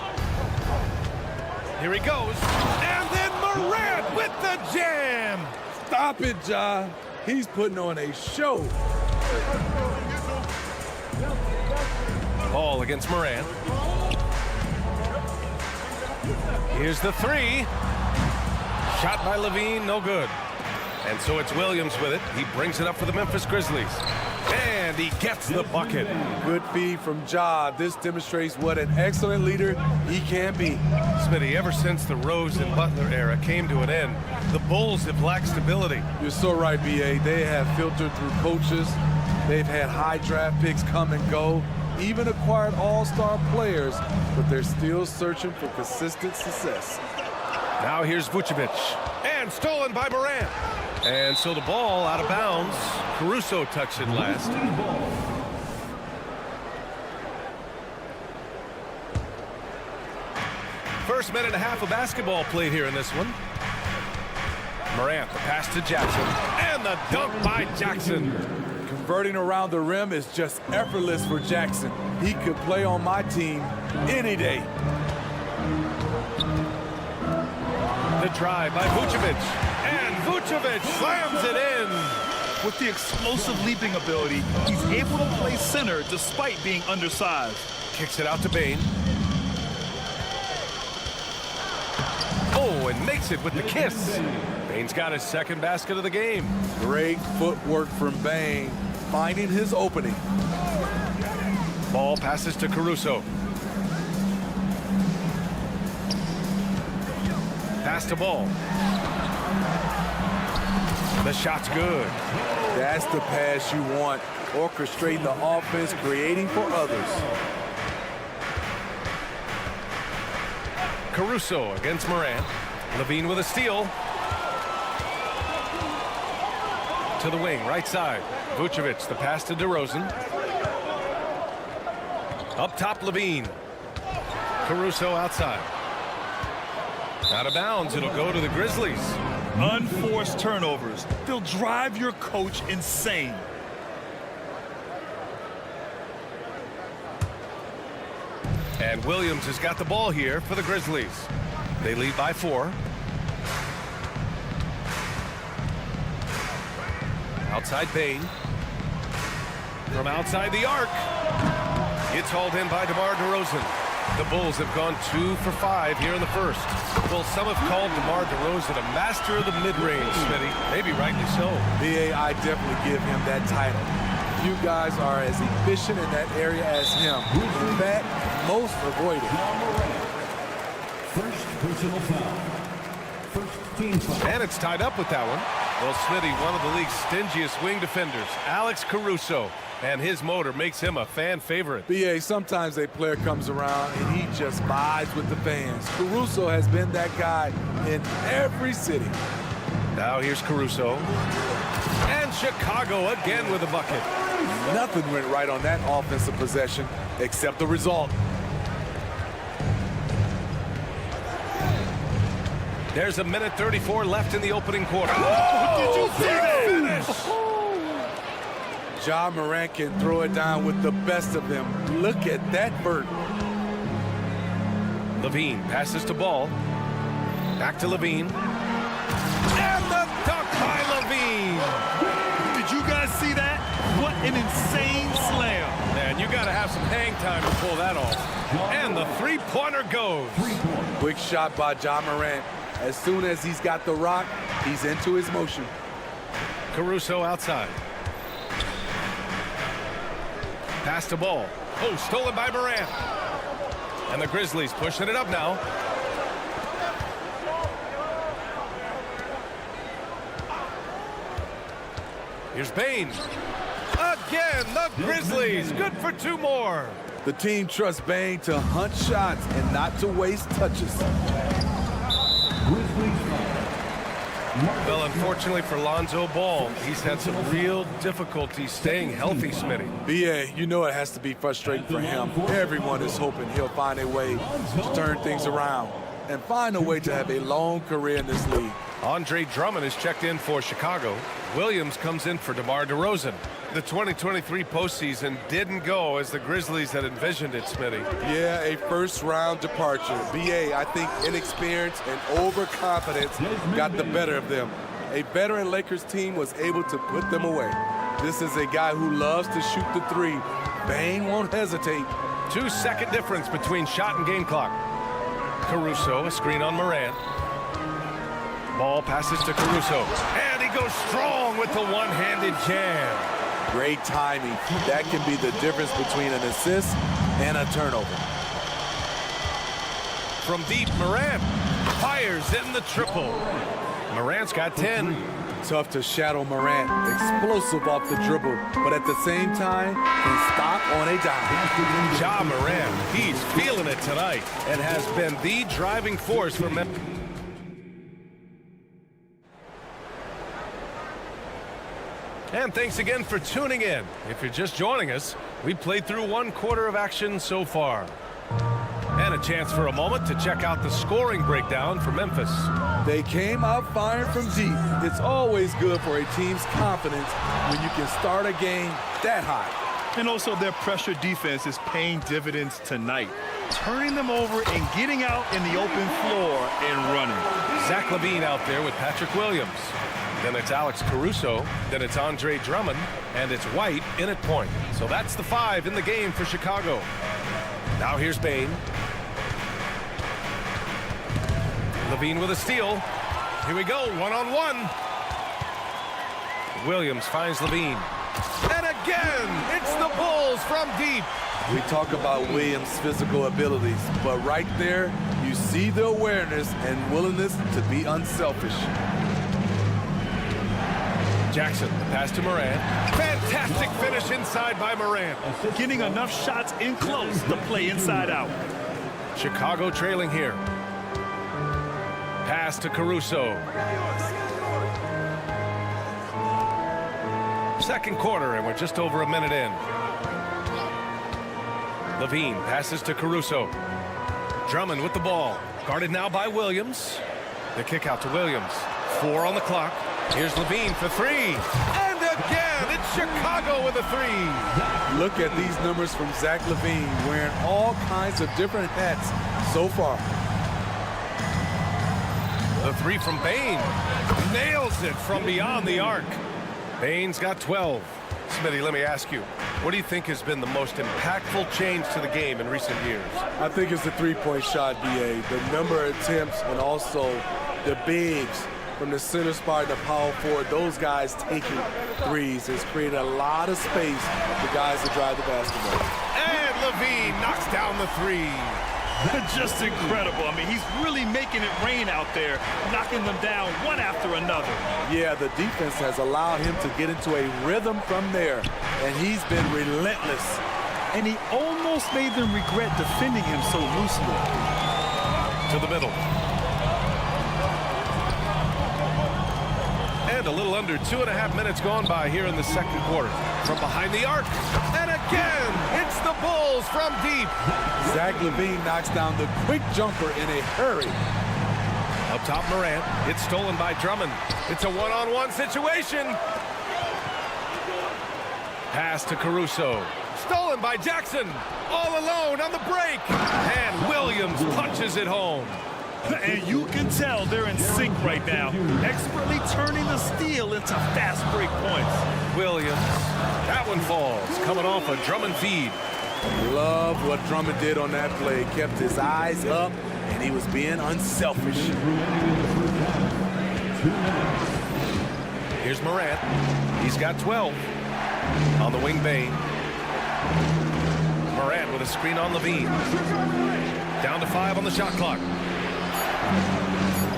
A: Here he goes. And then Morant with the jam.
F: Stop it, Ja. He's putting on a show.
A: Ball against Morant. Here's the three. Shot by Levine, no good. And so it's Williams with it. He brings it up for the Memphis Grizzlies. And he gets the bucket.
F: Good feed from Ja. This demonstrates what an excellent leader he can be.
A: Smitty, ever since the Rose and Butler era came to an end, the Bulls have lacked stability.
F: You're so right, B.A. They have filtered through coaches. They've had high draft picks come and go, even acquired all-star players, but they're still searching for consistent success.
A: Now here's Vucevic. And stolen by Morant. And so the ball out of bounds. Caruso touched it last. First minute and a half of basketball played here in this one. Morant, the pass to Jackson. And the dunk by Jackson.
F: Converting around the rim is just effortless for Jackson. He could play on my team any day.
A: The drive by Vucevic. And Vucevic slams it in.
B: With the explosive leaping ability, he's able to play center despite being undersized.
A: Kicks it out to Bain. Oh, and makes it with the kiss. Bain's got his second basket of the game.
F: Great footwork from Bain, finding his opening.
A: Ball passes to Caruso. Pass to Ball. The shot's good.
F: That's the pass you want. Orchestrating the offense, creating for others.
A: Caruso against Morant. Levine with a steal. To the wing, right side. Vucevic, the pass to DeRozan. Up top, Levine. Caruso outside. Out of bounds, it'll go to the Grizzlies.
B: Unforced turnovers. They'll drive your coach insane.
A: And Williams has got the ball here for the Grizzlies. They lead by 4. Outside Bain. From outside the arc. It's hauled in by DeMar DeRozan. The Bulls have gone 2 for 5 here in the first. Well, some have called DeMar DeRozan a master of the mid-range, Smitty. Maybe rightly so.
F: B.A., I definitely give him that title. You guys are as efficient in that area as him. In fact, most avoid it.
D: First personal foul. First team foul.
A: And it's tied up with that one. Well, Smitty, one of the league's stingiest wing defenders, Alex Caruso. And his motor makes him a fan favorite.
F: B.A., sometimes a player comes around and he just vibes with the fans. Caruso has been that guy in every city.
A: Now here's Caruso. And Chicago again with a bucket.
F: Nothing went right on that offensive possession except the result.
A: There's a minute 34 left in the opening quarter.
B: Did you see that?
A: Finish!
F: Ja Morant can throw it down with the best of them. Look at that vert.
A: Levine passes to Ball. Back to Levine. And the dunk by Levine.
B: Did you guys see that? What an insane slam.
A: Man, you got to have some hang time to pull that off. And the three-pointer goes.
F: Quick shot by Ja Morant. As soon as he's got the rock, he's into his motion.
A: Caruso outside. Pass to ball. Oh, stolen by Morant. And the Grizzlies pushing it up now. Here's Bain. Again, the Grizzlies. Good for 2 more.
F: The team trusts Bain to hunt shots and not to waste touches.
A: Well, unfortunately for Lonzo Ball, he's had some real difficulty staying healthy, Smitty.
F: BA, you know it has to be frustrating for him. Everyone is hoping he'll find a way to turn things around and find a way to have a long career in this league.
A: Andre Drummond is checked in for Chicago. Williams comes in for DeMar DeRozan. The 2023 postseason didn't go as the Grizzlies had envisioned it, Smitty.
F: Yeah, a first-round departure. BA, I think inexperience and overconfidence got the better of them. A veteran Lakers team was able to put them away. This is a guy who loves to shoot the three. Bain won't hesitate.
A: 2-second difference between shot and game clock. Caruso, a screen on Morant. Ball passes to Caruso. And he goes strong with the one-handed jam.
F: Great timing. That can be the difference between an assist and a turnover.
A: From deep, Morant fires in the triple. Morant's got 10.
F: Tough to shadow Morant. Explosive off the dribble, but at the same time, can stop on a dime.
A: Ja Morant, he's feeling it tonight and has been the driving force for Memphis. And thanks again for tuning in. If you're just joining us, we played through 1 quarter of action so far. And a chance for a moment to check out the scoring breakdown for Memphis.
F: They came out firing from deep. It's always good for a team's confidence when you can start a game that high.
B: And also their pressure defense is paying dividends tonight, turning them over and getting out in the open floor and running.
A: Zach LaVine out there with Patrick Williams. Then it's Alex Caruso. Then it's Andre Drummond. And it's White in at point. So that's the 5 in the game for Chicago. Now here's Bain. LaVine with a steal. Here we go, 1-on-1. Williams finds LaVine. And again, it's the Bulls from deep.
F: We talk about Williams' physical abilities, but right there, you see the awareness and willingness to be unselfish.
A: Jackson, the pass to Morant. Fantastic finish inside by Morant.
B: Getting enough shots in close to play inside out.
A: Chicago trailing here. Pass to Caruso. Second quarter, and we're just over a minute in. LaVine passes to Caruso. Drummond with the ball. Guarded now by Williams. The kick out to Williams. 4 on the clock. Here's LaVine for 3. And again, it's Chicago with a 3.
F: Look at these numbers from Zach LaVine, wearing all kinds of different hats so far.
A: The 3 from Bain. Nails it from beyond the arc. Bain's got 12. Smitty, let me ask you, what do you think has been the most impactful change to the game in recent years?
F: I think it's the three-point shot, BA. The number of attempts and also the bigs from the center spot to power forward. Those guys taking threes has created a lot of space for guys to drive the basketball.
A: And LaVine knocks down the 3.
B: Just incredible. I mean, he's really making it rain out there, knocking them down one after another.
F: Yeah, the defense has allowed him to get into a rhythm from there, and he's been relentless.
B: And he almost made them regret defending him so loosely.
A: To the middle. And a little under 2.5 minutes gone by here in the second quarter. From behind the arc. And again, it's the Bulls from deep.
F: Zach LaVine knocks down the quick jumper in a hurry.
A: Up top, Morant. It's stolen by Drummond. It's a one-on-one situation. Pass to Caruso. Stolen by Jackson. All alone on the break. And Williams punches it home.
B: And you can tell they're in sync right now, expertly turning the steal into fast break points.
A: Williams, that one falls, coming off a Drummond feed.
F: Love what Drummond did on that play. Kept his eyes up, and he was being unselfish.
A: Here's Morant. He's got 12. On the wing, Bain. Morant with a screen on Levine. Down to 5 on the shot clock.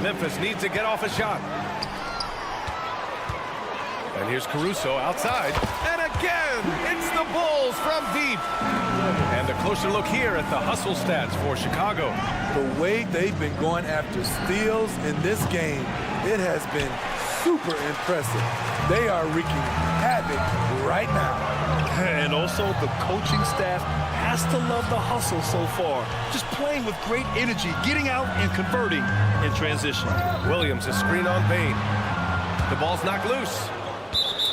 A: Memphis needs to get off a shot. And here's Caruso outside. And again, it's the Bulls from deep. And a closer look here at the hustle stats for Chicago.
F: The way they've been going after steals in this game, it has been super impressive. They are wreaking havoc right now.
B: And also the coaching staff has to love the hustle so far. Just playing with great energy, getting out and converting in transition.
A: Williams, a screen on Bain. The ball's knocked loose.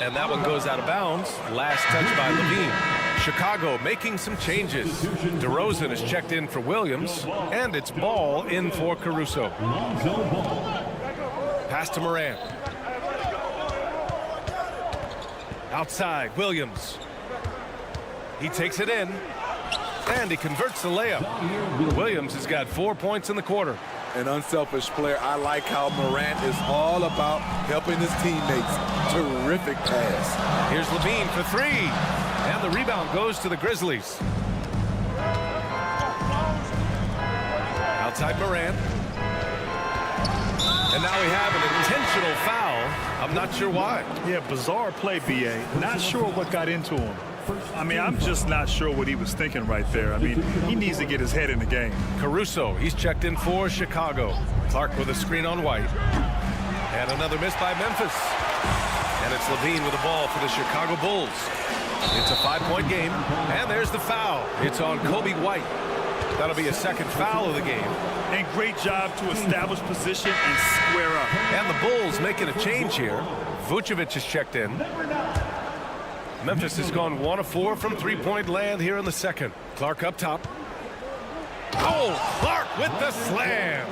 A: And that one goes out of bounds. Last touch by Levine. Chicago making some changes. DeRozan is checked in for Williams. And it's ball in for Caruso. Pass to Morant. Outside, Williams. He takes it in. And he converts the layup. Williams has got 4 points in the quarter.
F: An unselfish player. I like how Morant is all about helping his teammates. Terrific pass.
A: Here's Levine for 3. And the rebound goes to the Grizzlies. Outside Morant. And now we have an intentional foul. I'm not sure why.
B: Yeah, bizarre play, B.A. Not sure what got into him. I mean, I'm just not sure what he was thinking right there. I mean, he needs to get his head in the game.
A: Caruso, he's checked in for Chicago. Clark with a screen on White. And another miss by Memphis. And it's Levine with the ball for the Chicago Bulls. It's a 5-point game. And there's the foul. It's on Kobe White. That'll be a second foul of the game.
B: And great job to establish position and square up.
A: And the Bulls making a change here. Vucevic is checked in. Memphis has gone 1 of 4 from three-point land here in the second. Clark up top. Oh, Clark with the slam.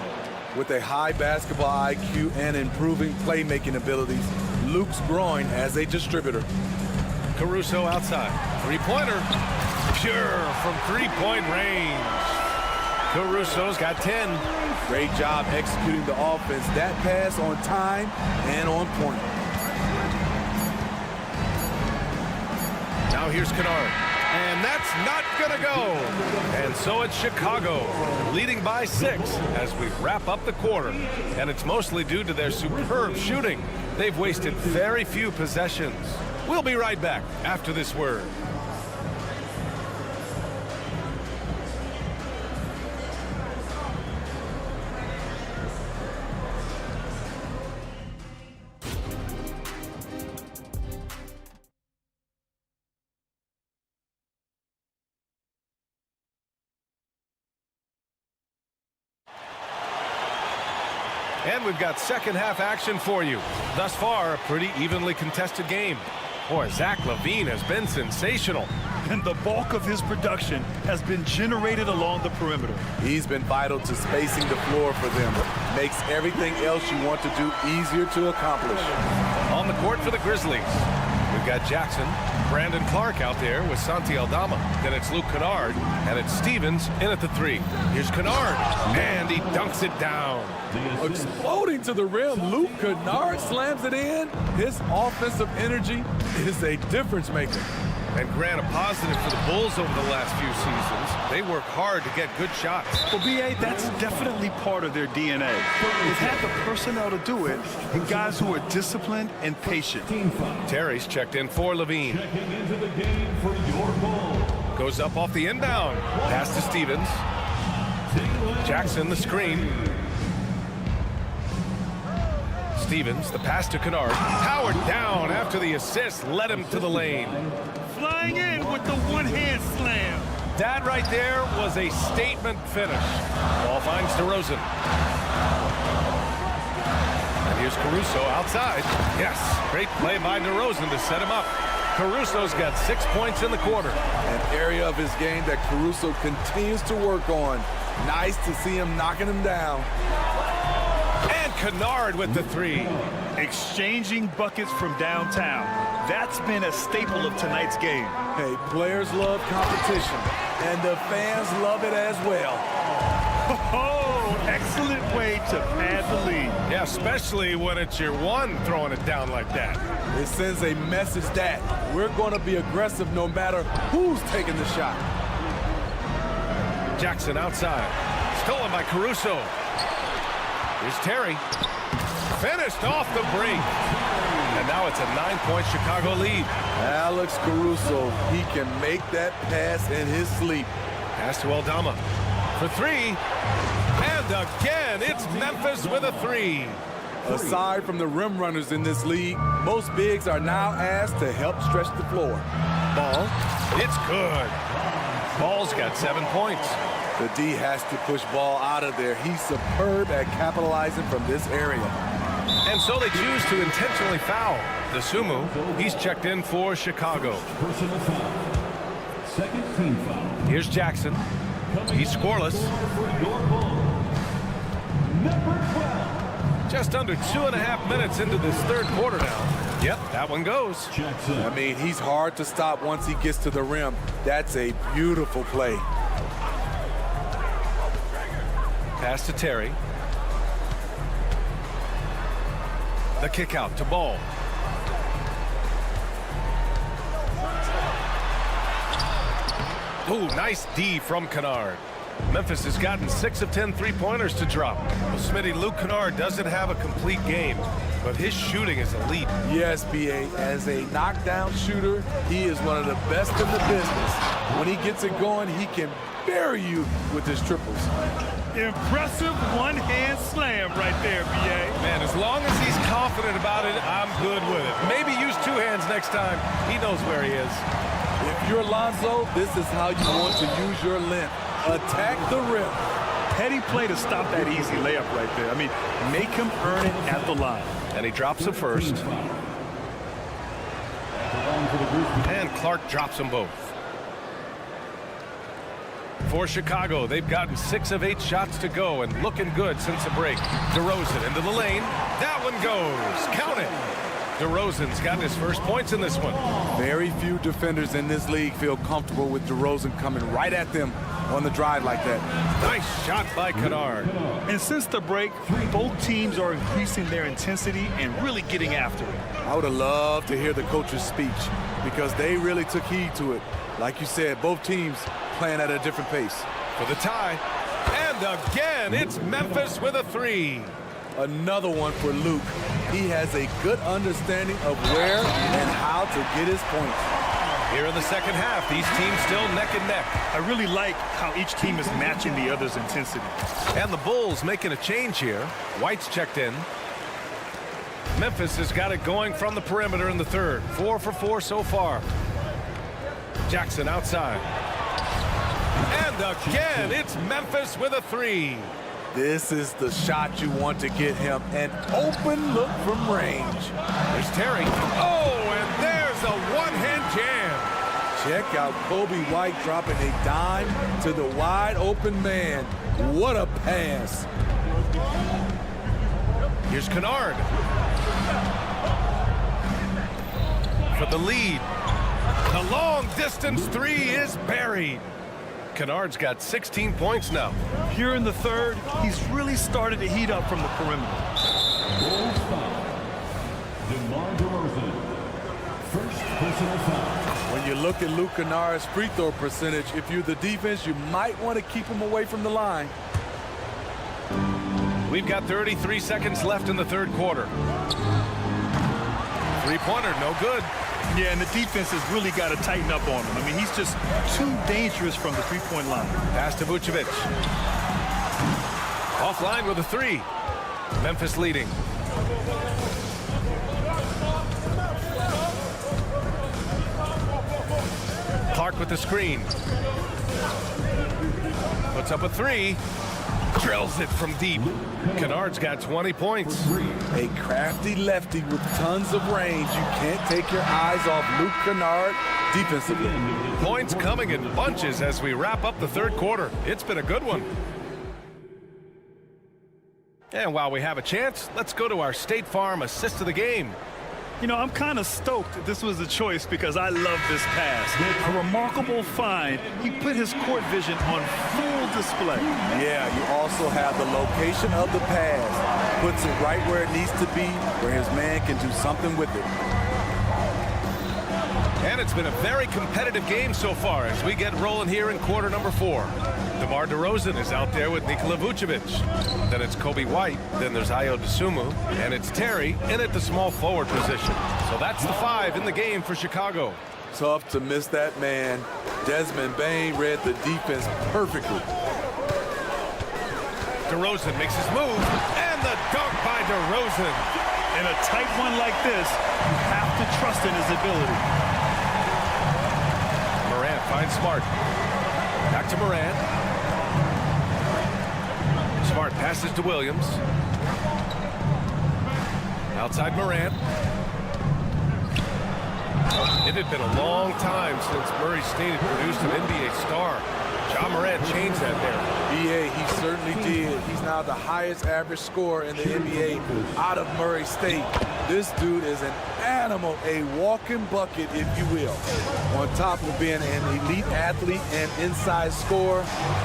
F: With a high basketball IQ and improving playmaking abilities, Luke's growing as a distributor.
A: Caruso outside. Three-pointer. Pure from three-point range. Caruso's got 10.
F: Great job executing the offense. That pass on time and on point.
A: Now here's Kennard. And that's not going to go. And so it's Chicago leading by 6 as we wrap up the quarter. And it's mostly due to their superb shooting. They've wasted very few possessions. We'll be right back after this word. And we've got second half action for you. Thus far, a pretty evenly contested game. Boy, Zach LaVine has been sensational.
B: And the bulk of his production has been generated along the perimeter.
F: He's been vital to spacing the floor for them. Makes everything else you want to do easier to accomplish.
A: On the court for the Grizzlies, we've got Jackson, Brandon Clark out there with Santi Aldama. Then it's Luke Kennard, and it's Stevens in at the 3. Here's Kennard, and he dunks it down.
F: Exploding to the rim, Luke Kennard slams it in. His offensive energy is a difference maker.
A: And Grant, a positive for the Bulls over the last few seasons. They work hard to get good shots.
B: Well, B.A., that's definitely part of their DNA. They've had the personnel to do it, and guys who are disciplined and patient.
A: Terry's checked in for Levine. Goes up off the inbound. Pass to Stevens. Jackson, the screen. Stevens, the pass to Kennard. Powered down after the assist led him to the lane.
B: Flying in with the one-hand slam.
A: That right there was a statement finish. Ball finds DeRozan. And here's Caruso outside. Yes, great play by DeRozan to set him up. Caruso's got 6 points in the quarter.
F: An area of his game that Caruso continues to work on. Nice to see him knocking him down.
A: And Kennard with the 3.
B: Exchanging buckets from downtown. That's been a staple of tonight's game.
F: Hey, players love competition, and the fans love it as well.
B: Oh, excellent way to pad the lead.
A: Yeah, especially when it's your one throwing it down like that.
F: It sends a message that we're going to be aggressive no matter who's taking the shot.
A: Jackson outside. Stolen by Caruso. Here's Terry. Finished off the break. And now it's a 9-point Chicago lead.
F: Alex Caruso, he can make that pass in his sleep.
A: Pass to Aldama for three. And again, it's Memphis with a three.
F: Aside from the rim runners in this league, most bigs are now asked to help stretch the floor.
A: Ball. It's good. Ball's got 7 points.
F: The D has to push Ball out of there. He's superb at capitalizing from this area.
A: And so they choose to intentionally foul. The Sumu, he's checked in for Chicago.
D: Personal foul. Second team foul.
A: Here's Jackson. He's scoreless.
D: Number 12.
A: Just under 2.5 minutes into this third quarter now. Yep, that one goes.
D: Jackson.
F: I mean, he's hard to stop once he gets to the rim. That's a beautiful play.
A: Pass to Terry. The kick out to Ball. Ooh, nice D from Kennard. Memphis has gotten 6 of 10 three-pointers to drop. Well, Smitty, Luke Kennard doesn't have a complete game, but his shooting is elite.
F: Yes, B.A., as a knockdown shooter, he is one of the best in the business. When he gets it going, he can bury you with his triples.
B: Impressive one-hand slam right there, B.A.
A: Man, as long as he's confident about it, I'm good with it. Maybe use 2 hands next time. He knows where he is.
F: If you're Lonzo, this is how you want to use your length. Attack the rim.
B: Petty play to stop that easy layup right there. I mean, make him earn it at the line.
A: And he drops it first. And Clark drops them both. For Chicago, they've gotten 6 of 8 shots to go and looking good since the break. DeRozan into the lane. That one goes. Count it. DeRozan's gotten his first points in this one.
F: Very few defenders in this league feel comfortable with DeRozan coming right at them on the drive like that.
A: Nice shot by Kennard.
B: And since the break, both teams are increasing their intensity and really getting after it.
F: I would have loved to hear the coach's speech because they really took heed to it. Like you said, both teams playing at a different pace.
A: For the tie. And again, it's Memphis with a 3.
F: Another one for Luke. He has a good understanding of where and how to get his points.
A: Here in the second half, these teams still neck and neck.
B: I really like how each team is matching the other's intensity.
A: And the Bulls making a change here. White's checked in. Memphis has got it going from the perimeter in the third. 4 for 4 so far. Jackson outside. And again, it's Memphis with a 3.
F: This is the shot you want to get him. An open look from range.
A: There's Terry. Oh, and there's a one-hand jam.
F: Check out Kobe White dropping a dime to the wide open man. What a pass.
A: Here's Kennard. For the lead. The long distance 3 is buried. Kennard's got 16 points now.
B: Here in the third, he's really started to heat up from the perimeter.
D: Bulls foul. DeMar DeRozan. First personal foul.
F: When you look at Luke Kennard's free throw percentage, if you're the defense, you might want to keep him away from the line.
A: We've got 33 seconds left in the third quarter. Three-pointer, no good.
B: Yeah, and the defense has really got to tighten up on him. I mean, he's just too dangerous from the three-point line.
A: Pass to Vucevic. Offline with a 3. Memphis leading. Clark with the screen. Puts up a 3. Drills it from deep. Kennard's got 20 points.
F: A crafty lefty with tons of range. You can't take your eyes off Luke Kennard defensively.
A: Points coming in bunches as we wrap up the third quarter. It's been a good one. And while we have a chance, let's go to our State Farm assist of the game.
B: You know, I'm kind of stoked that this was a choice because I love this pass. A remarkable find. He put his court vision on full display.
F: Yeah, you also have the location of the pass. Puts it right where it needs to be, where his man can do something with it.
A: And it's been a very competitive game so far as we get rolling here in quarter number 4. DeMar DeRozan is out there with Nikola Vucevic. Then it's Kobe White. Then there's Ayo Dosunmu. And it's Terry in at the small forward position. So that's the 5 in the game for Chicago.
F: Tough to miss that man. Desmond Bane read the defense perfectly.
A: DeRozan makes his move. And the dunk by DeRozan.
B: In a tight one like this, you have to trust in his ability.
A: Morant finds Smart. Back to Morant. Smart passes to Williams. Outside Morant. It had been a long time since Murray State had produced an NBA star. Ja Morant changed that there.
F: BA, he certainly did. He's now the highest average scorer in the NBA out of Murray State. This dude is an animal, a walking bucket, if you will. On top of being an elite athlete and inside scorer,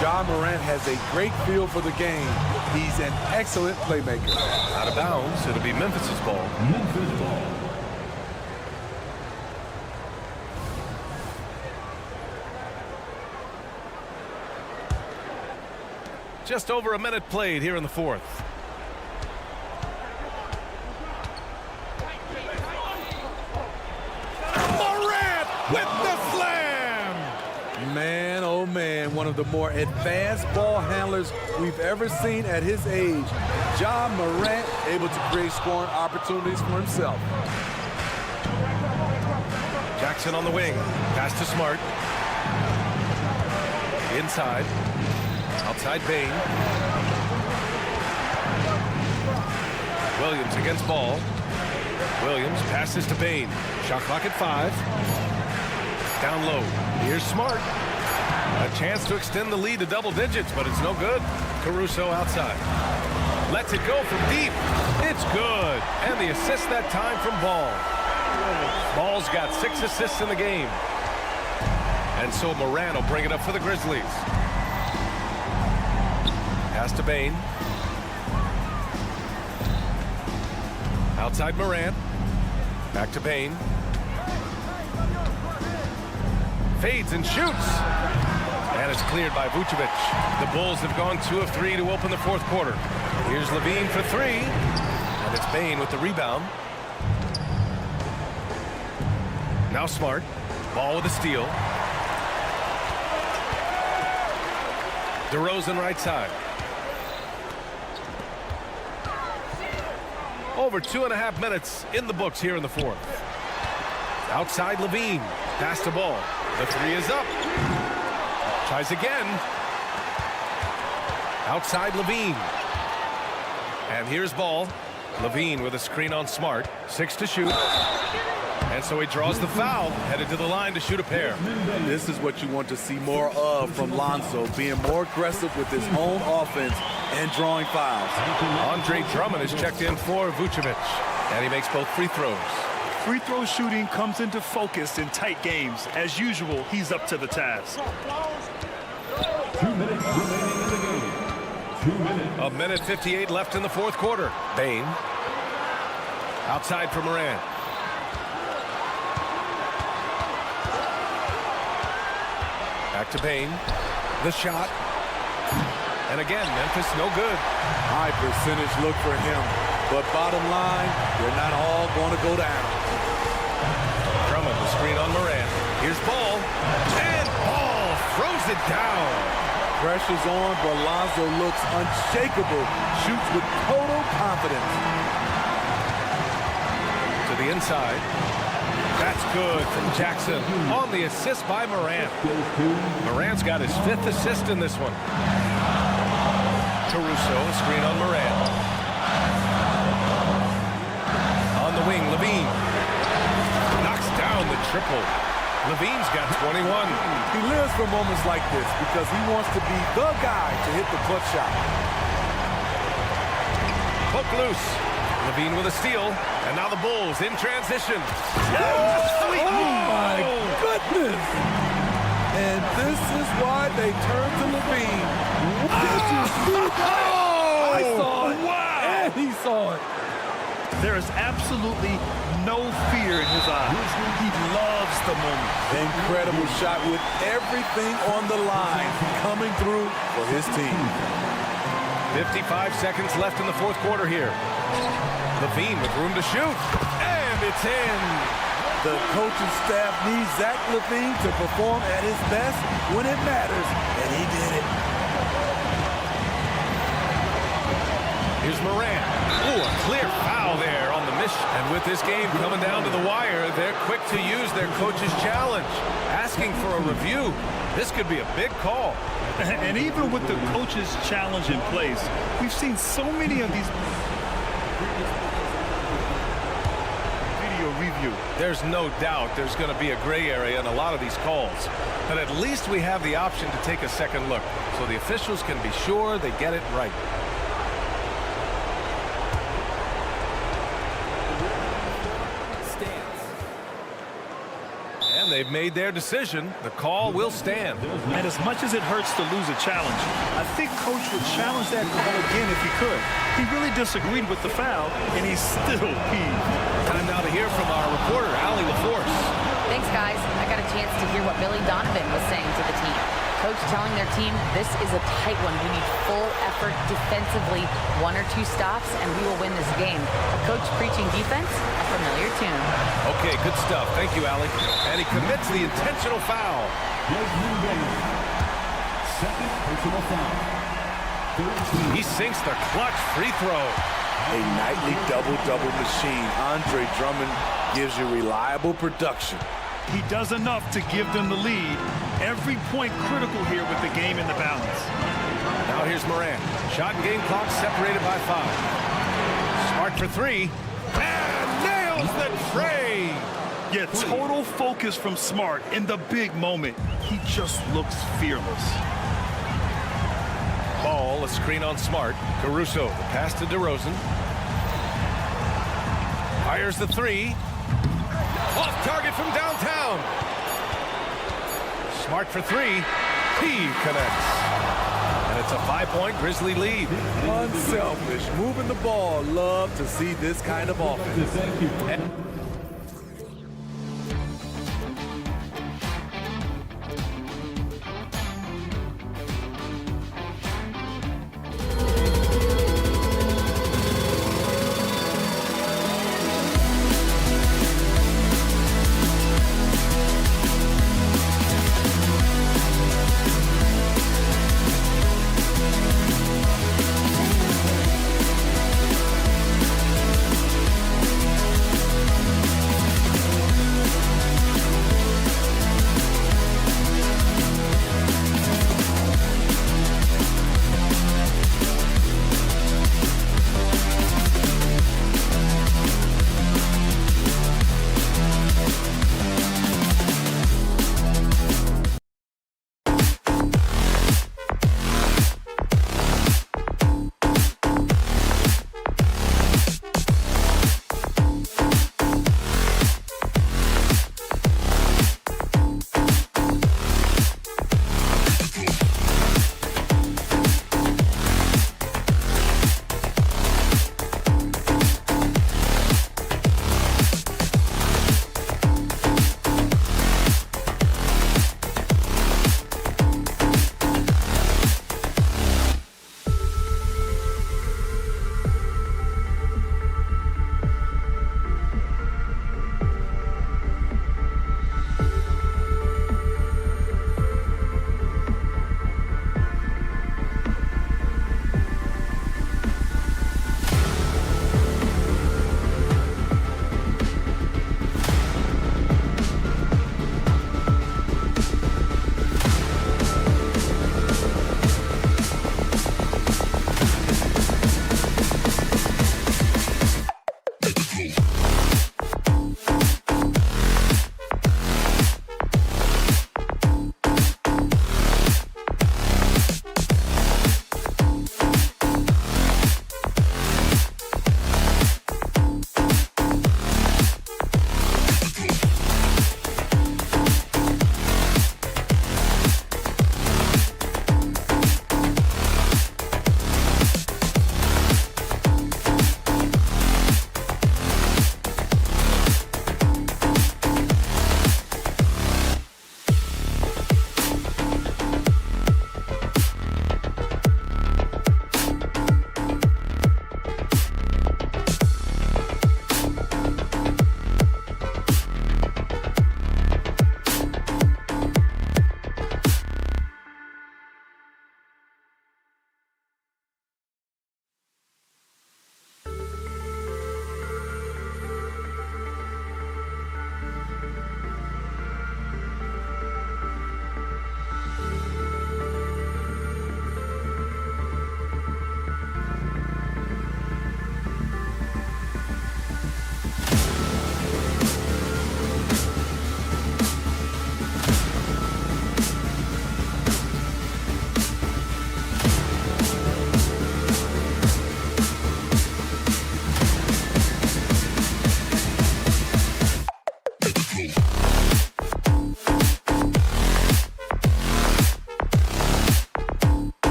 F: Ja Morant has a great feel for the game. He's an excellent playmaker.
A: Out of bounds, it'll be Memphis's ball.
D: Memphis ball.
A: Just over a minute played here in the 4th. Morant with the slam!
F: Man, oh man, one of the more advanced ball handlers we've ever seen at his age. Ja Morant able to create scoring opportunities for himself.
A: Jackson on the wing. Pass to Smart. Inside. Outside Bane. Williams against ball. Williams passes to Bane. Shot clock at 5. Down low. Here's Smart. A chance to extend the lead to double digits, but it's no good. Caruso outside. Lets it go from deep. It's good. And the assist that time from Ball. Ball's got 6 assists in the game. And so Morant will bring it up for the Grizzlies. Pass to Bane. Outside Morant. Back to Bane. Fades and shoots. And it's cleared by Vucevic. The Bulls have gone 2 of 3 to open the 4th quarter. Here's Levine for 3. And it's Bane with the rebound. Now Smart. Ball with a steal. DeRozan right side. Over 2.5 minutes in the books here in the 4th. Outside Levine. Pass to Ball. The 3 is up. Tries again. Outside Levine. And here's Ball. Levine with a screen on Smart. 6 to shoot. And so he draws the foul. Headed to the line to shoot a pair.
F: This is what you want to see more of from Lonzo, being more aggressive with his own offense and drawing fouls.
A: Andre Drummond is checked in for Vucevic. And he makes both free throws.
B: Free throw shooting comes into focus in tight games. As usual, he's up to the task.
D: 2 minutes remaining in the game. 2 minutes.
A: A minute 58 left in the 4th quarter. Bane. Outside for Morant. Back to Bane. The shot. And again, Memphis no good.
F: High percentage look for him. But bottom line, they're not all going to go down.
A: Drummond the screen on Morant. Here's Ball. And Ball throws it down.
F: Pressure's on, but Lonzo looks unshakable. Shoots with total confidence.
A: To the inside. That's good from Jackson on the assist by Morant. Morant's got his 5th assist in this one. Caruso, screen on Morant. On the wing, Levine. Knocks down the triple. Levine's got 21.
F: He lives for moments like this because he wants to be the guy to hit the clutch shot.
A: Hook loose. Levine with a steal, and now the Bulls in transition.
F: Oh my goodness! And this is why they turn to Levine. Did you see that? I saw it. Wow! And he saw it.
B: There is absolutely no fear in his eyes. He loves the moment.
F: Incredible shot with everything on the line coming through for his team.
A: 55 seconds left in the fourth quarter here. Levine with room to shoot, and it's in.
F: The coaching staff needs Zach Levine to perform at his best when it matters, and he did it.
A: Here's Moran. Ooh, a clear foul there on the miss. And with this game coming down to the wire, they're quick to use their coach's challenge, asking for a review. This could be a big call.
B: And even with the coach's challenge in place, we've seen so many of these video review.
A: There's no doubt there's going to be a gray area in a lot of these calls. But at least we have the option to take a second look, so the officials can be sure they get it right. And they've made their decision. The call will stand.
B: And as much as it hurts to lose a challenge, I think Coach would challenge that call again if he could. He really disagreed with the foul, and he's still peeved.
A: Time now to hear from our reporter, Allie LaForce.
I: Thanks, guys. I got a chance to hear what Billy Donovan was saying to the team. Coach telling their team, this is a tight one. We need full effort defensively, 1 or 2 stops, and we will win this game. A coach preaching defense, a familiar tune.
A: Okay, good stuff. Thank you, Allie. And he commits the intentional foul.
D: Second personal foul.
A: He sinks the clutch free throw.
F: A nightly double-double machine. Andre Drummond gives you reliable production.
B: He does enough to give them the lead. Every point critical here with the game in the balance.
A: Now here's Moran. Shot and game clock separated by 5. Smart for 3. And nails the tray.
B: Yeah, total focus from Smart in the big moment. He just looks fearless.
A: Ball, a screen on Smart. Caruso, the pass to DeRozan. Fires the 3. Off target from downtown. Smart for 3. He connects. And it's a 5-point Grizzly lead.
F: Unselfish, moving the ball. Love to see this kind of offense.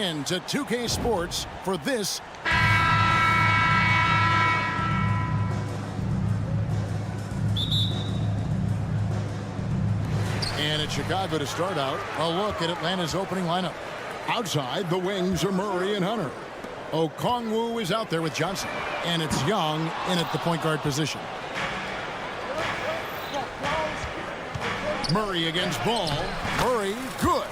E: in to 2K Sports for this. And it's Chicago to start out. A look at Atlanta's opening lineup. Outside, the wings are Murray and Hunter. Okongwu is out there with Johnson. And it's Young in at the point guard position. Murray against Ball. Murray, good.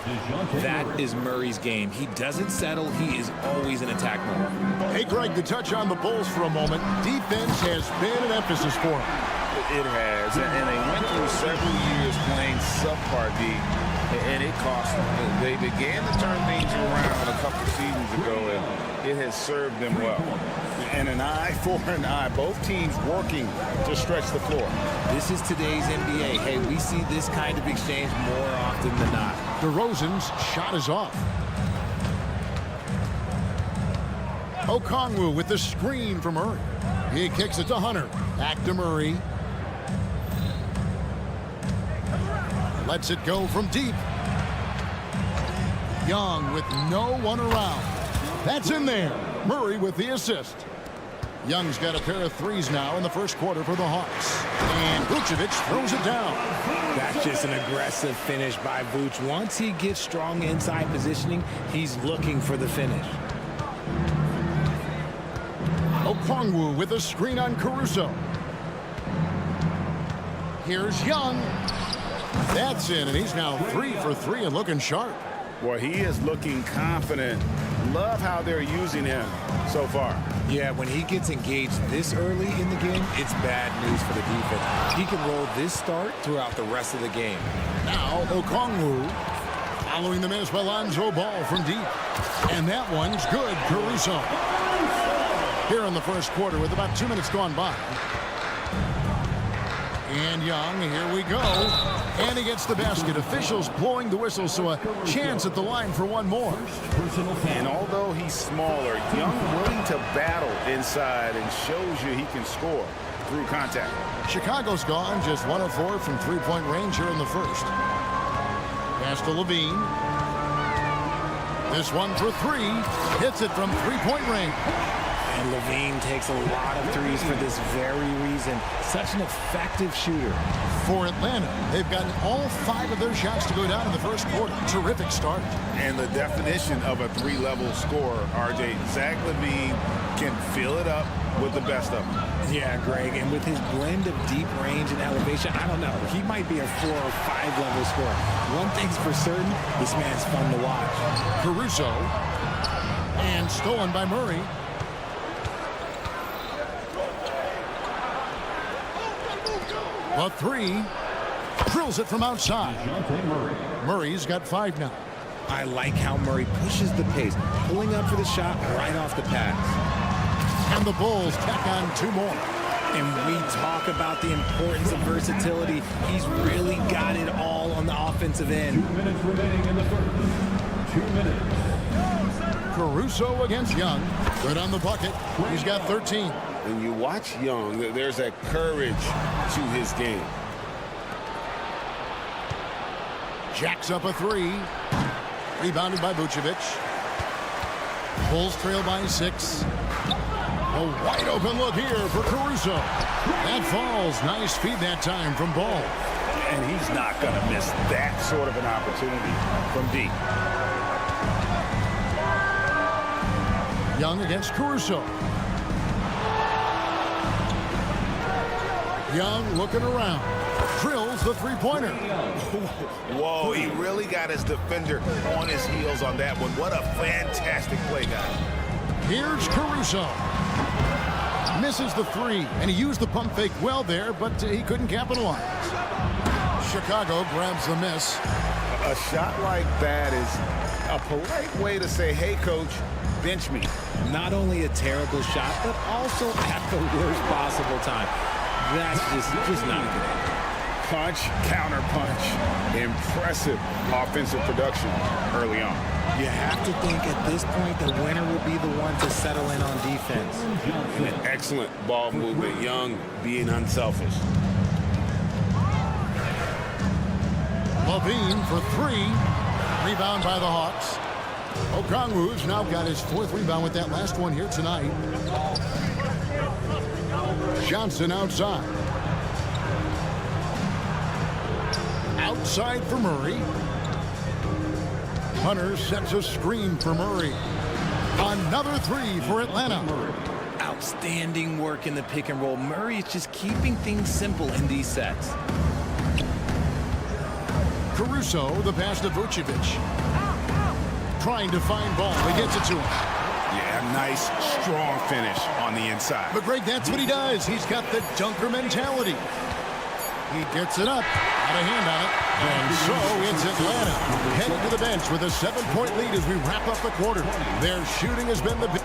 H: That is Murray's game. He doesn't settle. He is always in attack mode.
E: Hey, Greg, to touch on the Bulls for a moment, defense has been an emphasis for them.
G: It has, and they went through several years playing subpar D, and it cost them. They began to turn things around a couple seasons ago, and it has served them well. And an eye for an eye, both teams working to stretch the floor.
H: This is today's NBA. Hey, we see this kind of exchange more often than not.
E: DeRozan's shot is off. Okongwu with the screen from Murray. He kicks it to Hunter. Back to Murray. Lets it go from deep. Young with no one around. That's in there. Murray with the assist. Young's got a pair of threes now in the first quarter for the Hawks. And Vucevic throws it down.
H: That's just an aggressive finish by Vooch. Once he gets strong inside positioning, he's looking for the finish.
E: Okongwu with a screen on Caruso. Here's Young. That's in, and he's now 3 for 3 and looking sharp.
G: Well, he is looking confident. Love how they're using him so far.
H: Yeah, when he gets engaged this early in the game, it's bad news for the defense. He can roll this start throughout the rest of the game.
E: Now Okongwu following the miss by Lonzo Ball from deep. And that one's good, Caruso. Here in the first quarter with about 2 minutes gone by. And Young, here we go. And he gets the basket. Officials blowing the whistle, so a chance at the line for one more.
G: And although he's smaller, Young willing to battle inside and shows you he can score through contact.
E: Chicago's gone just 1 of 4 from three-point range here in the first. Pass to Levine. This one for 3. Hits it from three-point range.
H: And Levine takes a lot of threes for this very reason. Such an effective shooter.
E: For Atlanta, they've gotten all 5 of their shots to go down in the first quarter. Terrific start.
G: And the definition of a 3-level scorer, RJ, Zach LaVine can fill it up with the best of them.
H: Yeah, Greg, and with his blend of deep range and elevation, I don't know. He might be a 4 or 5 level scorer. One thing's for certain, this man's fun to watch.
E: Caruso. And stolen by Murray. A 3. Drills it from outside. Murray's got 5 now.
H: I like how Murray pushes the pace, pulling up for the shot right off the pass.
E: And the Bulls tack on 2 more.
H: And we talk about the importance of versatility. He's really got it all on the offensive end.
D: 2 minutes remaining in the first. 2 minutes.
E: Caruso against Young. Good on the bucket. He's got 13.
G: When you watch Young, there's that courage to his game.
E: Jacks up a 3. Rebounded by Vucevic. Bulls trail by 6. A wide open look here for Caruso. That falls. Nice feed that time from Ball.
G: And he's not going to miss that sort of an opportunity from deep.
E: Young against Caruso. Young looking around. Drills the three-pointer.
G: Whoa, he really got his defender on his heels on that one. What a fantastic play, guys.
E: Here's Caruso. Misses the 3, and he used the pump fake well there, but he couldn't capitalize. Chicago grabs the miss.
G: A shot like that is a polite way to say, hey, coach, bench me.
H: Not only a terrible shot, but also at the worst possible time. That's just not good.
G: Punch, counter punch. Impressive offensive production early on.
H: You have to think at this point the winner will be the one to settle in on defense.
G: An excellent ball movement. Young being unselfish.
E: Levine for 3. Rebound by the Hawks. Okongwu's now got his 4th rebound with that last one here tonight. Johnson outside. Outside for Murray. Hunter sets a screen for Murray. Another 3 for Atlanta.
H: Outstanding work in the pick and roll. Murray is just keeping things simple in these sets.
E: Caruso, the pass to Vucevic. Trying to find ball. He gets it to him.
G: Yeah, nice, strong finish on the inside.
E: But Greg, that's what he does. He's got the dunker mentality. He gets it up. Got a hand on it. And so it's Atlanta heading to the bench with a 7-point lead as we wrap up the quarter. Their shooting has been the...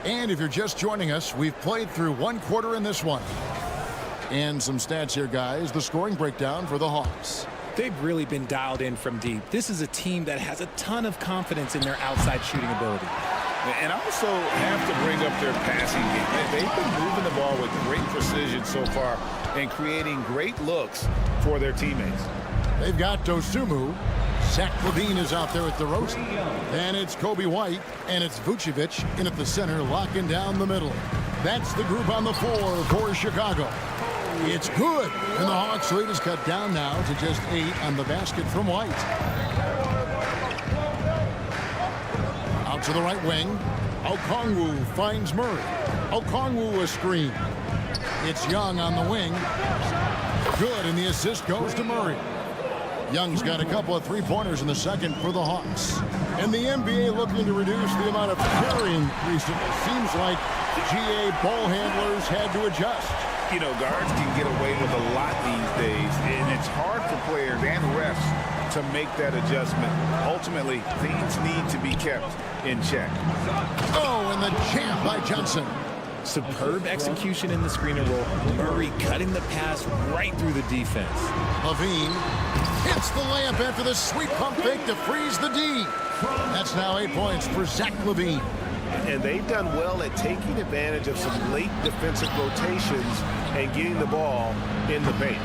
E: And if you're just joining us, we've played through 1 quarter in this one. And some stats here, guys. The scoring breakdown for the Hawks.
H: They've really been dialed in from deep. This is a team that has a ton of confidence in their outside shooting ability.
G: And also have to bring up their passing game. They've been moving the ball with great precision so far and creating great looks for their teammates.
E: They've got Dosunmu. Zach LaVine is out there at DeRozan. And it's Kobe White, and it's Vucevic in at the center, locking down the middle. That's the group on the floor for Chicago. It's good, and the Hawks lead is cut down now to just 8 on the basket from White. Out to the right wing. Okongwu finds Murray. Okongwu a screen. It's Young on the wing. Good, and the assist goes to Murray. Young's got a couple of 3-pointers in the second for the Hawks. And the NBA looking to reduce the amount of carrying recently. Seems like GA ball handlers had to adjust.
G: You know, guards can get away with a lot these days, and it's hard for players and refs to make that adjustment. Ultimately, things need to be kept in check.
E: Oh, and the jam by Johnson.
H: Superb execution in the screen and roll. Murray cutting the pass right through the defense.
E: LaVine hits the layup after the sweet pump fake to freeze the D. That's now 8 points for Zach LaVine.
A: And they've done well at taking advantage of some late defensive rotations and getting the ball in the paint.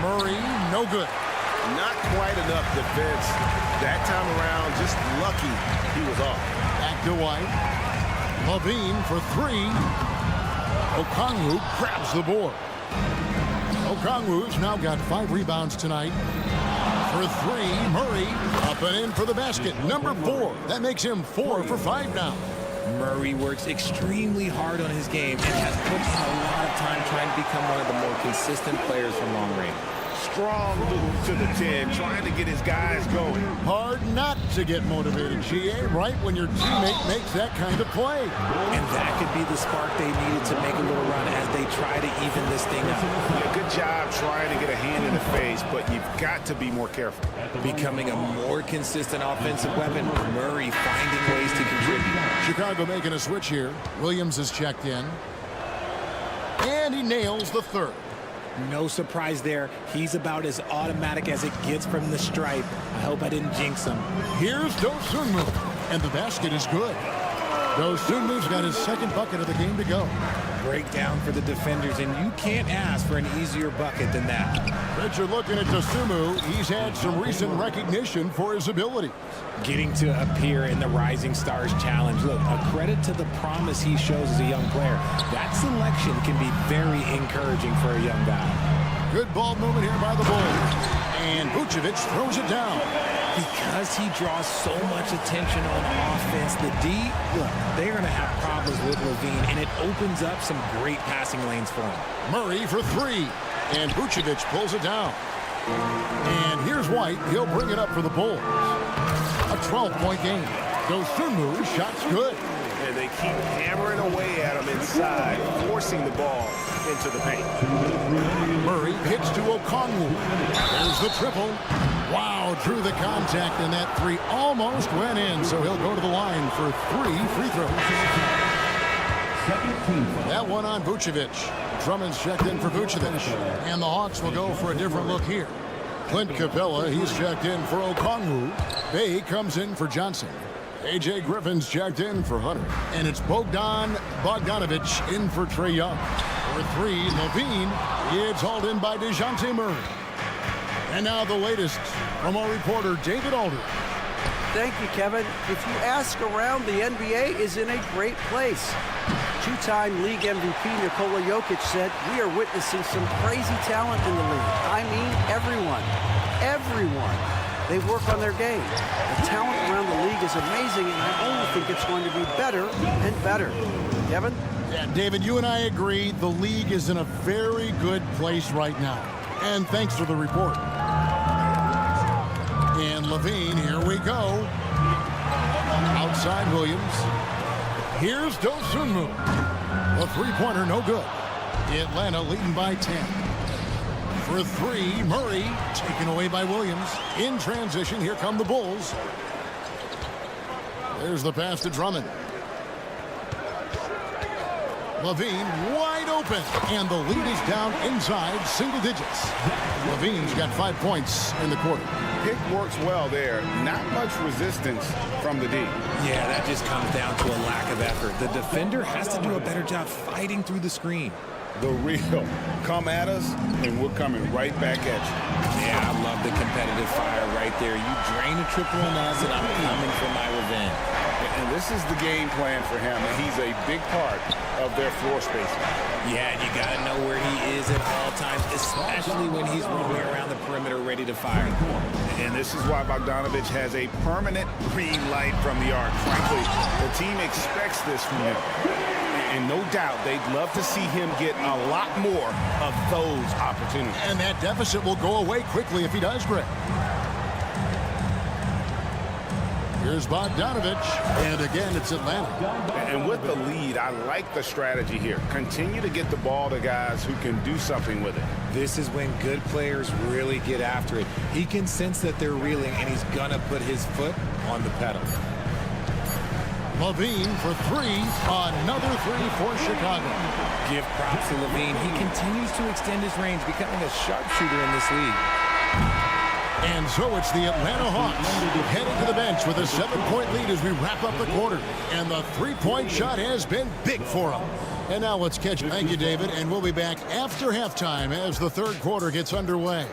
E: Murray, no good.
A: Not quite enough defense that time around. Just lucky he was off.
E: Back to White. LaVine for 3. Okongwu grabs the board. Okongwu's now got 5 rebounds tonight. For 3, Murray up and in for the basket. Number 4. That makes him 4 for 5 now.
H: Murray works extremely hard on his game and has put in a lot of time trying to become one of the more consistent players from long range.
A: Strong move to the 10, trying to get his guys going.
E: Hard not to get motivated, GA, right when your teammate makes that kind of play.
H: And that could be the spark they needed to make a little run as they try to even this thing up.
A: Yeah, good job trying to get a hand in the face, but you've got to be more careful.
H: Becoming a more consistent offensive weapon, Murray finding ways to contribute.
E: Chicago making a switch here. Williams is checked in. And he nails the 3rd.
H: No surprise there. He's about as automatic as it gets from the stripe. I hope I didn't jinx him.
E: Here's Dosunmu, and the basket is good. Dosunmu's got his 2nd bucket of the game to go.
H: Breakdown for the defenders, and you can't ask for an easier bucket than that.
E: Richard, looking at Dosunmu, he's had some recent recognition for his ability.
H: Getting to appear in the Rising Stars Challenge. Look, a credit to the promise he shows as a young player. That selection can be very encouraging for a young guy.
E: Good ball movement here by the Bulls. And Vucevic throws it down.
H: Because he draws so much attention on offense, the D, look, they're going to have problems with LaVine, and it opens up some great passing lanes for him.
E: Murray for 3. And Vucevic pulls it down. And here's White. He'll bring it up for the Bulls. A 12-point game. Dosunmu's shot's good.
A: And they keep hammering away at him inside, forcing the ball into the paint.
E: Murray hits to Okongwu. There's the triple. Wow, drew the contact, and that 3 almost went in, so he'll go to the line for 3 free throws. That one on Vucevic. Drummond's checked in for Vucevic. And the Hawks will go for a different look here. Clint Capella, he's checked in for Okongwu. Bay comes in for Johnson. A.J. Griffin's checked in for Hunter. And it's Bogdan Bogdanovic in for Trae Young. For 3, LaVine. It's hauled in by DeJounte Murray. And now the latest from our reporter, David Alder.
J: Thank you, Kevin. If you ask around, the NBA is in a great place. Two-time league MVP Nikola Jokic said, "We are witnessing some crazy talent in the league." I mean, everyone. Everyone. They work on their game. The talent around the league is amazing, and I only think it's going to be better and better. Kevin?
E: Yeah, David, you and I agree the league is in a very good place right now. And thanks for the report. And Levine, here we go. Outside Williams. Here's Dosunmu. The three-pointer, no good. Atlanta leading by 10. For three, Murray, taken away by Williams. In transition, here come the Bulls. There's the pass to Drummond. Levine wide open, and the lead is down inside single digits. Levine's got 5 points in the quarter.
G: Pick works well there. Not much resistance from the D.
H: Yeah, that just comes down to a lack of effort. The defender has to do a better job fighting through the screen.
G: The real. Come at us, and we're coming right back at you.
H: Yeah, I love the competitive fire right there. You drain a triple on us, and I'm coming for my revenge.
G: And this is the game plan for him. He's a big part of their floor spacing.
H: Yeah, and you got to know where he is at all times, especially when he's roaming around the perimeter ready to fire.
G: And this is why Bogdanovic has a permanent green light from the arc. Frankly, the team expects this from him. And no doubt they'd love to see him get a lot more of those opportunities.
E: And that deficit will go away quickly if he does, Greg. Here's Bogdanovic, and again, it's Atlanta.
G: And with the lead, I like the strategy here. Continue to get the ball to guys who can do something with it.
H: This is when good players really get after it. He can sense that they're reeling, and he's going to put his foot on the pedal.
E: Levine for three. Another three for Chicago.
H: Give props to Levine. He continues to extend his range, becoming a sharpshooter in this league.
E: And so it's the Atlanta Hawks heading to the bench with a 7-point lead as we wrap up the quarter. And the three-point shot has been big for them. And now let's catch. Thank you, David. And we'll be back after halftime as the third quarter gets underway.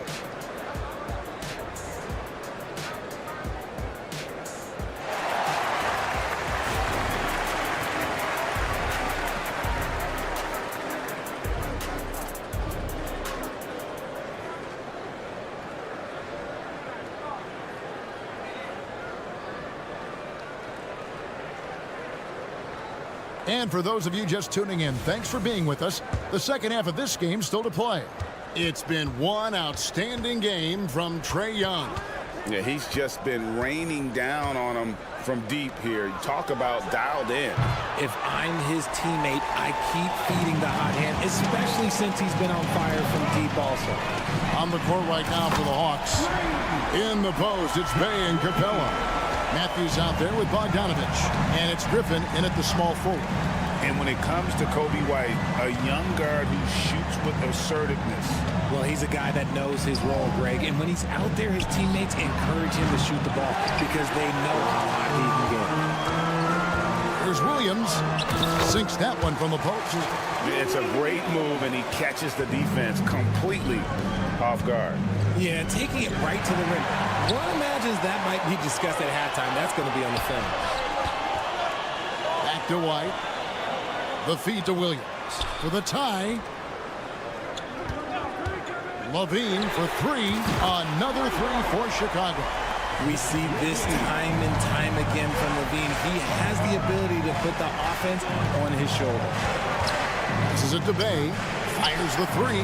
E: And for those of you just tuning in, thanks for being with us. The second half of this game still to play. It's been one outstanding game from Trae Young.
G: Yeah, he's just been raining down on him from deep here. You talk about dialed in.
H: If I'm his teammate, I keep feeding the hot hand, especially since he's been on fire from deep also.
E: On the court right now for the Hawks. In the post, it's Bey and Capella. Matthews out there with Bogdanovic. And it's Griffin in at the small forward.
G: And when it comes to Kobe White, a young guard who shoots with assertiveness.
H: Well, he's a guy that knows his role, Greg. And when he's out there, his teammates encourage him to shoot the ball because they know how hot he can get.
E: Here's Williams. Sinks that one from the post.
G: It's a great move, and he catches the defense completely off guard.
H: Yeah, taking it right to the rim. One imagines that might be discussed at halftime. That's going to be on the film.
E: Back to White. The feed to Williams for the tie. Levine for three. Another three for Chicago.
H: We see this time and time again from Levine. He has the ability to put the offense on his shoulder.
E: This is a Bey. Fires the three.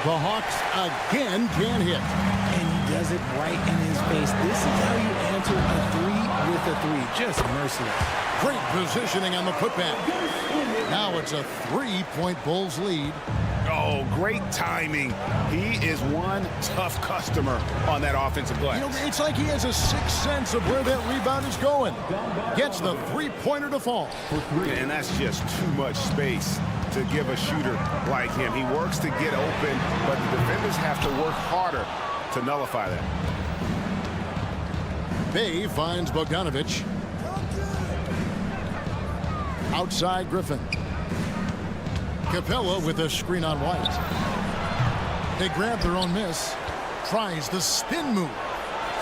E: The Hawks again can't hit.
H: And he does it right in his face. This is how you answer a three with a three. Just merciless.
E: Great positioning on the putback. Now it's a 3-point Bulls lead.
G: Oh, great timing. He is one tough customer on that offensive glass.
E: You know, it's like he has a sixth sense of where that rebound is going. Gets the three-pointer to fall.
G: And that's just too much space to give a shooter like him. He works to get open, but the defenders have to work harder to nullify that.
E: Bey finds Bogdanovic. Outside Griffin. Capella with a screen on White. They grab their own miss. tries the spin move.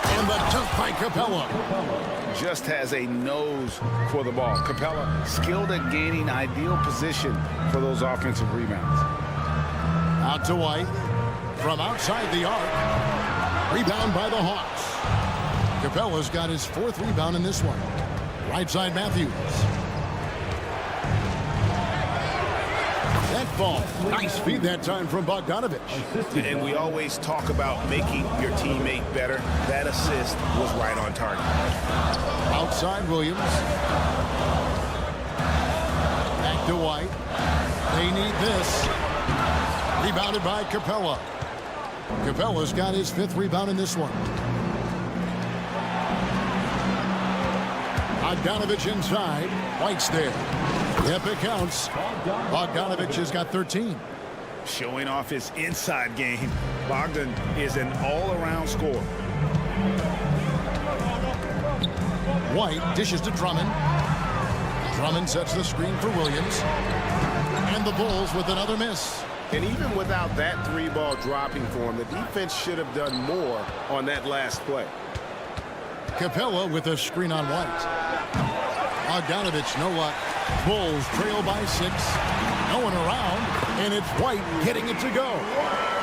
E: And the dunk by Capella.
G: Just has a nose for the ball. Capella skilled at gaining ideal position for those offensive rebounds.
E: Out to White. From outside the arc. Rebound by the Hawks. Capella's got his 4th rebound in this one. Right side Matthews. That ball. Nice feed that time from Bogdanovich.
G: And we always talk about making your teammate better. That assist was right on target.
E: Outside Williams. Back to White. They need this. Rebounded by Capella. Capella's got his 5th rebound in this one. Bogdanovich inside. White's there. Yep, it counts. Bogdanovich has got 13.
G: Showing off his inside game. Bogdan is an all-around scorer.
E: White dishes to Drummond. Drummond sets the screen for Williams. And the Bulls with another miss.
G: And even without that 3-ball dropping for him, the defense should have done more on that last play.
E: Capella with a screen on White. Bogdanovich, no luck. Bulls trail by 6. No one around, and it's White getting it to go.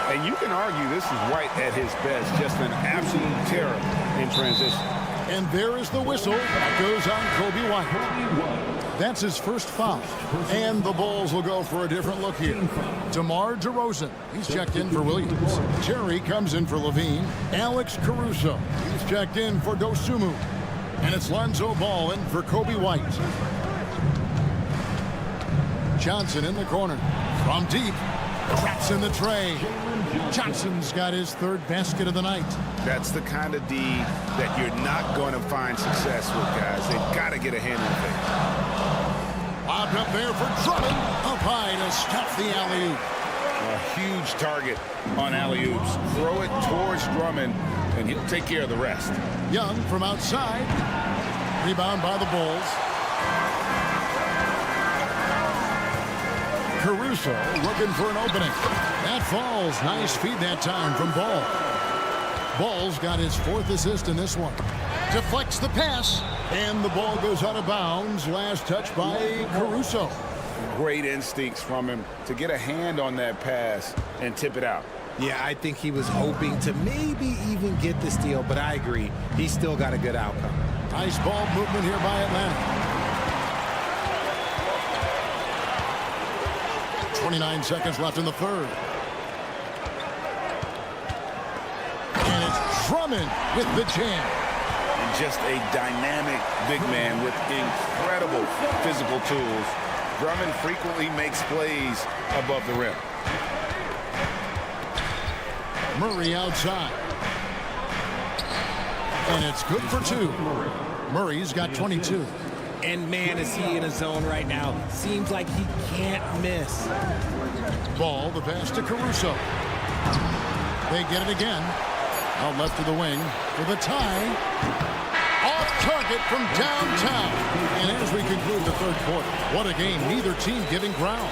G: And you can argue this is White at his best, just an absolute terror in transition.
E: And there is the whistle that goes on Kobe White. That's his first foul. And the Bulls will go for a different look here. DeMar DeRozan, he's checked in for Williams. Terry comes in for Levine. Alex Caruso, he's checked in for Dosunmu. And it's Lonzo Ball in for Kobe White. Johnson in the corner. From deep. Traps in the tray. Johnson's got his 3rd basket of the night.
G: That's the kind of D that you're not going to find success with, guys. They've got to get a handle of it.
E: Lobbed up there for Drummond. Up high to stuff the alley-oop.
G: A huge target on alley-oops. Throw it towards Drummond, and he'll take care of the rest.
E: Young from outside. Rebound by the Bulls. Caruso looking for an opening. That falls. Nice feed that time from Ball. Ball's got his 4th assist in this one. Deflects the pass. And the ball goes out of bounds. Last touch by Caruso.
G: Great instincts from him to get a hand on that pass and tip it out.
H: Yeah, I think he was hoping to maybe even get the steal, but I agree. He's still got a good outcome.
E: Nice ball movement here by Atlanta. 29 seconds left in the 3rd. And it's Drummond with the jam.
G: And just a dynamic big man with incredible physical tools. Drummond frequently makes plays above the rim.
E: Murray outside. And it's good for 2. Murray's got 22.
H: And man, is he in a zone right now. Seems like he can't miss.
E: Ball, the pass to Caruso. They get it again. Out left to the wing for the tie. Off target from downtown. And as we conclude the 3rd quarter, what a game. Neither team giving ground.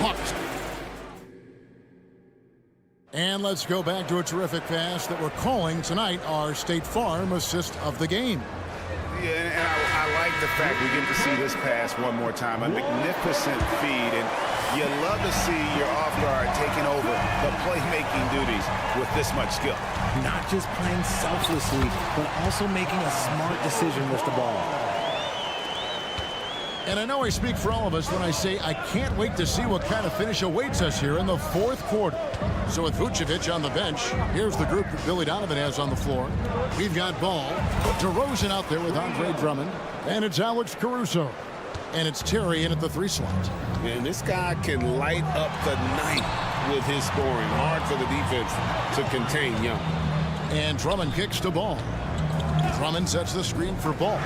E: Hawks. And let's go back to a terrific pass that we're calling tonight our State Farm assist of the game.
G: Yeah, and I like the fact we get to see this pass one more time. A magnificent feed, and you love to see your off guard taking over the playmaking duties with this much skill.
H: Not just playing selflessly, but also making a smart decision with the ball.
E: And I know I speak for all of us when I say I can't wait to see what kind of finish awaits us here in the 4th quarter. So with Vucevic on the bench, here's the group that Billy Donovan has on the floor. We've got Ball, DeRozan out there with Andre Drummond, and it's Alex Caruso. And it's Terry in at the 3 slot.
G: And this guy can light up the night with his scoring. Hard for the defense to contain Young.
E: And Drummond kicks to Ball. Drummond sets the screen for Ball.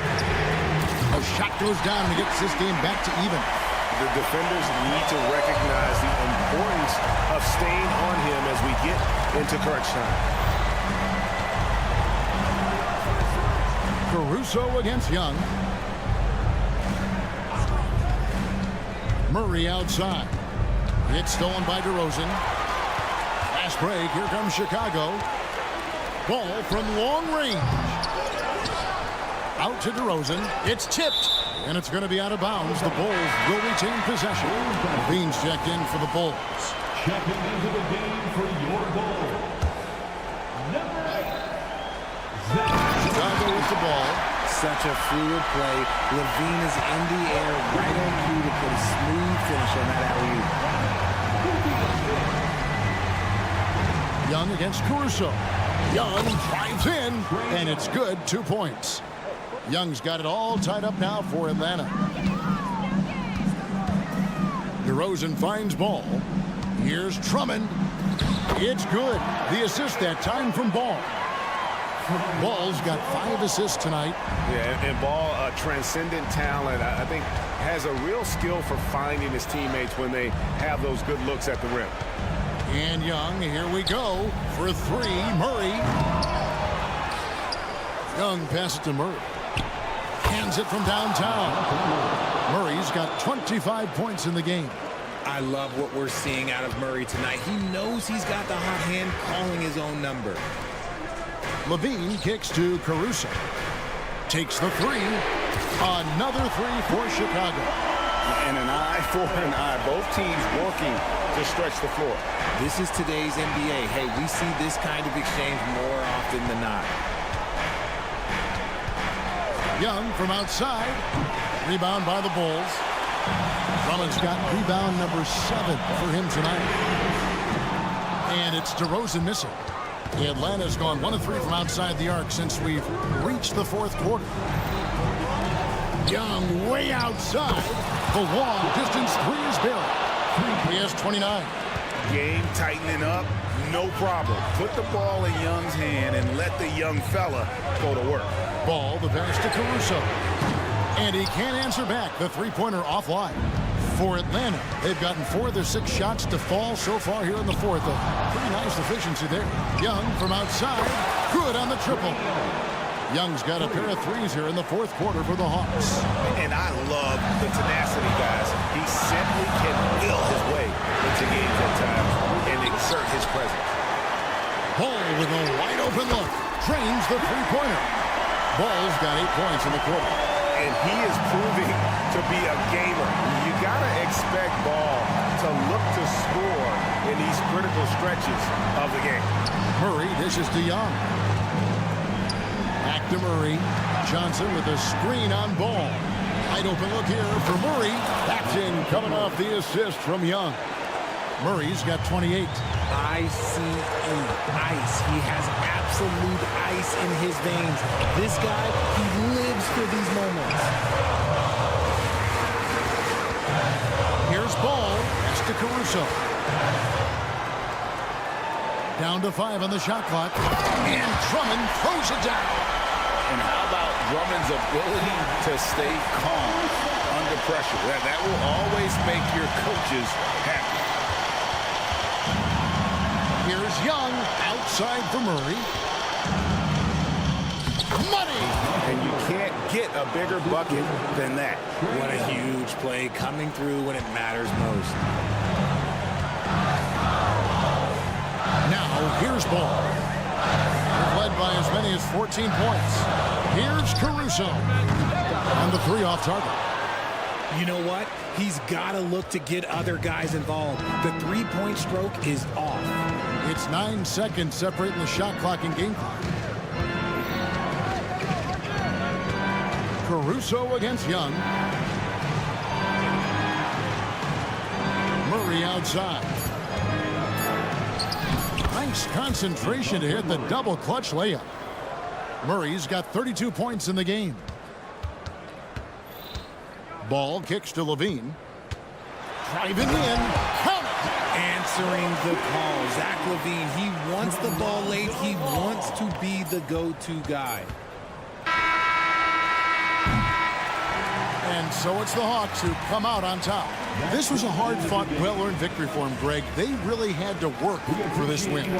E: A shot goes down and gets this game back to even.
G: The defenders need to recognize the importance of staying on him as we get into crunch time.
E: Caruso against Young. Murray outside. It's stolen by DeRozan. Fast break. Here comes Chicago. Ball from long range. Out to DeRozan. It's tipped. And it's going to be out of bounds. The Bulls will retain possession. Levine's checked in for the Bulls.
D: Checking into the game for your Bulls. Number 8.
E: Chicago with the ball.
H: Such a fluid play. Levine is in the air right on cue to put a smooth finish on that alley-oop.
E: Young against Caruso. Young drives in, and it's good. 2 points. Young's got it all tied up now for Atlanta. DeRozan finds Ball. Here's Drummond. It's good. The assist that time from Ball. Ball's got 5 assists tonight.
A: Yeah, and Ball, a transcendent talent, I think has a real skill for finding his teammates when they have those good looks at the rim.
E: And Young, here we go for 3. Murray. Young passes to Murray. Hands it from downtown. Murray's got 25 points in the game.
H: I love what we're seeing out of Murray tonight. He knows he's got the hot hand calling his own number.
E: Levine kicks to Caruso. Takes the 3. Another 3 for Chicago.
G: And an eye for an eye. Both teams working to stretch the floor.
H: This is today's NBA. Hey, we see this kind of exchange more often than not.
E: Young from outside. Rebound by the Bulls. Drummond's got rebound number 7 for him tonight. And it's DeRozan missing. Atlanta's gone 1 of 3 from outside the arc since we've reached the 4th quarter. Young way outside. The long distance 3 is Barry. He has 29.
G: Game tightening up, no problem. Put the ball in Young's hand and let the young fella go to work.
E: Ball, the pass to Caruso. And he can't answer back. The 3-pointer offline. For Atlanta, they've gotten 4 of their 6 shots to fall so far here in the 4th. A pretty nice efficiency there. Young from outside. Good on the triple. Young's got a pair of 3s here in the 4th quarter for the Hawks.
A: And I love the tenacity, guys. He simply can will his way into games at times and exert his presence.
E: Ball with a wide open look. Trains the 3-pointer. Ball's got 8 points in the quarter.
A: And he is proving to be a gamer. You got to expect Ball to look to score in these critical stretches of the game.
E: Murray dishes to Young. Back to Murray. Johnson with a screen on Ball. Wide open look here for Murray. That's in, coming off the assist from Young. Murray's got 28.
H: ICE. He has absolute ice in his veins. This guy, he lives for these moments.
E: Here's Ball. That's to Caruso. Down to 5 on the shot clock. And Drummond throws it down.
G: And how about Drummond's ability to stay calm under pressure? That will always make your coaches happy.
E: Here's Young outside for Murray. Money!
G: And you can't get a bigger bucket than that.
H: What a huge play coming through when it matters most.
E: Now, here's Ball. They're led by as many as 14 points. Here's Caruso. On the 3 off target.
H: You know what? He's got to look to get other guys involved. The 3-point stroke is off.
E: It's 9 seconds separating the shot clock and game clock. Caruso against Young. Murray outside. Nice concentration to hit the double clutch layup. Murray's got 32 points in the game. Ball kicks to Levine. Driving in. Count it.
H: Answering the call. Zach Levine, he wants the ball late. He wants to be the go-to guy.
E: And so it's the Hawks who come out on top. This was a hard-fought, well-earned victory for them, Greg. They really had to work for this win.